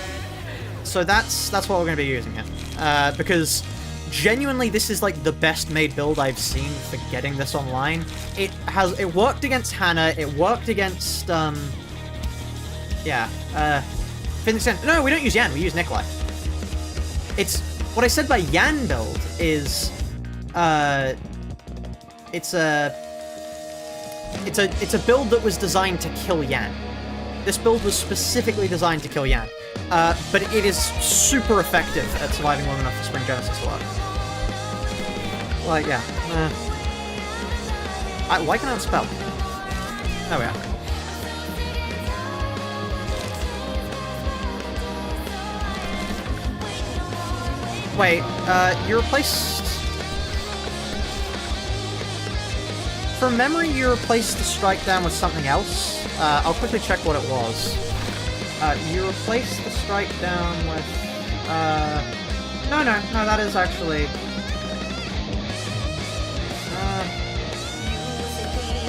So that's what we're going to be using here. Because genuinely, this is like the best made build I've seen for getting this online. It worked against Hannah. It worked against no, we don't use Yan. We use Nikolai. It's what I said by Yan build is it's a build that was designed to kill Yan. This build was specifically designed to kill Yan. But it is super effective at surviving long enough for Spring Genesis to work. Like, yeah. Why can't I spell? There we are. Wait, you replaced... From memory, you replaced the strike down with something else. I'll quickly check what it was. You replaced the strike down with... No, that is actually...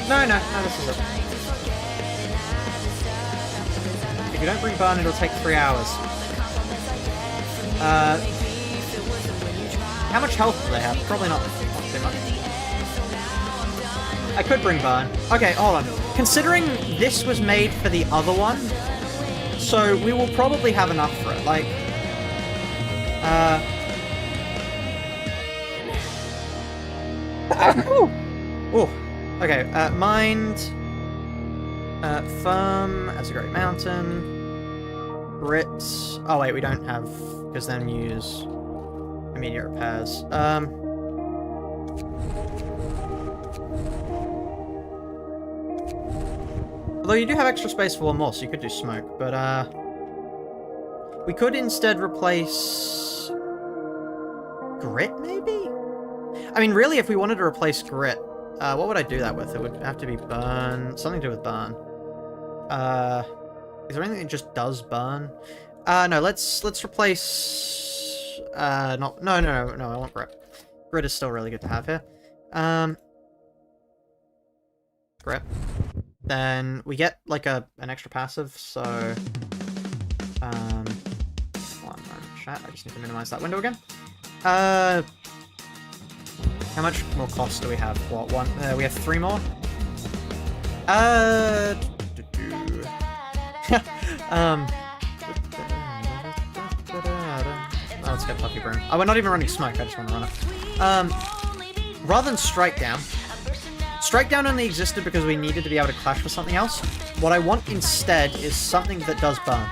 No, this is it. you don't bring burn, it'll take 3 hours. How much health do they have? Probably not too much. I could bring burn. Okay, hold on. Considering this was made for the other one, so we will probably have enough for it. Like, oh, okay. Mind, firm as a great mountain. Grit. Oh wait, we don't have, because then use immediate repairs. Although you do have extra space for one more, so you could do smoke, but we could instead replace grit, maybe? I mean, really, if we wanted to replace grit, what would I do that with? It would have to be burn, something to do with burn. Is there anything that just does burn? No, let's replace no, I want grit. Grit is still really good to have here. Grit. Then we get like an extra passive, so one moment, chat. I just need to minimize that window again. How much more cost do we have? What one? We have 3 more. Let's get Puffy Broom. Oh, we're not even running smoke. I just want to run it. Rather than strike down. Strike down only existed because we needed to be able to clash with something else. What I want instead is something that does burn.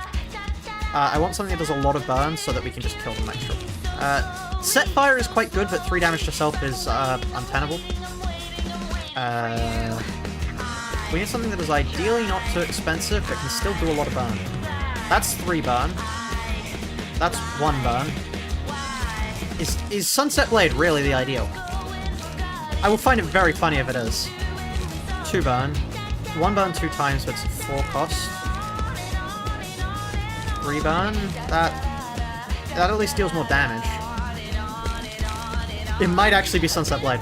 I want something that does a lot of burn so that we can just kill them extra. Set fire is quite good, but 3 damage to self is untenable. We need something that is ideally not too expensive, but can still do a lot of burn. That's 3 burn. That's 1 burn. Is Sunset Blade really the ideal? I will find it very funny if it is. 2 burn. 1 burn 2 times, but it's 4 cost. 3 burn? That at least deals more damage. It might actually be Sunset Blade.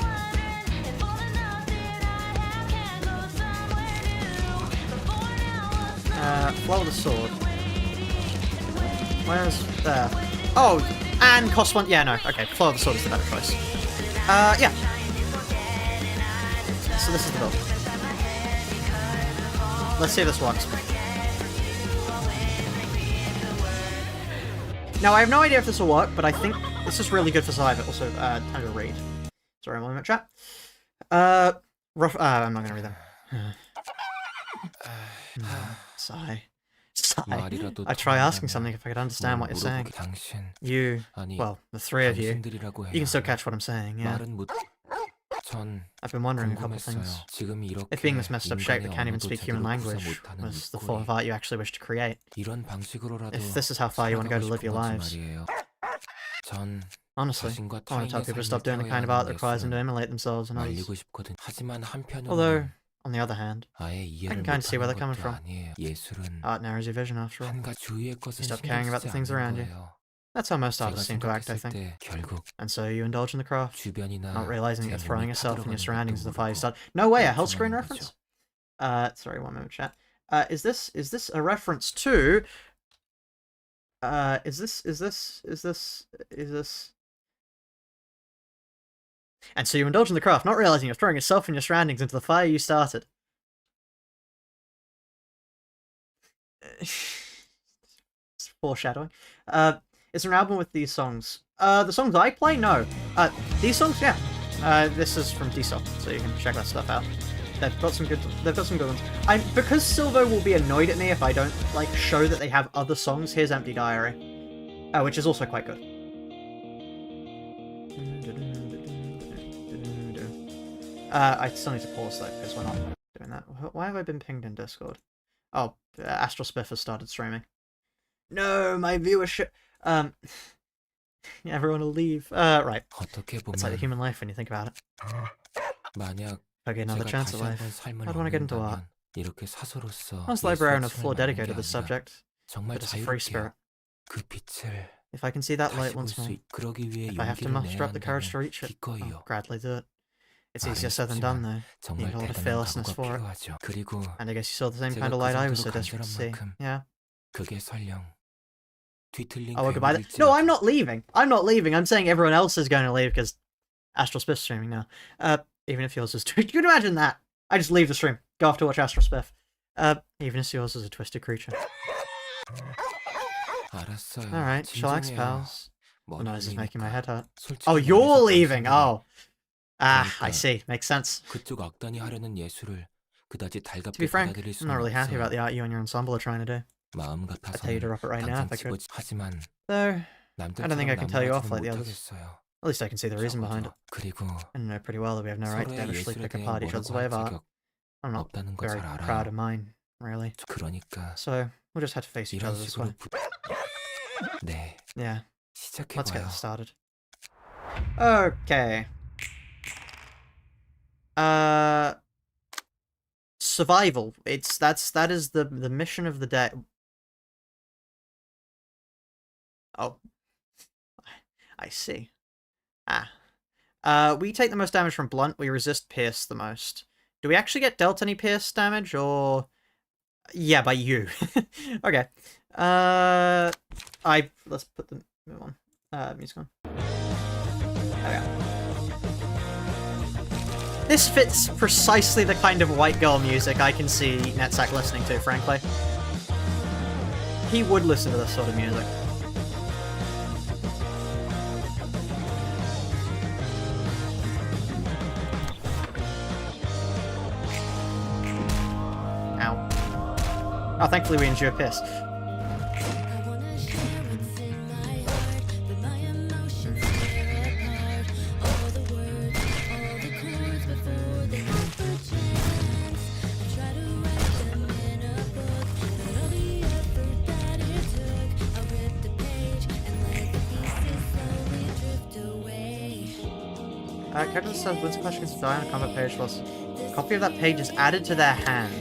Flow of the sword. Where's there? Oh, and cost 1. Yeah, no. Okay, Flow of the sword is the better choice. Yeah. So this is the build. Let's see if this works. Now, I have no idea if this will work, but I think this is really good for survival. Also, time to read. Sorry, I'm on my chat. I'm not going to read them. Sigh. Sigh. I try asking something if I could understand what you're saying. You, well, the 3 of you, you can still catch what I'm saying, yeah. I've been wondering a couple of things. If being this messed up shape that can't even speak human language was the form of art you actually wish to create. If this is how far you want to go to live your lives. Honestly, I want to tell people to stop doing the kind of art that requires them to emulate themselves and others. Although, on the other hand, I can kind of see where they're coming from. Art narrows your vision, after all. You stop caring about the things around you. That's how most artists seem to act, I think. And so you indulge in the craft, not realizing you're throwing yourself and your surroundings in the fire you start. No way, a hell screen reference? Sorry, 1 moment, chat. Is this a reference to... Is this... And so you indulge in the craft, not realizing you're throwing yourself and your surroundings into the fire you started. It's foreshadowing. Is there an album with these songs? The songs I play? No. These songs? Yeah. This is from DSOC, so you can check that stuff out. They've got some good ones. Because Silvo will be annoyed at me if I don't, like, show that they have other songs, here's Empty Diary. Which is also quite good. I still need to pause though, because we're not doing that. Why have I been pinged in Discord? Oh, Astral Spiff has started streaming. No, my viewership... everyone will leave. Right. It's like the human life when you think about it. If I get another chance at life, I'd want to get into art. ONE Librarian of Floor dedicated to this subject, but it's a free spirit. If I can see that light once more, if I have to muster up the courage to reach it, I'll gladly do it. It's easier said than done, though. You need a lot of fearlessness for it. And I guess you saw the same kind of light I was so desperate to see. Yeah. 그게 설령 뒤틀린 Oh, well, goodbye. No, I'm not leaving. I'm not leaving. I'm saying everyone else is going to leave because Astral Spiff's streaming now. Even if yours is twisted. You can imagine that. I just leave the stream. Go off to watch Astral Spiff. Even if yours is a twisted creature. Alright, chillax, pals. The noise is making my head hurt. Oh, you're leaving! Oh. Ah, I see. Makes sense. 그쪽 악단이 하려는 예술을 그다지 To 달갑게 be frank, 받아들일 I'm 수는 not really happy 없어요. about the art you and your ensemble are trying to do. 마음 I'd tell you to 같아서는 drop it right now if I 당장 could. 치고 하지만 Though, I don't think I can tell you off like the 남들처럼 others. 못하겠어요. At least I can see the reason behind it. 그리고 I know pretty well that we have no right to 서로의 devishly 예술에 pick 대해 apart each other's way of 뭐라고 할 art. 자격 I'm not 없다는 걸 very 잘 proud 알아요. of mine, really. 그러니까 So, we'll just have to face each 이런 other this way. 식으로 네, Yeah, let's get 시작해봐요. this started. Okay. Survival. That is the mission of the day. Oh. I see. We take the most damage from blunt, we resist pierce the most. Do we actually get dealt any pierce damage, or... Yeah, by you. Okay. Let's put the music on. There we go. This fits precisely the kind of white girl music I can see Netsack listening to, frankly. He would listen to this sort of music. Ow. Oh, thankfully we endure piss. Captain says once questions die on a combat page, plus a copy of that page is added to their hand.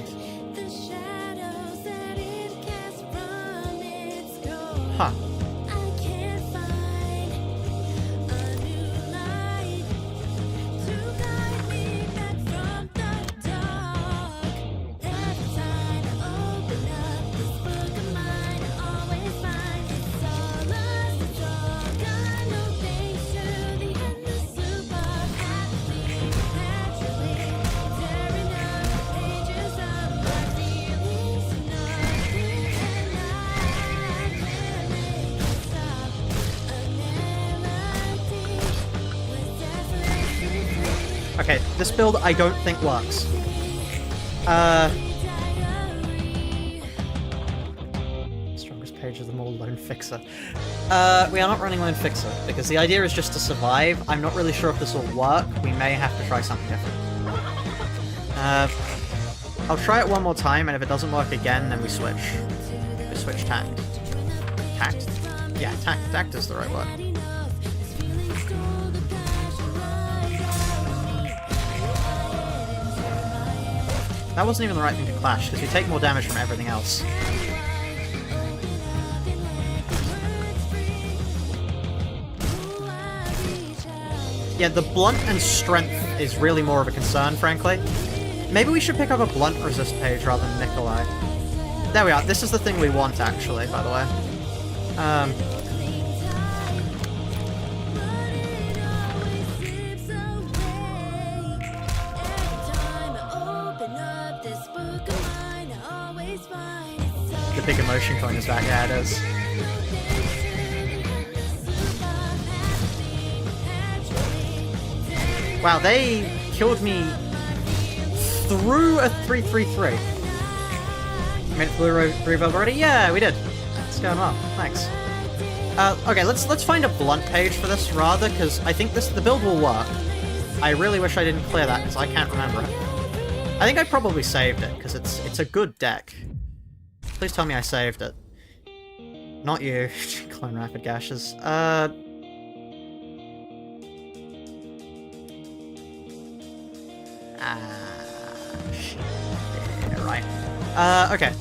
Huh. Okay, this build I don't think works. Strongest page of them all, Lone Fixer. We are not running Lone Fixer, because the idea is just to survive. I'm not really sure if this will work. We may have to try something different. I'll try it one more time, and if it doesn't work again, then we switch. We switch tact. Tact? Yeah, tact. Tact is the right word. That wasn't even the right thing to clash, because we take more damage from everything else. Yeah, the blunt and strength is really more of a concern, frankly. Maybe we should pick up a blunt resist page rather than Nikolai. There we are. This is the thing we want, actually, by the way. The big emotion coin is back. Yeah, it is. Wow, they killed me through a 3-3-3. Made it through the rebuild already? Yeah, we did. It's going well. Thanks. Okay, let's find a blunt page for this rather, because I think the build will work. I really wish I didn't clear that, because I can't remember it. I think I probably saved it, because it's a good deck. Please tell me I saved it. Not you. Clone Rapid Gashes. Shit. Yeah, right. Okay.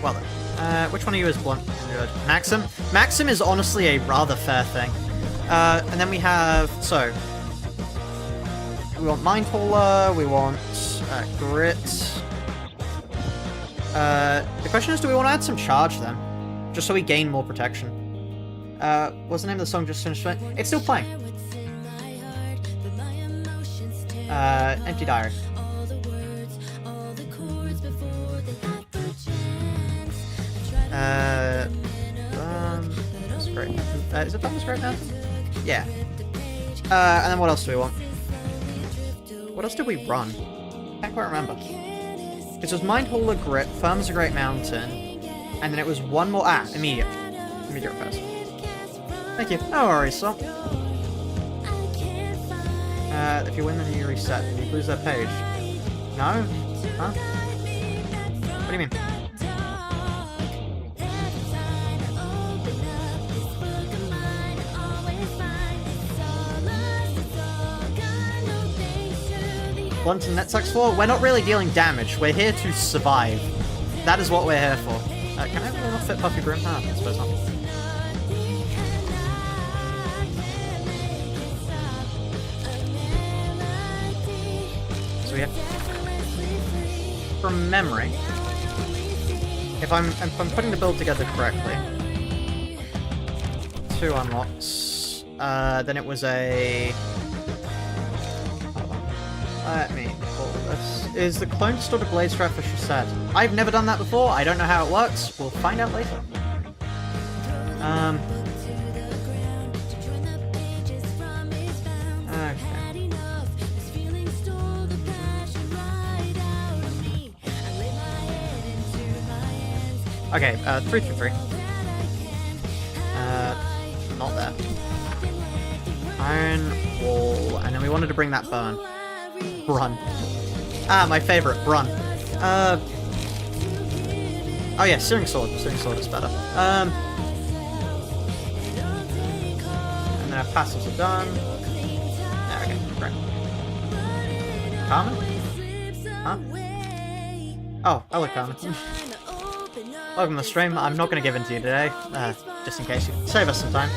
Well then. Which one of you is blunt? Good. Maxim? Maxim is honestly a rather fair thing. And then we have... So... We want Mindfauler, we want Grit. The question is, do we want to add some charge then? Just so we gain more protection. What's the name of the song just finished? It's still playing. Empty Diary. That's great. Is it Bum's Great Mountain? Yeah. And then what else do we want? What else did we run? Can't quite remember. It was Mind Hauler Grit, Firm's a Great Mountain, and then it was one more. Immediate. Immediate repairs. Thank you. No worries, so. If you win, then you reset. If you lose that page. No? Huh? What do you mean? Blunt and Netsucks for? We're not really dealing damage. We're here to survive. That is what we're here for. Can I really not fit Puffy Broom? I suppose not. So we have... From memory, if I'm putting the build together correctly, 2 unlocks, then it was a... Let me pull this. Is the clone stored a blade strap for Shazad? I've never done that before. I don't know how it works. We'll find out later. Okay, 3 through 3. Not there. Iron wall, and then we wanted to bring that burn. Brun. My favorite, Brun. Oh yeah, Searing Sword. Searing Sword is better. And then our passives are done. Yeah, okay, great. Carmen? Huh? Oh, I like Carmen. Welcome to the stream. I'm not going to give in to you today, just in case you save us some time.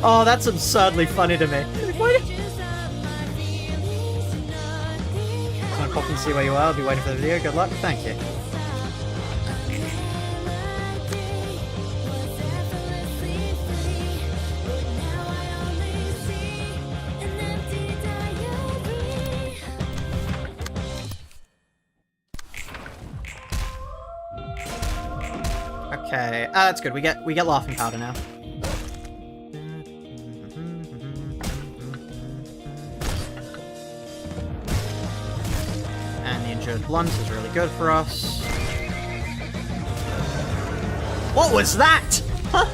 Oh, that's absurdly funny to me. Why Just want to pop and see where you are. I'll be waiting for the video. Good luck. Thank you. Okay, that's good. We get laughing powder now. And the injured blunt is really good for us. What was that? Huh?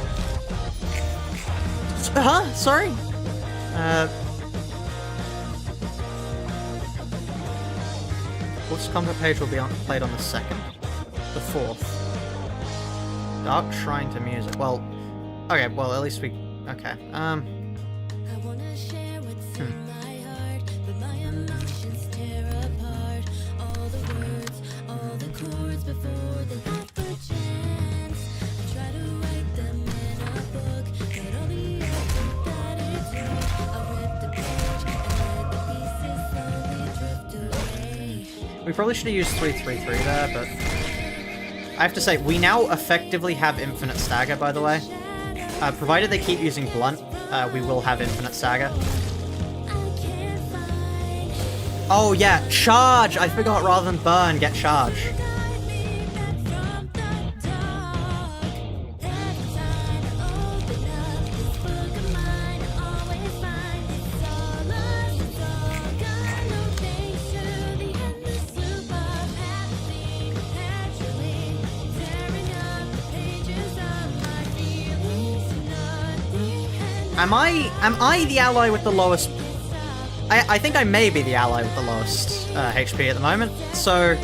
Huh? Sorry? This combat page will be played on the 2nd? The 4th. Dark Shrine to Music. Well, okay, well, at least we... Okay, we probably should have used 333 there, but... I have to say, we now effectively have infinite stagger, by the way. Provided they keep using blunt, we will have infinite stagger. Oh yeah, charge! I forgot, rather than burn, get charge. Am I the ally with the lowest... I think I may be the ally with the lowest HP at the moment, so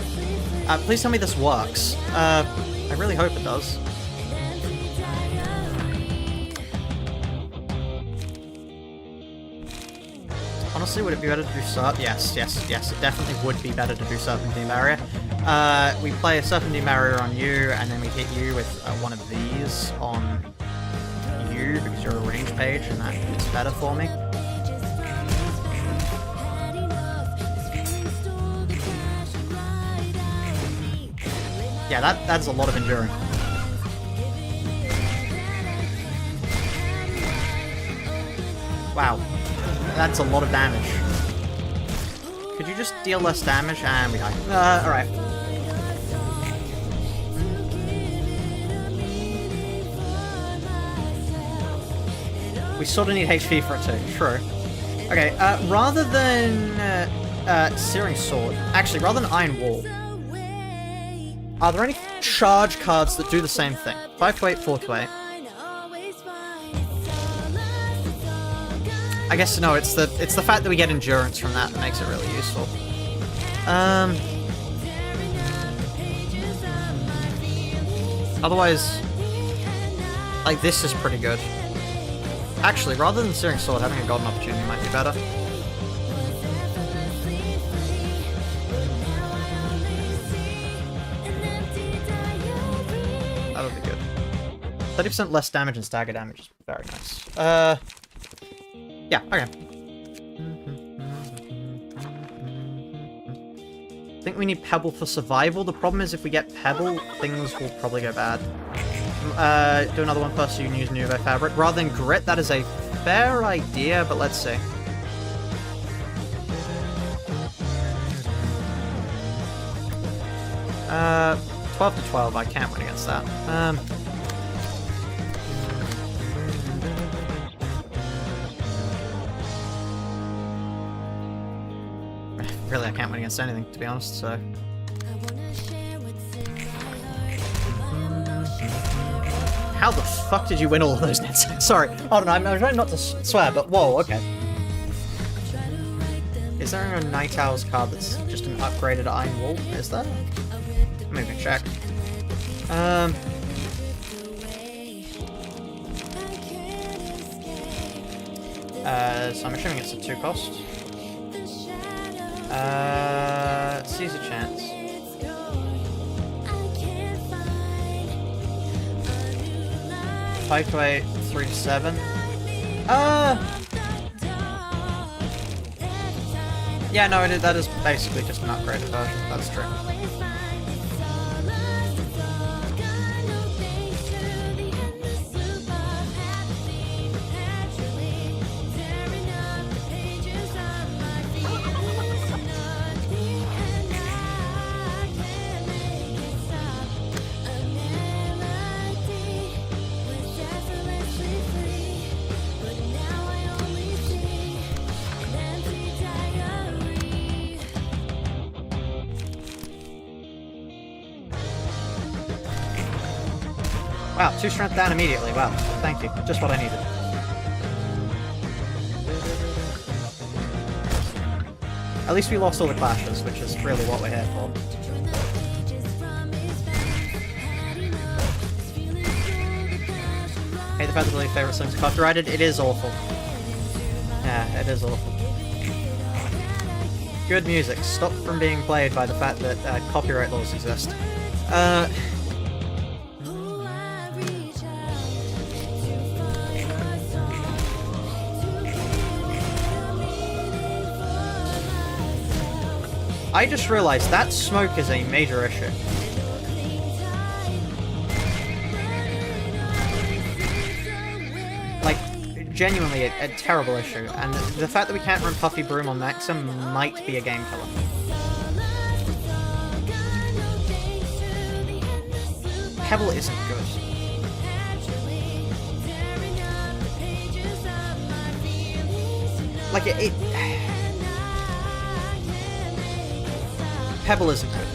please tell me this works. I really hope it does. Honestly, would it be better to do Yes, it definitely would be better to do Serpentine Barrier. We play a Serpentine Barrier on you, and then we hit you with one of these on you, because you're a range page, and that is better for me. Yeah, that's a lot of enduring. Wow. That's a lot of damage. Could you just deal less damage? And we die. Alright. We sort of need HP for it too. True. Okay, rather than Searing Sword, actually, rather than Iron Wall, are there any charge cards that do the same thing? 5 to 8, 4 to 8. I guess no, it's the fact that we get endurance from that makes it really useful. Otherwise, like, this is pretty good. Actually, rather than Searing Sword, having a Golden Opportunity might be better. That'll be good. 30% less damage and stagger damage is very nice. Yeah, okay. I think we need Pebble for survival. The problem is if we get Pebble, things will probably go bad. Do another one first so you can use Nuvo Fabric. Rather than Grit, that is a fair idea, but let's see. Uh, 12 to 12, I can't win against that. Really, I can't win against anything, to be honest, so... How the fuck did you win all of those nets? Sorry, hold on, I'm trying not to swear, but whoa, okay. Is there a Night Owl's card that's just an upgraded Iron Wall? Is there? Maybe check. So I'm assuming it's a 2 cost. Seize a chance. Five to 8, 3 to 7. Yeah, no, that is basically just an upgraded version. That's true. Wow, 2 strength down immediately. Wow, thank you. Just what I needed. At least we lost all the clashes, which is really what we're here for. Hey, the fact that your favourite song's copyrighted? It is awful. Yeah, it is awful. Good music. Stop from being played by the fact that copyright laws exist. I just realized that smoke is a major issue. Like, genuinely a terrible issue, and the fact that we can't run Puffy Broom on Maxim might be a game killer. Pebble isn't good. Like, Pebble isn't good.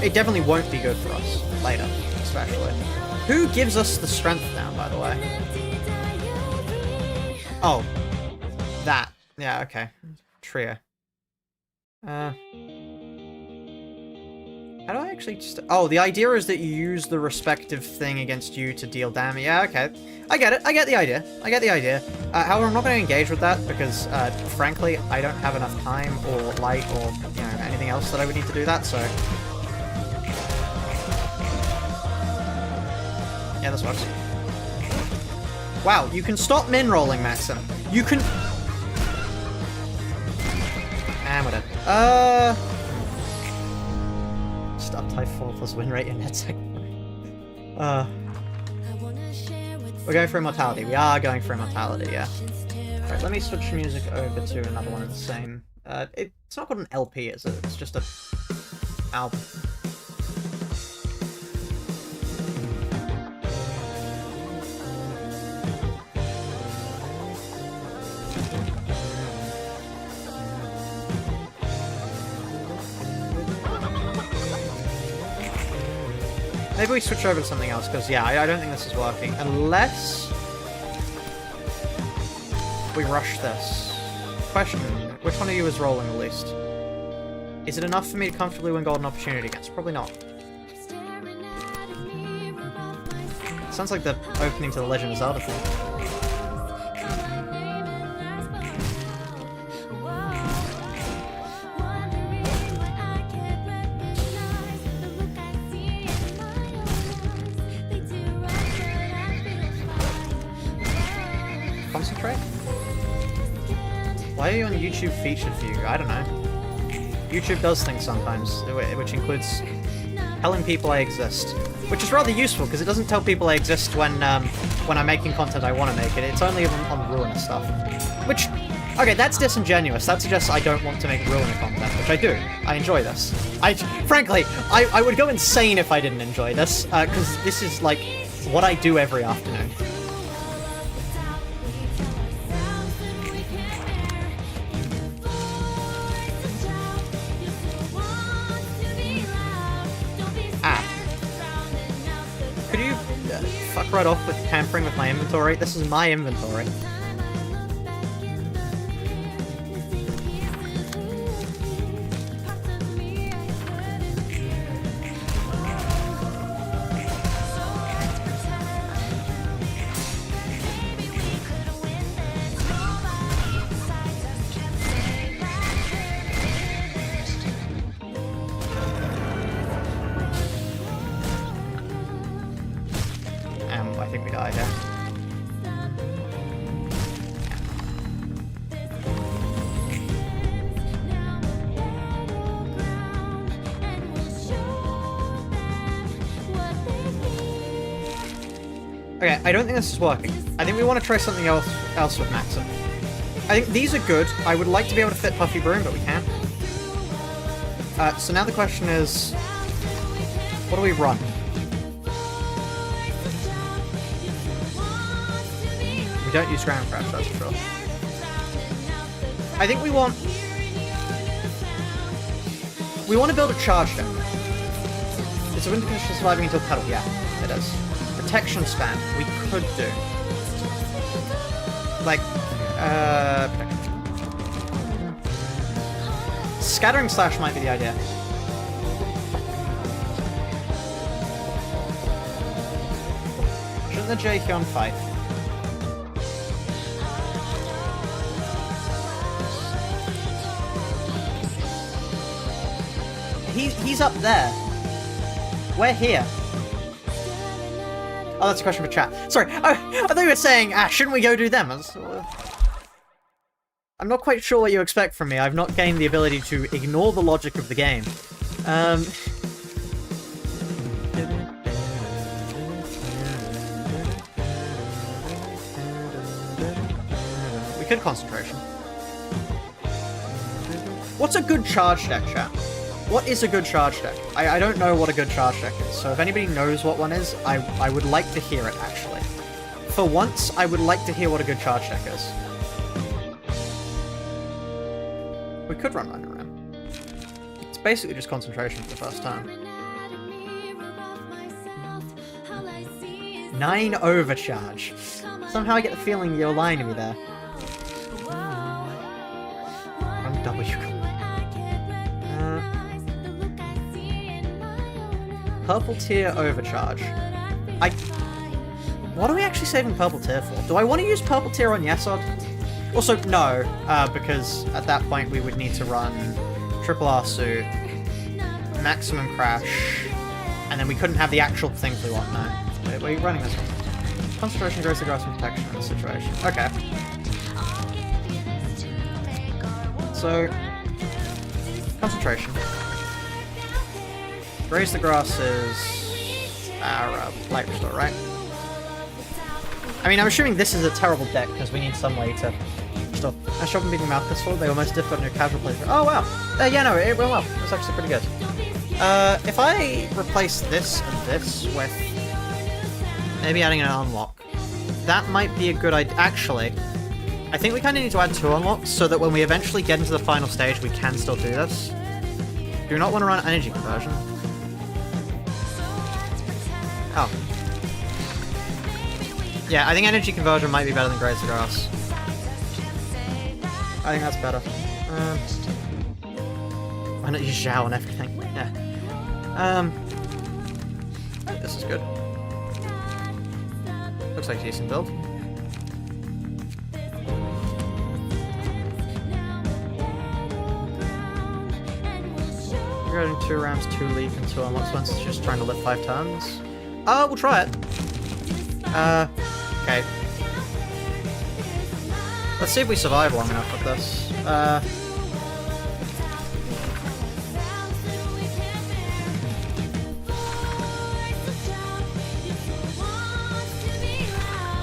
It definitely won't be good for us later, especially. Who gives us the strength now, by the way? Oh. That. Yeah, okay. Trio. How do I actually just... Oh, the idea is that you use the respective thing against you to deal damage. Yeah, okay. I get it. I get the idea. I get the idea. However, I'm not going to engage with that because, frankly, I don't have enough time or light or, you know, anything else that I would need to do that, so... Yeah, this works. Wow, you can stop min-rolling, Maxim. You can... And we're dead. Type 4 plus win rate in headset. We're going for immortality. We are going for immortality, yeah. Alright, let me switch music over to another one of the same. It's not called an LP, is it? It's just a album. Maybe we switch over to something else, because, yeah, I don't think this is working. Unless we rush this. Question, which one of you is rolling the least? Is it enough for me to comfortably win golden opportunity against? Probably not. Sounds like the opening to the Legend of Zelda thing. Concentrate? Why are you on YouTube featured view? I don't know. YouTube does things sometimes, which includes telling people I exist. Which is rather useful, because it doesn't tell people I exist when I'm making content I want to make it. It's only on Ruina stuff. Which, okay, that's disingenuous. That suggests I don't want to make Ruina content, which I do. I enjoy this. Frankly, I would go insane if I didn't enjoy this, because this is, like, what I do every afternoon. Fuck right off with tampering with my inventory. This is my inventory. I think we die here. Okay, I don't think this is working. I think we want to try something else with Maxim. I think these are good. I would like to be able to fit Puffy Broom, but we can't. So now the question is, what do we run? Don't use ground crash, that's for sure. I think we want to build a charge deck. Is the winter condition surviving until pedal? Yeah, it is. Protection span, we could do. Like, protection. Scattering slash might be the idea. Shouldn't the Jaehyun fight? He's up there. We're here. Oh, that's a question for chat. Sorry, I thought you were saying, shouldn't we go do them? I'm not quite sure what you expect from me. I've not gained the ability to ignore the logic of the game. We could concentration. What's a good charge deck, chat? What is a good charge deck? I don't know what a good charge deck is, so if anybody knows what one is, I would like to hear it, actually. For once, I would like to hear what a good charge deck is. We could run Underram. It's basically just concentration for the first time. 9 overcharge. Somehow I get the feeling you're lying to me there. Run W. Purple tier overcharge. What are we actually saving purple tier for? Do I want to use purple tier on Yesod? Also, no, because at that point we would need to run triple R suit, maximum crash, and then we couldn't have the actual things we want. No. Wait, we're running this one. Concentration grows the grass and protection in this situation. Okay. So, concentration. Raise the Grass is our light restore, right? I mean, I'm assuming this is a terrible deck because we need some way to stop. I shot beating mouth pistol. They were most difficult in a casual playthrough. Oh wow! Yeah, no, it went well. It was actually pretty good. If I replace this and this with maybe adding an unlock, that might be a good idea. Actually, I think we kind of need to add 2 unlocks so that when we eventually get into the final stage, we can still do this. Do not want to run energy conversion. Oh. Yeah, I think energy conversion might be better than Graze the Grass. I think that's better. Why not use Zhao and everything? Yeah. This is good. Looks like a decent build. We're getting 2 Rams, 2 Leaf, and 2 unlocks once. It's just trying to live 5 turns. We'll try it. Okay. Let's see if we survive long enough with this.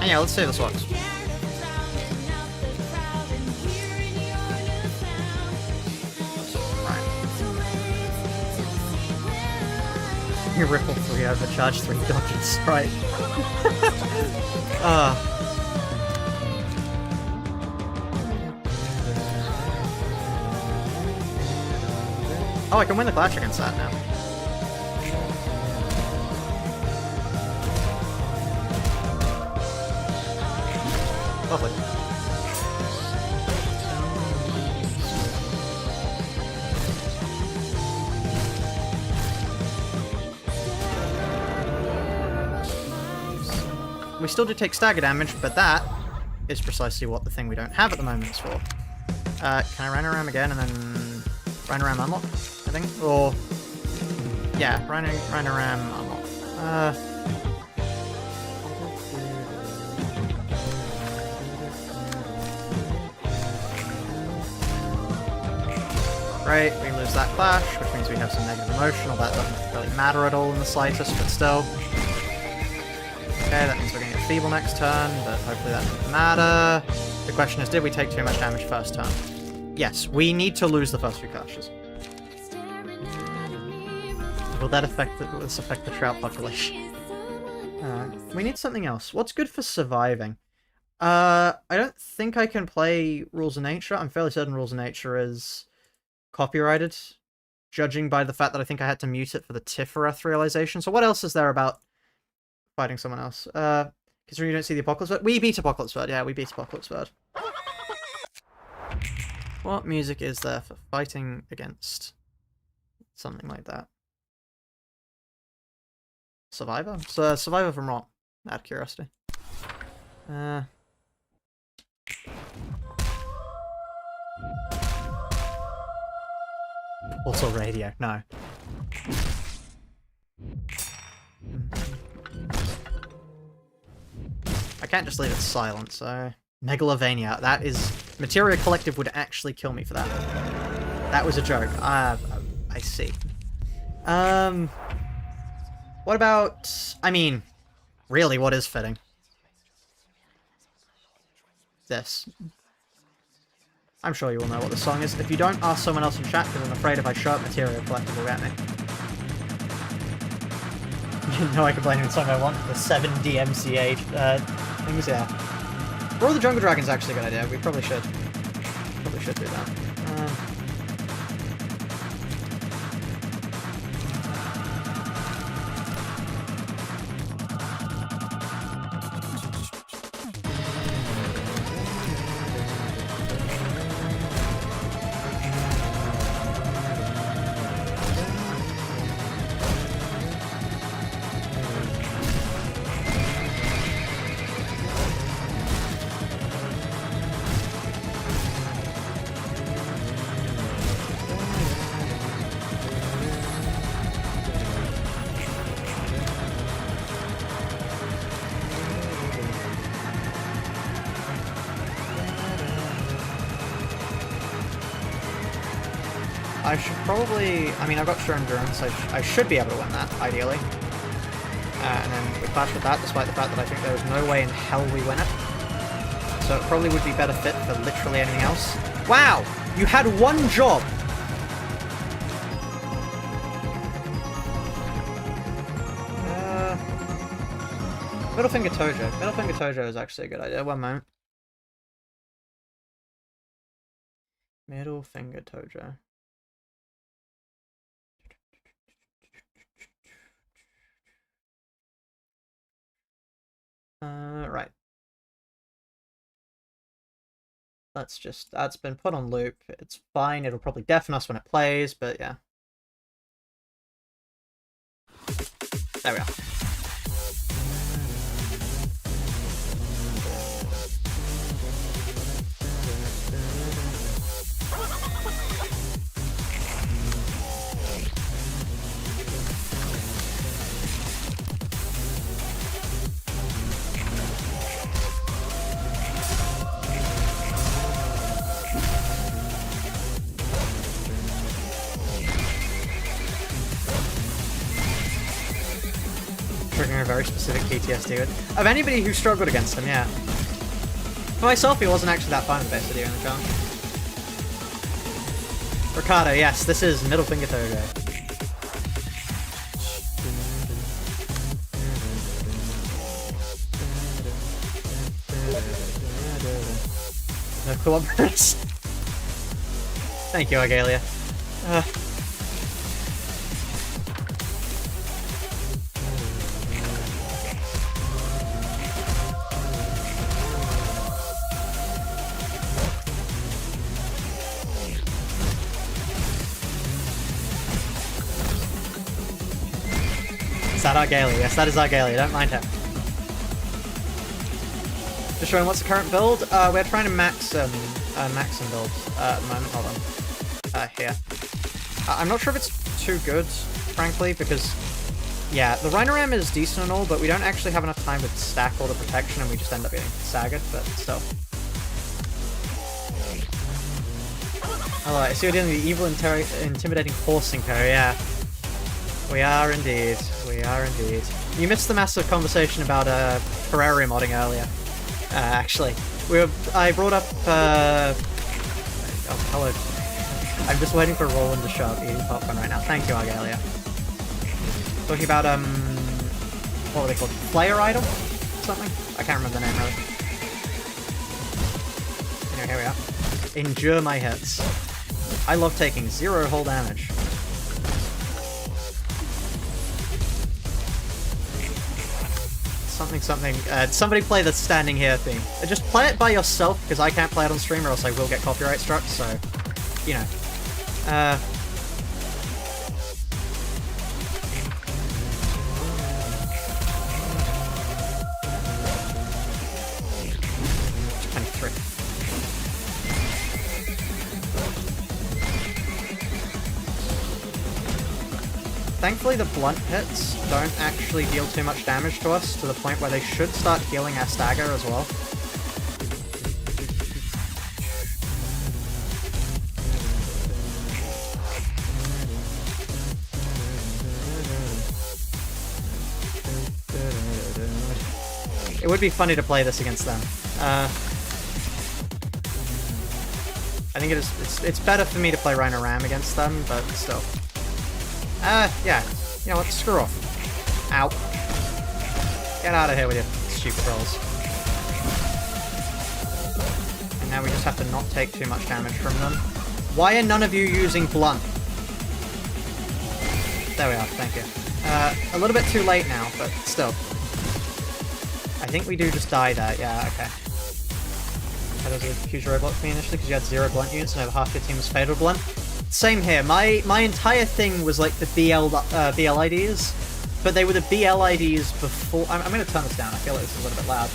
And yeah, let's see if this works. Right. You ripple 3 overcharge 3 dodges, right. Oh, I can win the clash against that now. Lovely. We still do take stagger damage, but that is precisely what the thing we don't have at the moment is for. Can I Rhinoram again and then Rhinoram unlock, I think? Or... yeah, Rhinoram unlock. Right, we lose that clash, which means we have some negative emotional. That doesn't really matter at all in the slightest, but still. Okay, that means we're going to get feeble next turn, but hopefully that doesn't matter. The question is, did we take too much damage first turn? Yes, we need to lose the first 2 clashes. Will that affect the trout population? We need something else. What's good for surviving? I don't think I can play Rules of Nature. I'm fairly certain Rules of Nature is copyrighted, judging by the fact that I think I had to mute it for the Tiffereth realization. So what else is there about fighting someone else? Considering you don't see the Apocalypse Bird? We beat Apocalypse Bird, yeah, we beat Apocalypse Bird. What music is there for fighting against something like that? Survivor? So, Survivor from what? Out of curiosity. Also radio, no. I can't just leave it silent, so... Megalovania, that is... Materia Collective would actually kill me for that. That was a joke. I see. What about... I mean, really, what is fitting? This. I'm sure you all know what the song is. If you don't, ask someone else in chat, because I'm afraid if I show up Materia Collective will get me. You know I can play any song I want. The 7 DMCA things, yeah. Roll the Jungle Dragon's actually a good idea. We probably should. Probably should do that. I should probably... I mean, I've got sure endurance. I should be able to win that, ideally. And then we clash with that, despite the fact that I think there is no way in hell we win it. So it probably would be better fit for literally anything else. Wow! You had one job! Middle Finger Tojo. Middle Finger Tojo is actually a good idea. One moment. Middle Finger Tojo. Right. That's been put on loop. It's fine. It'll probably deafen us when it plays, but yeah. There we are. Triggering a very specific PTSD with. Of anybody who struggled against him, yeah. For myself, he wasn't actually that fun in the best video in the challenge. Ricardo, yes, this is Middle Finger Tojo. No kilometers. Thank you, Argalia. Is that Argalia? Yes, that is Argalia. Don't mind him. Just showing what's the current build. We're trying to max some builds at the moment. Hold on. Here. I'm not sure if it's too good, frankly, because yeah, the Rhinoram is decent and all, but we don't actually have enough time to stack all the protection, and we just end up getting staggered. But still. Oh, I see we're dealing with the evil, intimidating horse Inco. Yeah. We are indeed. We are indeed. You missed the massive conversation about Ferrari modding earlier. Actually, I brought up. Oh, hello. I'm just waiting for Roland to show up eating popcorn right now. Thank you, Argalia. Talking about what were they called? Player Idol? Something? I can't remember the name really. Anyway, here we are. Endure my hits. I love taking 0 whole damage. Something. Somebody play the standing here theme. Just play it by yourself, because I can't play it on stream or else I will get copyright struck, so, you know. Thankfully the blunt hits don't actually deal too much damage to us, to the point where they should start healing our stagger as well. It would be funny to play this against them. I think it's better for me to play Rhino Ram against them, but still. Yeah. You know what? Screw off. Ow. Get out of here with your stupid rolls. And now we just have to not take too much damage from them. Why are none of you using blunt? There we are, thank you. A little bit too late now, but still. I think we do just die there, yeah, okay. That was a huge roadblock for me initially, because you had 0 blunt units and over half your team was fatal blunt. Same here. My entire thing was like the BL IDs, but they were the BL IDs before. I'm going to turn this down. I feel like it's a little bit loud.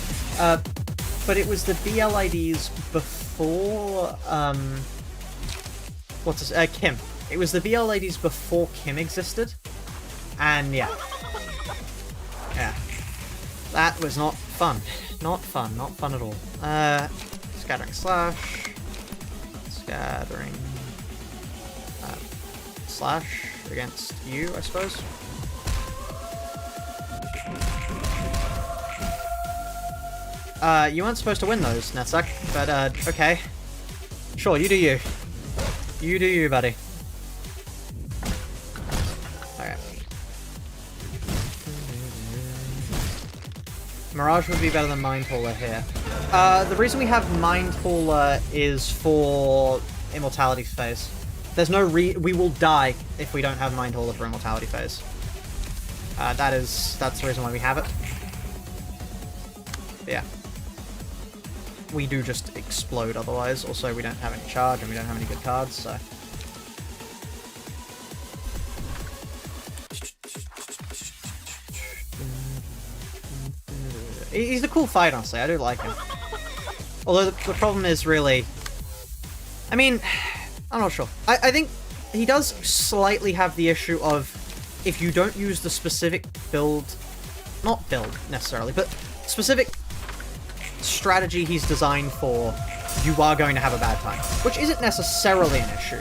But it was the BL IDs before. What's this? Kim. It was the BL IDs before Kim existed, and yeah, that was not fun. Not fun. Not fun at all. Scattering slash. Scattering. slash against you, I suppose. You weren't supposed to win those, Netsuck, but, okay. Sure, you do you. You do you, buddy. Alright. Mirage would be better than Mind Hauler here. The reason we have Mind Hauler is for Immortality phase. There's no we will die if we don't have Mind Hauler for Immortality phase. That's the reason why we have it. But yeah. We do just explode otherwise. Also, we don't have any charge and we don't have any good cards, so... He's a cool fight, honestly. I do like him. Although the problem is really... I mean, I'm not sure. I think he does slightly have the issue of if you don't use the specific build... Not build, necessarily, but specific strategy he's designed for, you are going to have a bad time. Which isn't necessarily an issue.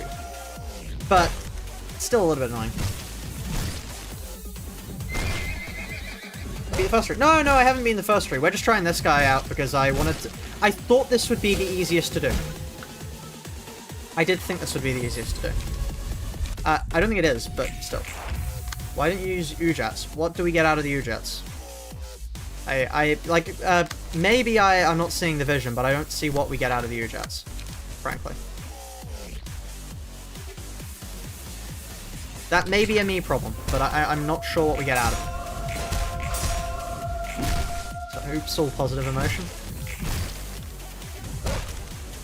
But it's still a little bit annoying. Be the first tree. No, I haven't been the first tree. We're just trying this guy out because I wanted to... I thought this would be the easiest to do. I did think this would be the easiest to do. I don't think it is, but still. Why didn't you use Ujats? What do we get out of the Ujats? Maybe I'm not seeing the vision, but I don't see what we get out of the Ujats, frankly. That may be a me problem, but I'm not sure what we get out of it. So, oops, all positive emotion.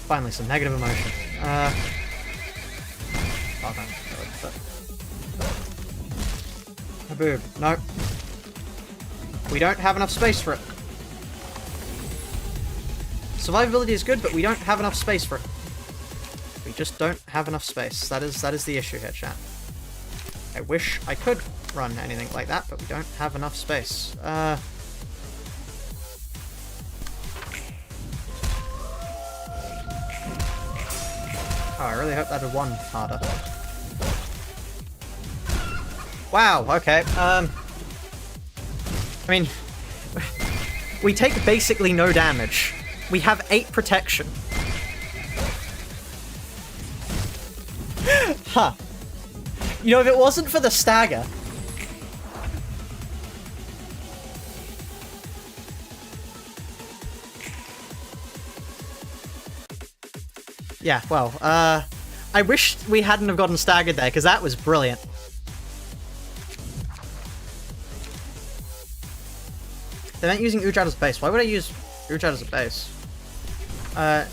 Finally, some negative emotion. Oh, no. Haboob. No. We don't have enough space for it. Survivability is good, but we don't have enough space for it. We just don't have enough space. That is the issue here, chat. I wish I could run anything like that, but we don't have enough space. Oh, I really hope that had one harder. Wow, okay. I mean, we take basically no damage. We have 8 protection. Huh. You know, if it wasn't for the stagger... Yeah, well, I wish we hadn't have gotten staggered there, because that was brilliant. They meant using Ujat as base. Why would I use Ujat as a base?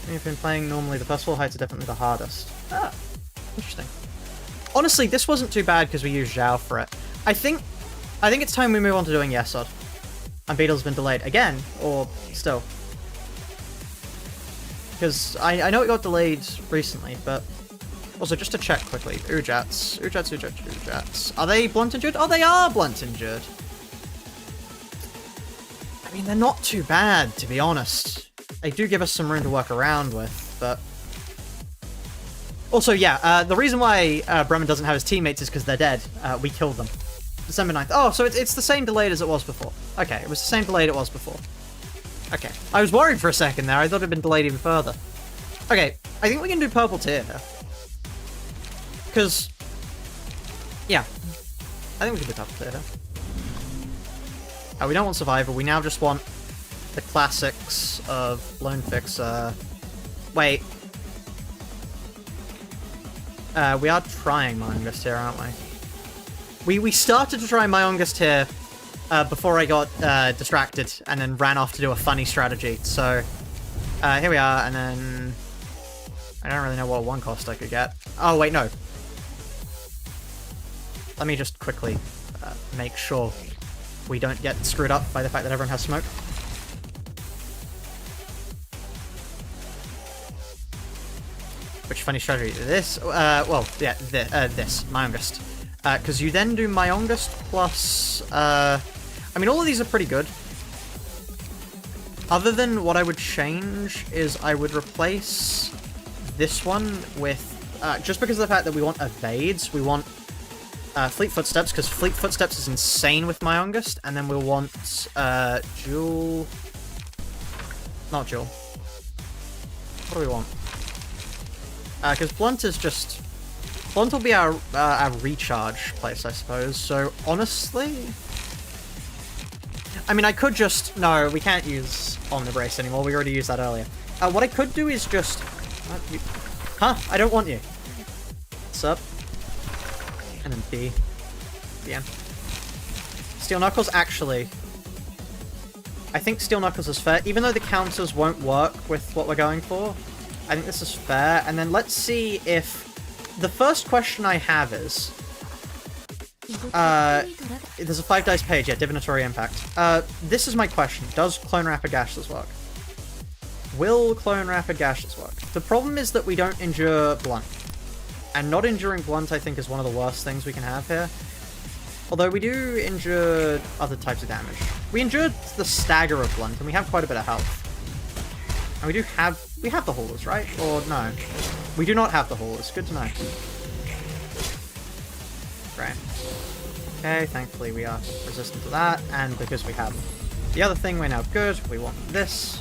You've been playing normally, the first 4 heights are definitely the hardest. Ah, interesting. Honestly, this wasn't too bad because we used Zhao for it. I think it's time we move on to doing Yesod. And Beetle's been delayed again, or still. Because I know it got delayed recently, but also just to check quickly, Ujats. Are they blunt injured? Oh, they are blunt injured. I mean, they're not too bad, to be honest. They do give us some room to work around with, but... Also, yeah, the reason why Bremen doesn't have his teammates is because they're dead. We killed them. December 9th. Oh, so it's the same delayed as it was before. Okay, it was the same delayed it was before. Okay. I was worried for a second there. I thought it had been delayed even further. Okay, I think we can do purple tier here. Because... Yeah. I think we can do purple tier here. We don't want Survivor, we now just want the classics of Lone Fixer. Wait. We are trying myongest here, aren't we? We started to try myongest here before I got distracted and then ran off to do a funny strategy. So, here we are, and then... I don't really know what one cost I could get. Oh, wait, no. Let me just quickly make sure we don't get screwed up by the fact that everyone has smoke. Which funny strategy? This? Well, yeah, this. myongest. Because you then do myongest plus... I mean, all of these are pretty good. Other than what I would change is I would replace this one with... just because of the fact that we want evades, we want Fleet Footsteps, because Fleet Footsteps is insane with myongest, and then we'll want Jewel. Not Jewel. What do we want? Because Blunt is just... Blunt will be our recharge place, I suppose. So, honestly... I mean, I could just... No, we can't use Omnibrace anymore. We already used that earlier. What I could do is just... Huh? I don't want you. What's up? And then B. Yeah. Steel Knuckles, actually... I think Steel Knuckles is fair. Even though the counters won't work with what we're going for, I think this is fair. And then let's see if... The first question I have is... there's a 5 dice page, yeah, Divinatory Impact. This is my question. Does Clone Rapidash work? Will Clone Rapidash work? The problem is that we don't endure Blunt. And not enduring Blunt, I think, is one of the worst things we can have here. Although we do endure other types of damage. We endured the stagger of Blunt, and we have quite a bit of health. And we do have... We have the haulers, right? Or no? We do not have the haulers. Good to know. Right. Okay, thankfully we are resistant to that, and because we have the other thing, we're now good. We want this.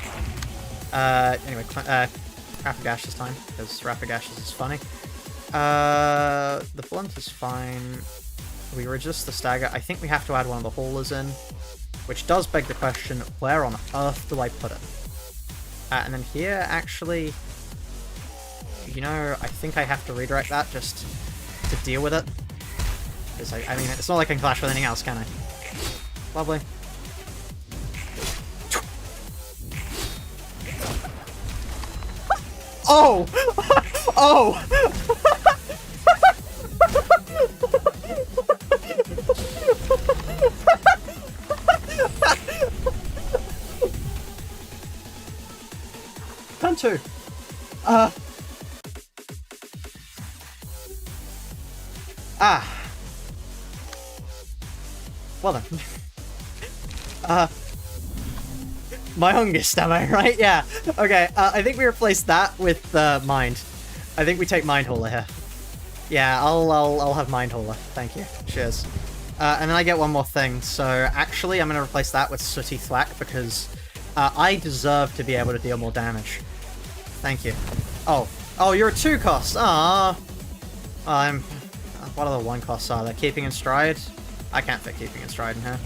Anyway, Rapidash this time, because Rapidash is funny. The Blunt is fine. We resist the stagger. I think we have to add one of the haulers in, which does beg the question, where on earth do I put it? And then here, actually, you know, I think I have to redirect that just to deal with it. Because, I mean, it's not like I can clash with anything else, can I? Lovely. Oh! Oh! Turn 2. Well then. Myongest, am I right? Yeah. Okay, I think we replace that with Mind. I think we take Mind Hauler here. Yeah, I'll have Mind Hauler. Thank you. Cheers. And then I get one more thing. So actually, I'm gonna replace that with Sooty Thwack because I deserve to be able to deal more damage. Thank you. Oh, you're a 2 cost. Ah. What other 1 costs are there? Keeping in Stride. I can't fit Keeping in Stride in here.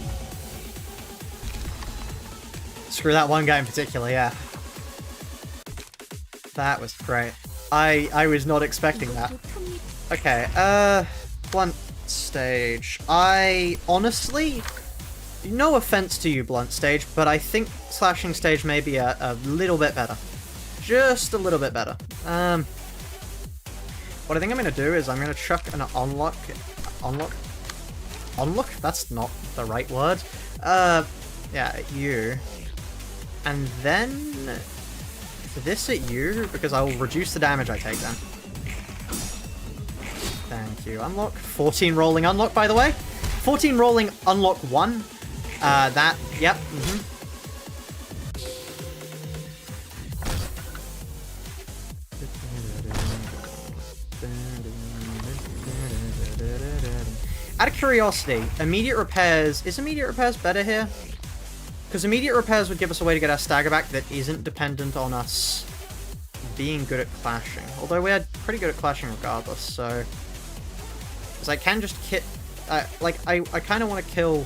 Screw that one guy in particular, yeah. That was great. I was not expecting that. Okay, Blunt Stage. I honestly, no offense to you, Blunt Stage, but I think Slashing Stage may be a little bit better. Just a little bit better. What I think I'm gonna do is I'm gonna chuck an unlock? Unlock? That's not the right word. Yeah, you. And then this at you, because I will reduce the damage I take then. Thank you. Unlock. 14 rolling unlock, by the way. 14 rolling unlock 1. That, yep, Out of curiosity, immediate repairs... Is immediate repairs better here? Because immediate repairs would give us a way to get our stagger back that isn't dependent on us being good at clashing. Although we are pretty good at clashing regardless, so... Because I can just hit... I kind of want to kill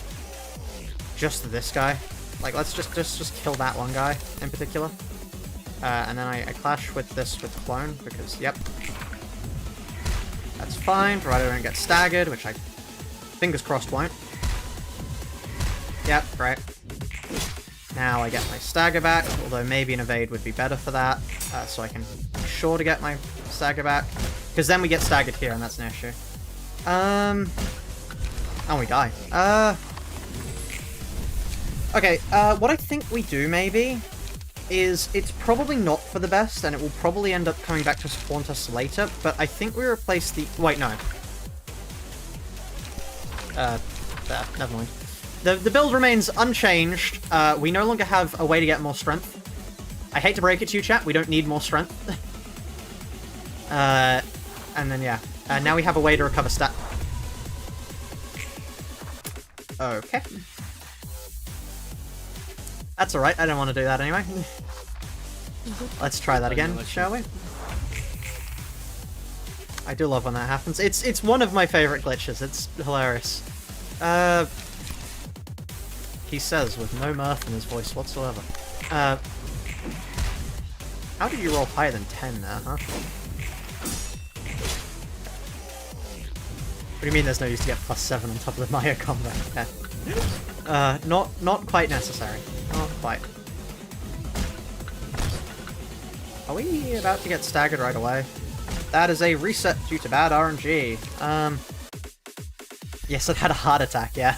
just this guy. Like, let's just kill that one guy in particular. And then I clash with this with Clone, because, yep. That's fine, provided I don't get staggered, which I... Fingers crossed won't. Yep, great. Now I get my stagger back, although maybe an evade would be better for that, so I can be sure to get my stagger back. Because then we get staggered here, and that's an issue. And we die. Okay, what I think we do, maybe, is it's probably not for the best, and it will probably end up coming back to haunt us later, but I think we replace the... Wait, no. There, never mind. The build remains unchanged. We no longer have a way to get more strength. I hate to break it to you, chat, we don't need more strength. And then, yeah. Now we have a way to recover stat... Okay. That's alright, I don't want to do that anyway. Let's try that again, shall we? I do love when that happens. It's one of my favorite glitches. It's hilarious. He says with no mirth in his voice whatsoever. How did you roll higher than 10 there, huh? What do you mean there's no use to get +7 on top of the Maya combo? Okay. Not quite necessary. Not quite. Are we about to get staggered right away? That is a reset due to bad RNG. Yes, it had a heart attack, yeah.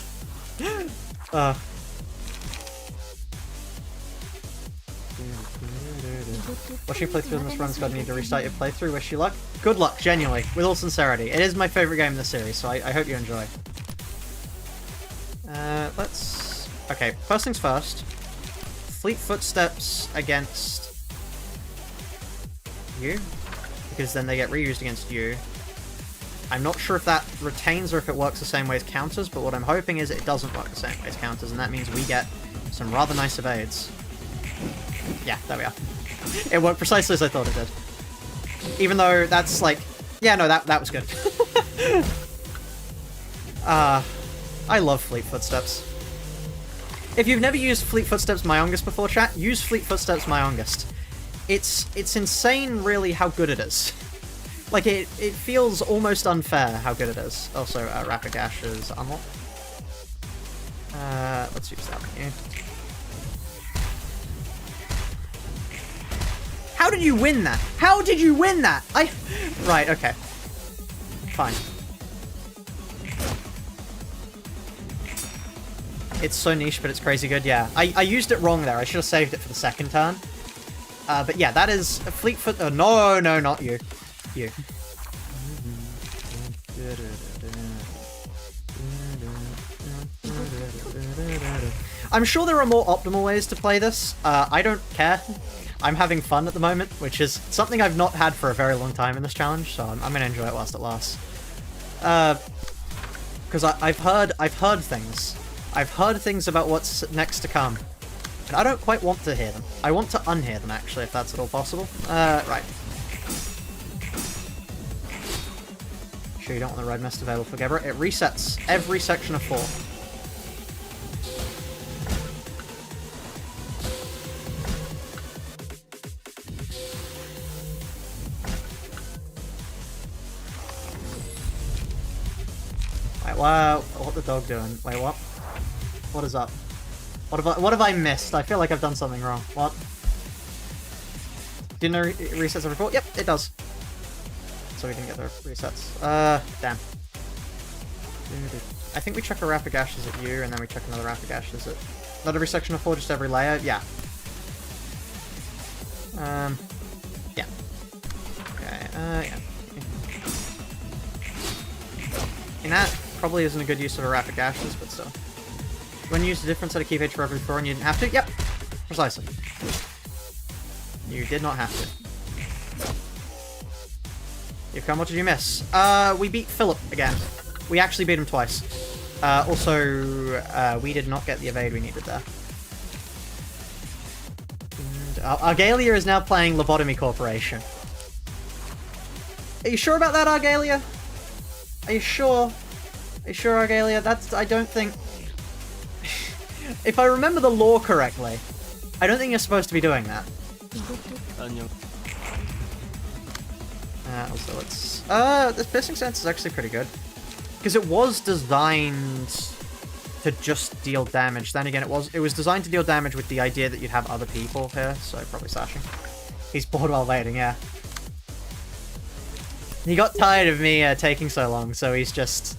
Watching you play through in this run's gonna need to restart your playthrough. Wish you luck. Good luck, genuinely, with all sincerity. It is my favorite game in the series, so I hope you enjoy. Let's... Okay, first things first. Fleet footsteps against... you? Because then they get reused against you. I'm not sure if that retains or if it works the same way as counters, but what I'm hoping is it doesn't work the same way as counters, and that means we get some rather nice evades. Yeah, there we are. It worked precisely as I thought it did. Even though that's like... Yeah, no, that was good. I love Fleet Footsteps. If you've never used Fleet Footsteps myongest before, chat, use Fleet Footsteps myongest. It's insane, really, how good it is. Like, it feels almost unfair how good it is. Also, Rapid Gash is unlocked. Let's use that menu. How did you win that? How did you win that? Right, okay. Fine. It's so niche, but it's crazy good, yeah. I used it wrong there. I should have saved it for the second turn. But yeah, that is a Fleet Foot... Oh, no, not you. You. I'm sure there are more optimal ways to play this. I don't care. I'm having fun at the moment, which is something I've not had for a very long time in this challenge, so I'm gonna enjoy it whilst it lasts. Because I've heard things. I've heard things about what's next to come. And I don't quite want to hear them. I want to unhear them, actually, if that's at all possible. Right. Sure you don't want the red mist available for Gebra. It resets every section of 4. Wait, wow, what's the dog doing? Wait, what? What is up? What have I missed? I feel like I've done something wrong. What? Didn't it resets every 4? Yep, it does. So we didn't get the resets. Damn. I think we chuck a Rapid Gashes at you, and then we chuck another Rapid Gashes at... Not every section of 4, just every layer? Yeah. Yeah. Okay, yeah. And that probably isn't a good use of a Rapid Gashes, but still. When you use a different set of key page for every 4 and you didn't have to? Yep. Precisely. You did not have to. You've come, what did you miss? We beat Philip again. We actually beat him twice. Also, we did not get the evade we needed there. And Argalia is now playing Lobotomy Corporation. Are you sure about that, Argalia? Are you sure? Are you sure, Argalia? That's... I don't think... If I remember the lore correctly, I don't think you're supposed to be doing that. Also, let's... this Piercing Sense is actually pretty good. Because it was designed to just deal damage. Then again, it was designed to deal damage with the idea that you'd have other people here, so probably slashing. He's bored while waiting, yeah. He got tired of me taking so long, so he's just...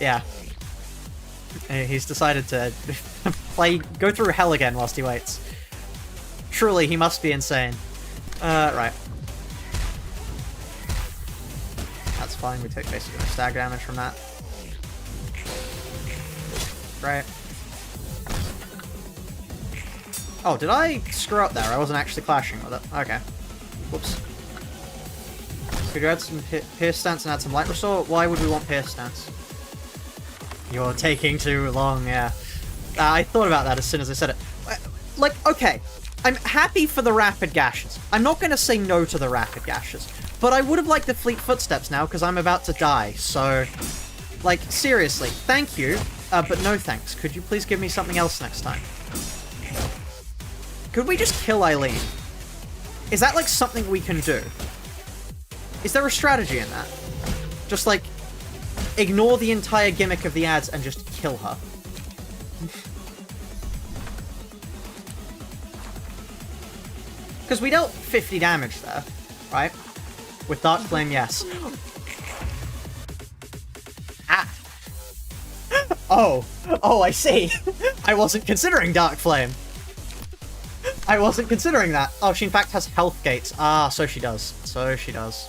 Yeah. He's decided to go through hell again whilst he waits. Truly, he must be insane. Right. That's fine, we take basically no stag damage from that. Great. Oh, did I screw up there? I wasn't actually clashing with it. Okay. Whoops. Could you add some Pierce Stance and add some Light Restore? Why would we want Pierce Stance? You're taking too long, yeah. I thought about that as soon as I said it. Like, okay, I'm happy for the rapid gashes. I'm not going to say no to the rapid gashes, but I would have liked the fleet footsteps now because I'm about to die, so... Like, seriously, thank you, but no thanks. Could you please give me something else next time? Could we just kill Eileen? Is that, like, something we can do? Is there a strategy in that? Just, like, ignore the entire gimmick of the ads and just kill her. Because we dealt 50 damage there, right? With Dark Flame, yes. Ah! Oh, I see. I wasn't considering Dark Flame. I wasn't considering that. Oh, she in fact has health gates. Ah, so she does. So she does.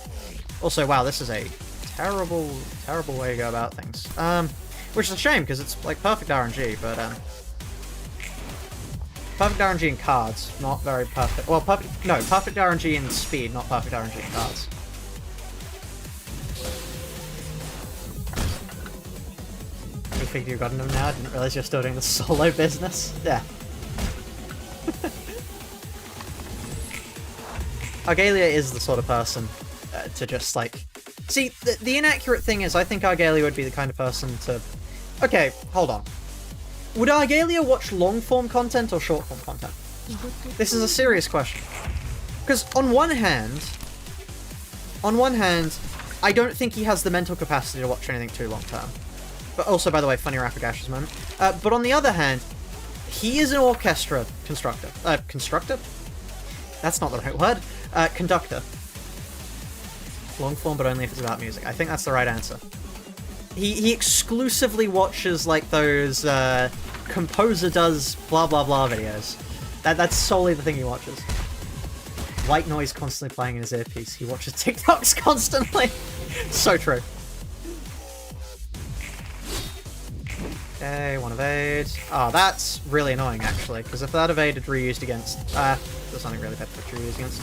Also, wow, this is a terrible, terrible way to go about things. Which is a shame, because it's, like, perfect RNG, but, perfect RNG in cards, not very perfect. Well, perfect RNG in speed, not perfect RNG in cards. You figured you got them now? I didn't realize you're still doing the solo business. Yeah. Argalia is the sort of person to just, like... See, the inaccurate thing is, I think Argalia would be the kind of person to... Okay, hold on. Would Argalia watch long-form content or short-form content? This is a serious question. Because on one hand, I don't think he has the mental capacity to watch anything too long-term. But also, by the way, funny rapid gashes moment. But on the other hand, he is an orchestra constructor. Constructor? That's not the right word. Conductor. Long form, but only if it's about music. I think that's the right answer. He exclusively watches, like, those, composer does blah blah blah videos. That's solely the thing he watches. White noise constantly playing in his earpiece. He watches TikToks constantly. So true. Okay, one evade. Oh, that's really annoying, actually, because if that evade had reused against... there's something really bad for reuse against.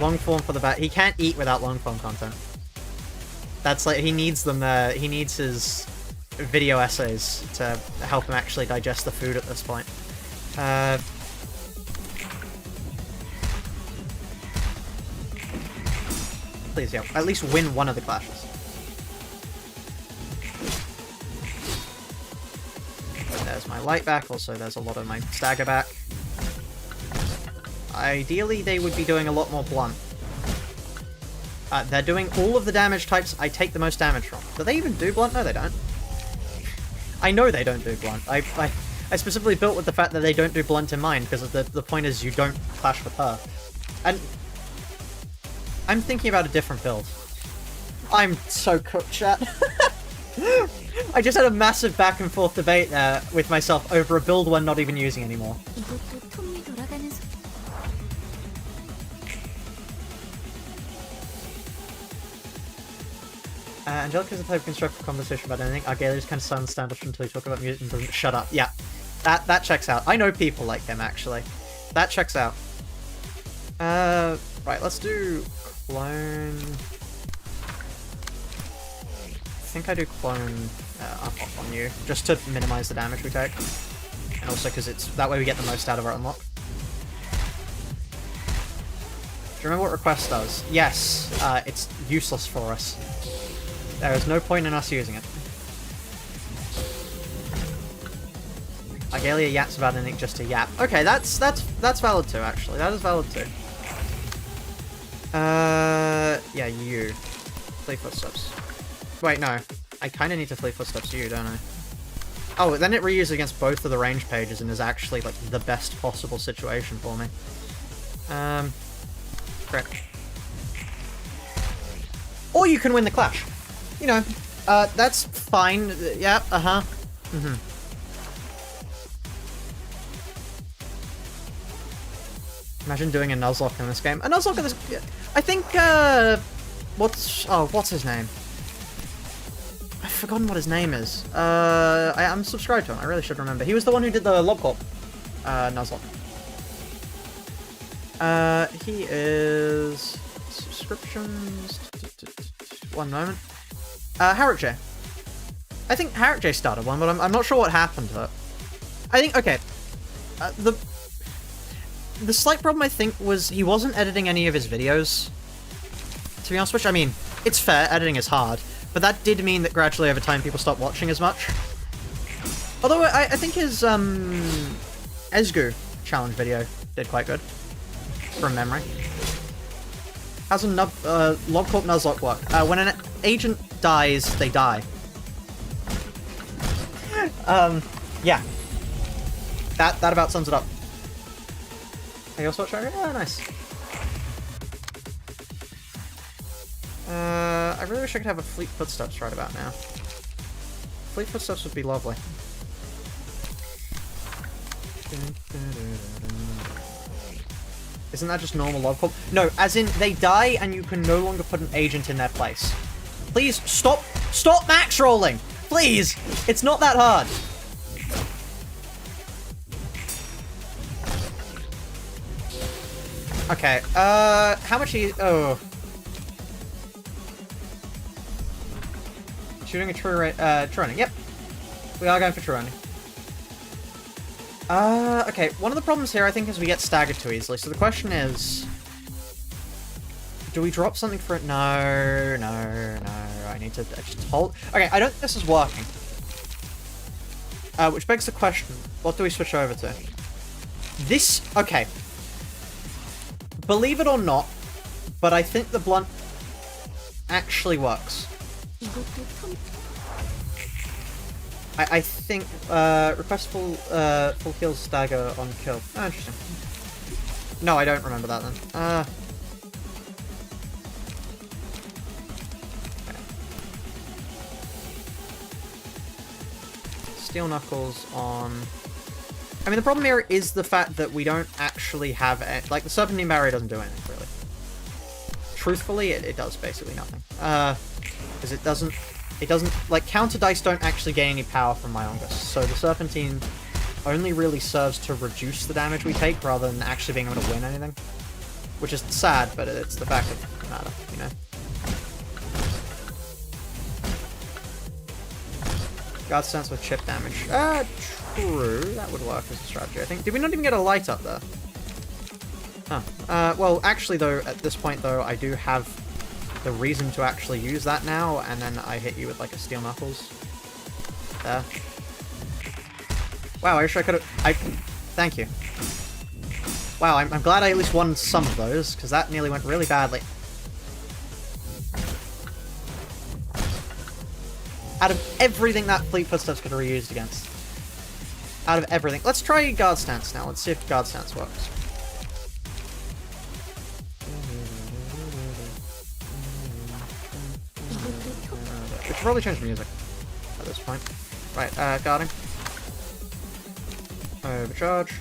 Long form for the bat. He can't eat without long form content. That's like, he needs them there. He needs his video essays to help him actually digest the food at this point. Please, yeah, at least win one of the clashes. There's my light back, also there's a lot of my stagger back. Ideally, they would be doing a lot more blunt. They're doing all of the damage types I take the most damage from. Do they even do blunt? No, they don't. I know they don't do blunt. I specifically built with the fact that they don't do blunt in mind, because the point is you don't clash with her. And I'm thinking about a different build. I'm so cooked, chat. I just had a massive back and forth debate there with myself over a build we're not even using anymore. Angelica's a type of constructive conversation about anything. Argalia's kind of silent standoff until you talk about music and doesn't shut up. Yeah, that checks out. I know people like him, actually. That checks out. Right, let's do clone. I think I do clone up on you, just to minimize the damage we take. And also because it's that way we get the most out of our unlock. Do you remember what request does? Yes, it's useless for us. There is no point in us using it. Argalia yaps about anything just to yap. Okay, that's valid too, actually. That is valid too. Yeah, you. Flee footsteps. Wait, no. I kind of need to flee footsteps to you, don't I? Oh, then it reuses against both of the range pages and is actually, like, the best possible situation for me. Correct. Or you can win the clash. You know, that's fine. Yeah, uh-huh. Imagine doing a Nuzlocke in this game. A Nuzlocke in this... I think, what's his name? I've forgotten what his name is. I'm subscribed to him. I really should remember. He was the one who did the Lobcorp Nuzlocke. He is... Subscriptions... one moment. Harrick J. I think Harrick J started one, but I'm not sure what happened to it. I think, okay. The slight problem, I think, was he wasn't editing any of his videos. To be honest, which, I mean, it's fair, editing is hard, but that did mean that gradually over time people stopped watching as much. Although, I think his, Esgu challenge video did quite good. From memory. How's a Logcorp Nuzlocke work? When an agent dies, they die. Yeah. That about sums it up. Hey, you also watch it? Oh, nice. I really wish I could have a Fleet Footsteps right about now. Fleet Footsteps would be lovely. Isn't that just normal Logcorp? No, as in, they die and you can no longer put an agent in their place. Please, stop max rolling! Please! It's not that hard! Okay, how much oh. Shooting a true running, yep. We are going for true running. Okay, one of the problems here, I think, is we get staggered too easily, so the question is... Do we drop something for it? No, I need to just hold... Okay, I don't think this is working. Which begs the question, what do we switch over to? This... Okay. Believe it or not, but I think the blunt actually works. I think, request full kill stagger on kill. Oh, interesting. No, I don't remember that then. Okay. Steel Knuckles on... I mean, the problem here is the fact that we don't actually have... Like, the Serpentine Barrier doesn't do anything, really. Truthfully, it does basically nothing. Because it doesn't... Like, counter dice don't actually gain any power from myongest, so the Serpentine only really serves to reduce the damage we take rather than actually being able to win anything. Which is sad, but it's the fact of the matter, you know? Guard stance with chip damage. True. That would work as a strategy, I think. Did we not even get a light up there? Huh. Well, actually, though, at this point, though, I do have the reason to actually use that now, and then I hit you with, like, a Steel Knuckles. There. Wow, I wish I could've... Thank you. Wow, I'm glad I at least won some of those, because that nearly went really badly. Out of everything that Fleet Footsteps could have reused against. Out of everything. Let's try Guard Stance now. Let's see if Guard Stance works. We should probably change the music at this point. Right, guarding. Overcharge.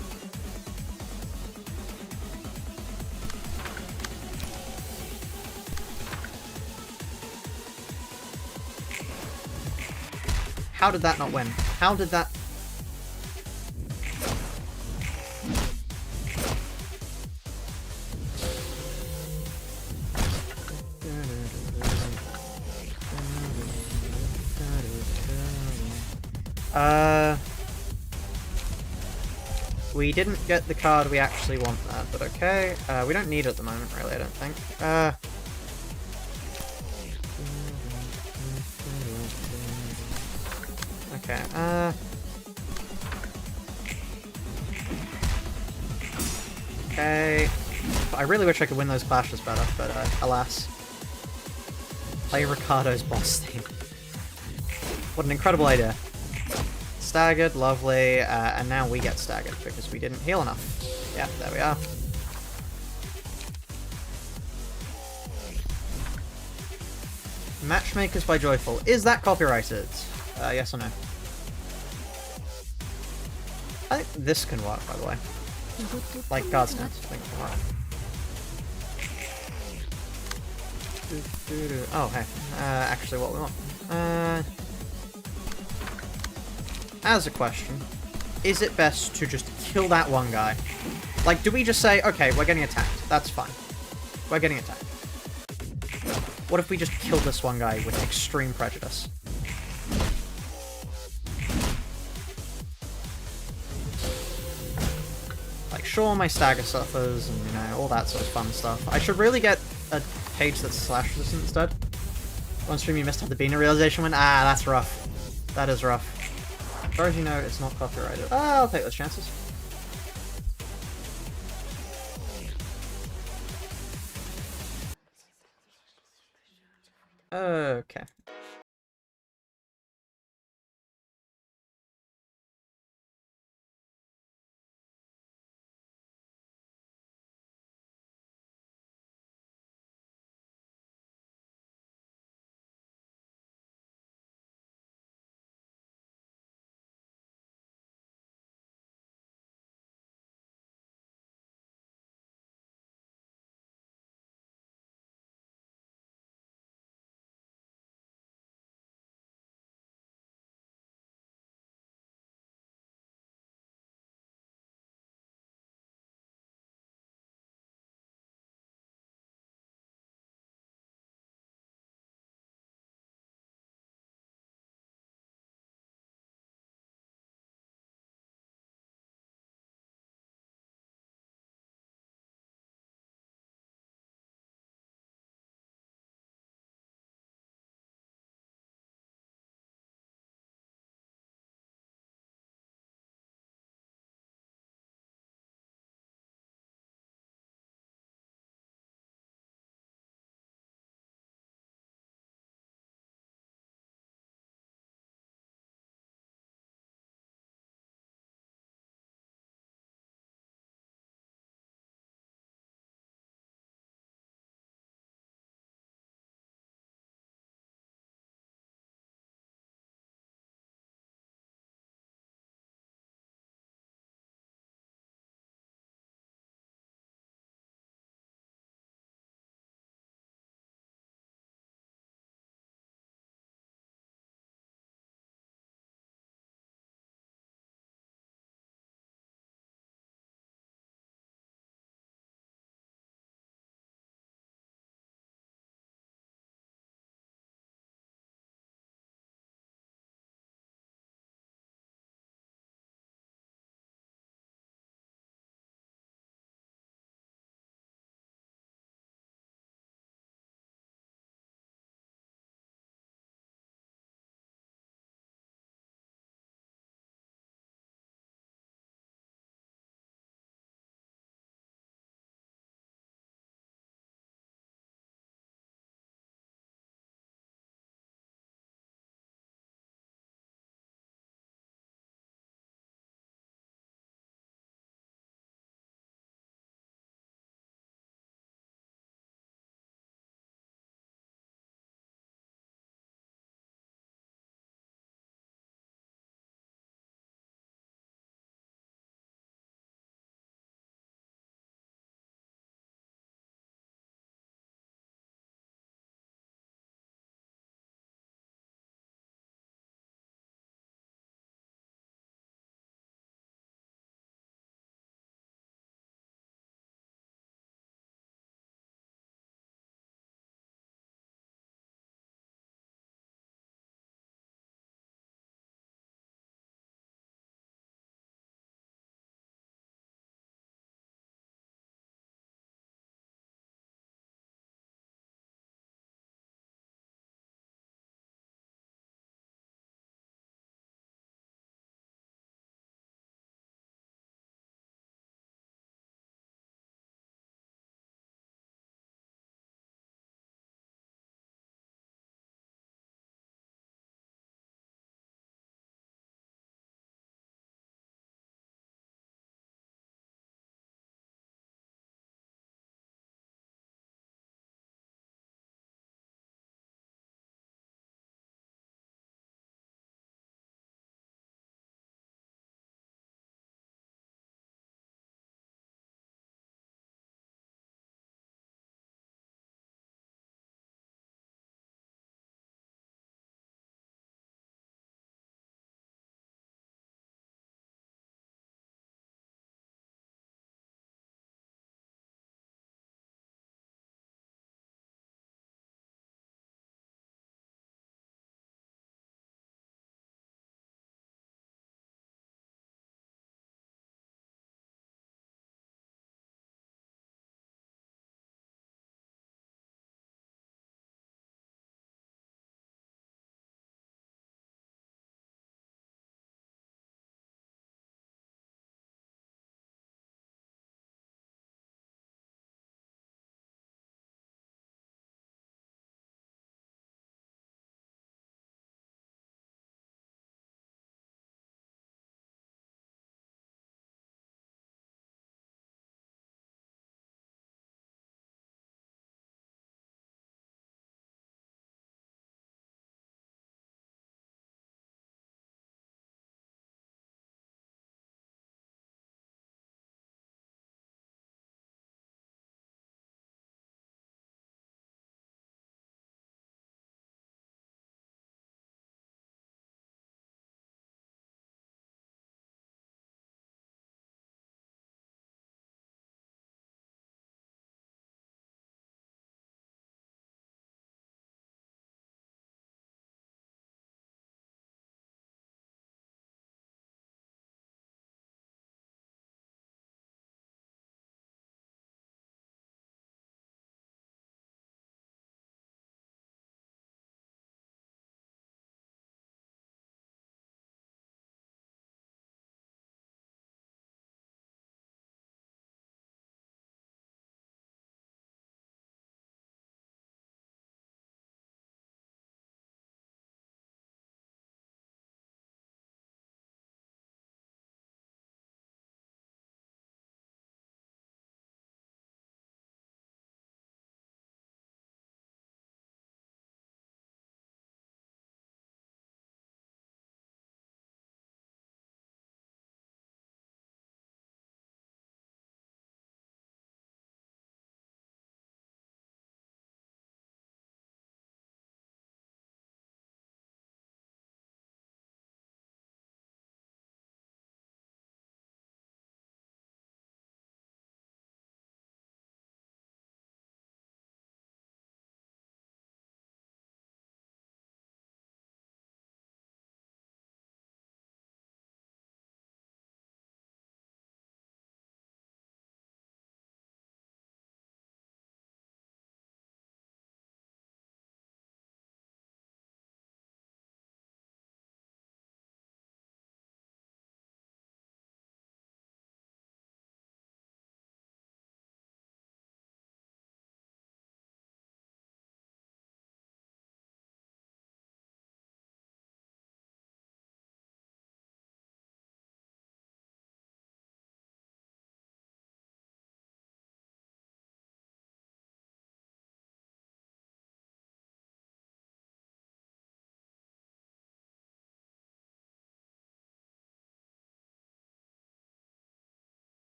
How did that not win? How did that... We didn't get the card we actually want there, but okay. We don't need it at the moment, really, I don't think. Okay, okay. I really wish I could win those clashes better, but alas. Play Ricardo's boss theme. What an incredible idea. Staggered, lovely, and now we get staggered because we didn't heal enough. Yeah, there we are. Matchmakers by Joyful. Is that copyrighted? Yes or no? I think this can work, by the way. Like Guard Stance, I think it can work. Oh, hey. Actually, what we want. As a question, is it best to just kill that one guy? Like, do we just say, okay, we're getting attacked. That's fine. We're getting attacked. What if we just killed this one guy with extreme prejudice? Like, sure, my stagger suffers, and, you know, all that sort of fun stuff. I should really get a page that's slash resistant instead. On stream you missed out the Binah realization when. Ah, that's rough. That is rough. As far as you know, it's not copyrighted. Ah, I'll take those chances. Okay.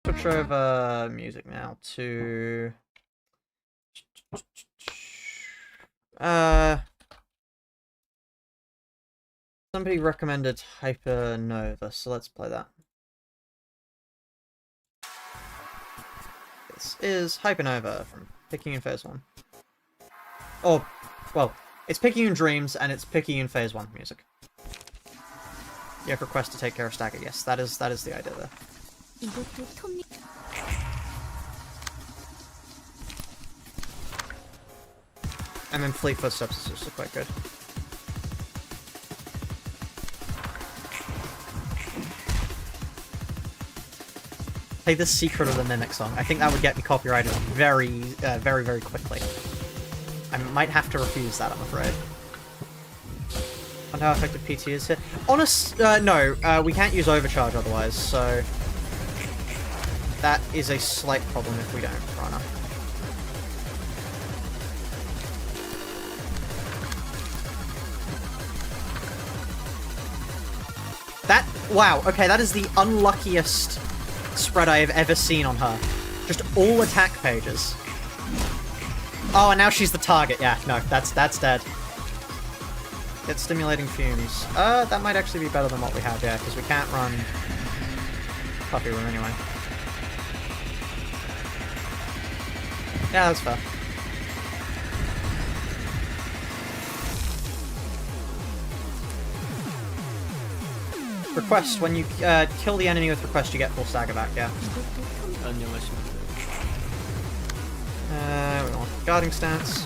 Switch over music now to... Somebody recommended Hypernova, so let's play that. This is Hypernova from Picayune Phase 1. Oh, well, it's Picayune Dreams and it's Picayune Phase 1 music. You have request to take care of Stagger. Yes, that is the idea there. And then Fleet Footsteps is also quite good. Play the Secret of the Mimic song. I think that would get me copyrighted very, very quickly. I might have to refuse that, I'm afraid. And how effective PT is here. No, we can't use Overcharge otherwise, so... That is a slight problem if we don't, Rana. Wow, okay, that is the unluckiest spread I have ever seen on her. Just all attack pages. Oh, and now she's the target. Yeah, no, that's dead. Get Stimulating Fumes. That might actually be better than what we have, yeah, because we can't run Puppy Room anyway. Yeah, that's fair. Request, when you kill the enemy with request, you get full stagger back, yeah. We want guarding stance.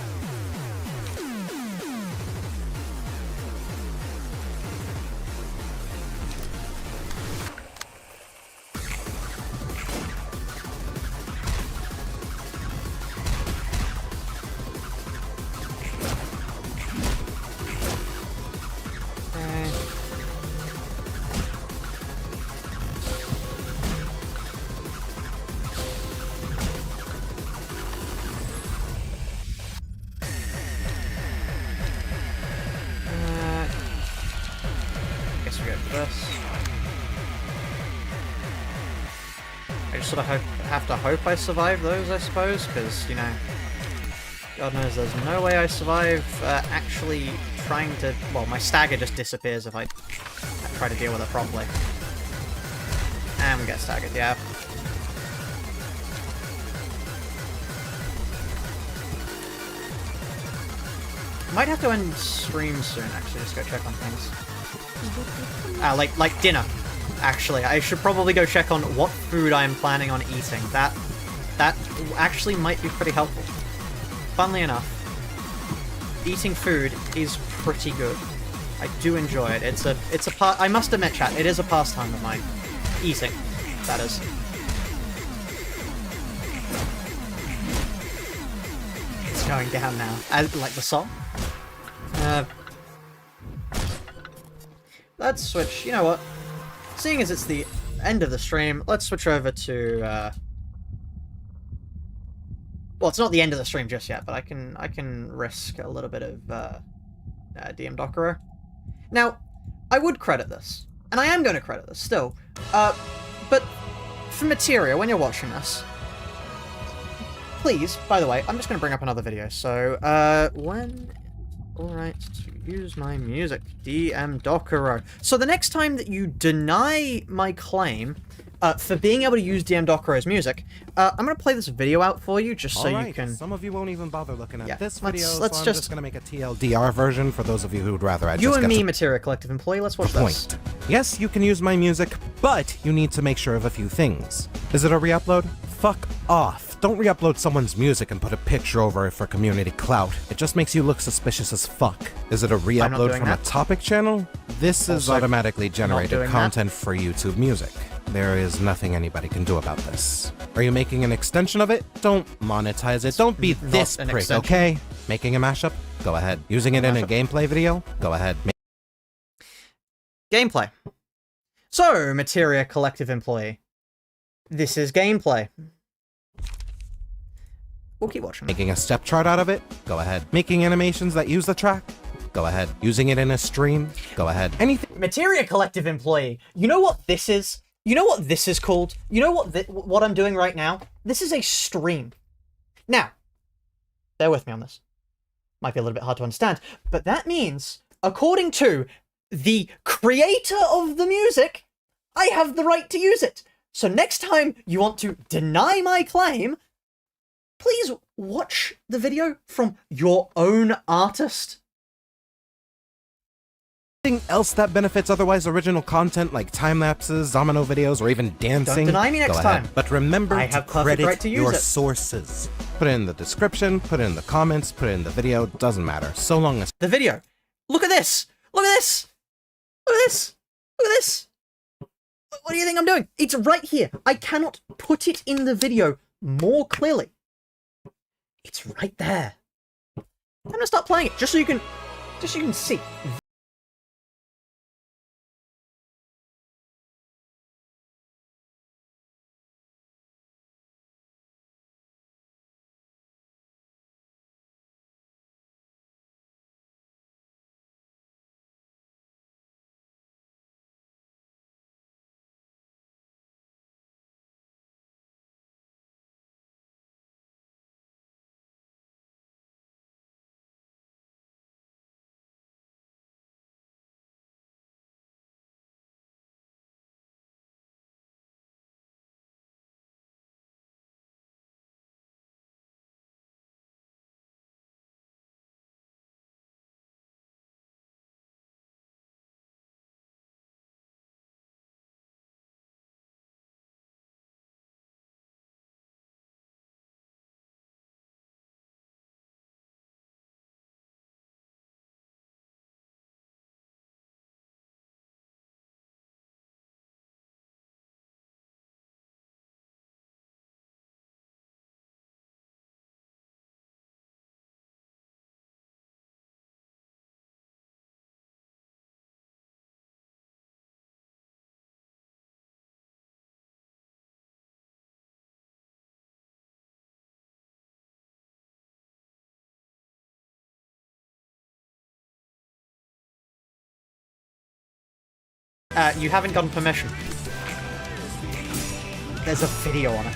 I just sort of have to hope I survive those, I suppose, because, you know, God knows there's no way I survive actually trying to... Well, my stagger just disappears if I try to deal with it properly. And we get staggered, yeah. Might have to end stream soon, actually, just go check on things. Like dinner. Actually, I should probably go check on what food I am planning on eating. That actually might be pretty helpful. Funnily enough, eating food is pretty good. I do enjoy it. It's a part. I must admit, chat, it is a pastime of mine. Eating, that is. It's going down now. Like the song. Let's switch. You know what? Seeing as it's the end of the stream, let's switch over to, well, it's not the end of the stream just yet, but I can risk a little bit of, DM Dokuro. Now, I would credit this, and I am going to credit this still, but for Materia, when you're watching this, please, by the way, I'm just going to bring up another video, so, alright, to use my music, DM Dokuro. So the next time that you deny my claim for being able to use DM Dokuro's music, I'm going to play this video out for you just so you can... Some of you won't even bother looking at this let's video, so I'm just just going to make a TLDR version for those of you who'd rather I You just and get me, to Materia Collective employee, let's watch the this. point. Yes, you can use my music, but you need to make sure of a few things. Is it a re-upload? Fuck off. Don't re-upload someone's music and put a picture over it for community clout. It just makes you look suspicious as fuck. Is it a re-upload from a topic channel? This is automatically generated content for YouTube Music. There is nothing anybody can do about this. Are you making an extension of it? Don't monetize it. Don't be this prick, okay? Making a mashup? Go ahead. Using it in a gameplay video? Go ahead. Gameplay. So, Materia Collective employee. This is gameplay. We'll keep watching. Making a step chart out of it? Go ahead. Making animations that use the track? Go ahead. Using it in a stream? Go ahead. Anything. Materia Collective employee. You know what this is? You know what this is called? You know what I'm doing right now? This is a stream. Now, bear with me on this. Might be a little bit hard to understand, but that means, according to the creator of the music, I have the right to use it. So next time you want to deny my claim, please watch the video from your own artist. Anything else that benefits otherwise original content like time lapses, Domino videos, or even dancing? Don't deny me next go ahead. time. But remember I to have perfect credit right to use your it. sources. Put it in the description, put it in the comments, put it in the video, doesn't matter. So long as The video. Look at this! Look at this! Look at this! Look at this! What do you think I'm doing? It's right here. I cannot put it in the video more clearly. It's right there. I'm gonna start playing it just so you can see. You haven't gotten permission. There's a video on it.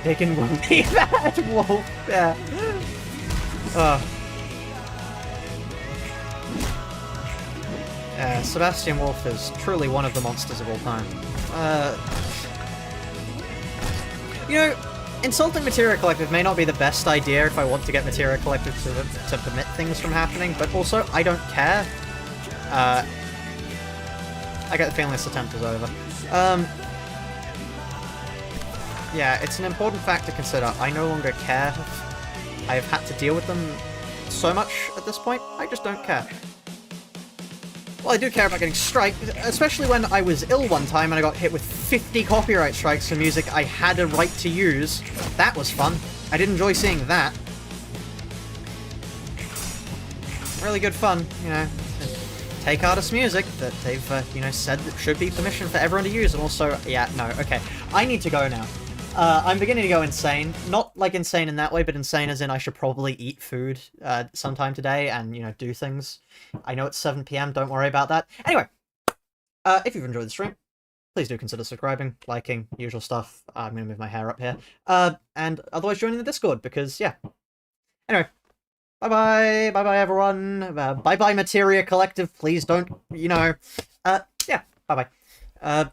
Big and Woolly Bad Wolf. Yeah. Sebastian Wolf is truly one of the monsters of all time. You know, insulting Materia Collective may not be the best idea if I want to get Materia Collective to permit things from happening, but also, I don't care. I get the feeling this attempt is over. Yeah, it's an important fact to consider. I no longer care. I've had to deal with them so much at this point, I just don't care. Well, I do care about getting striked, especially when I was ill one time and I got hit with 50 copyright strikes for music I had a right to use. That was fun. I did enjoy seeing that. Really good fun, you know. Take artists' music that they've, you know, said that should be permission for everyone to use, and also, yeah, no, okay. I need to go now. I'm beginning to go insane. Not, like, insane in that way, but insane as in I should probably eat food sometime today and, you know, do things. I know it's 7 PM, don't worry about that. Anyway, if you've enjoyed the stream, please do consider subscribing, liking, usual stuff. I'm going to move my hair up here. And otherwise joining the Discord, because, yeah. Anyway. Bye-bye, bye-bye everyone, bye-bye Materia Collective, please don't, you know, yeah, bye-bye.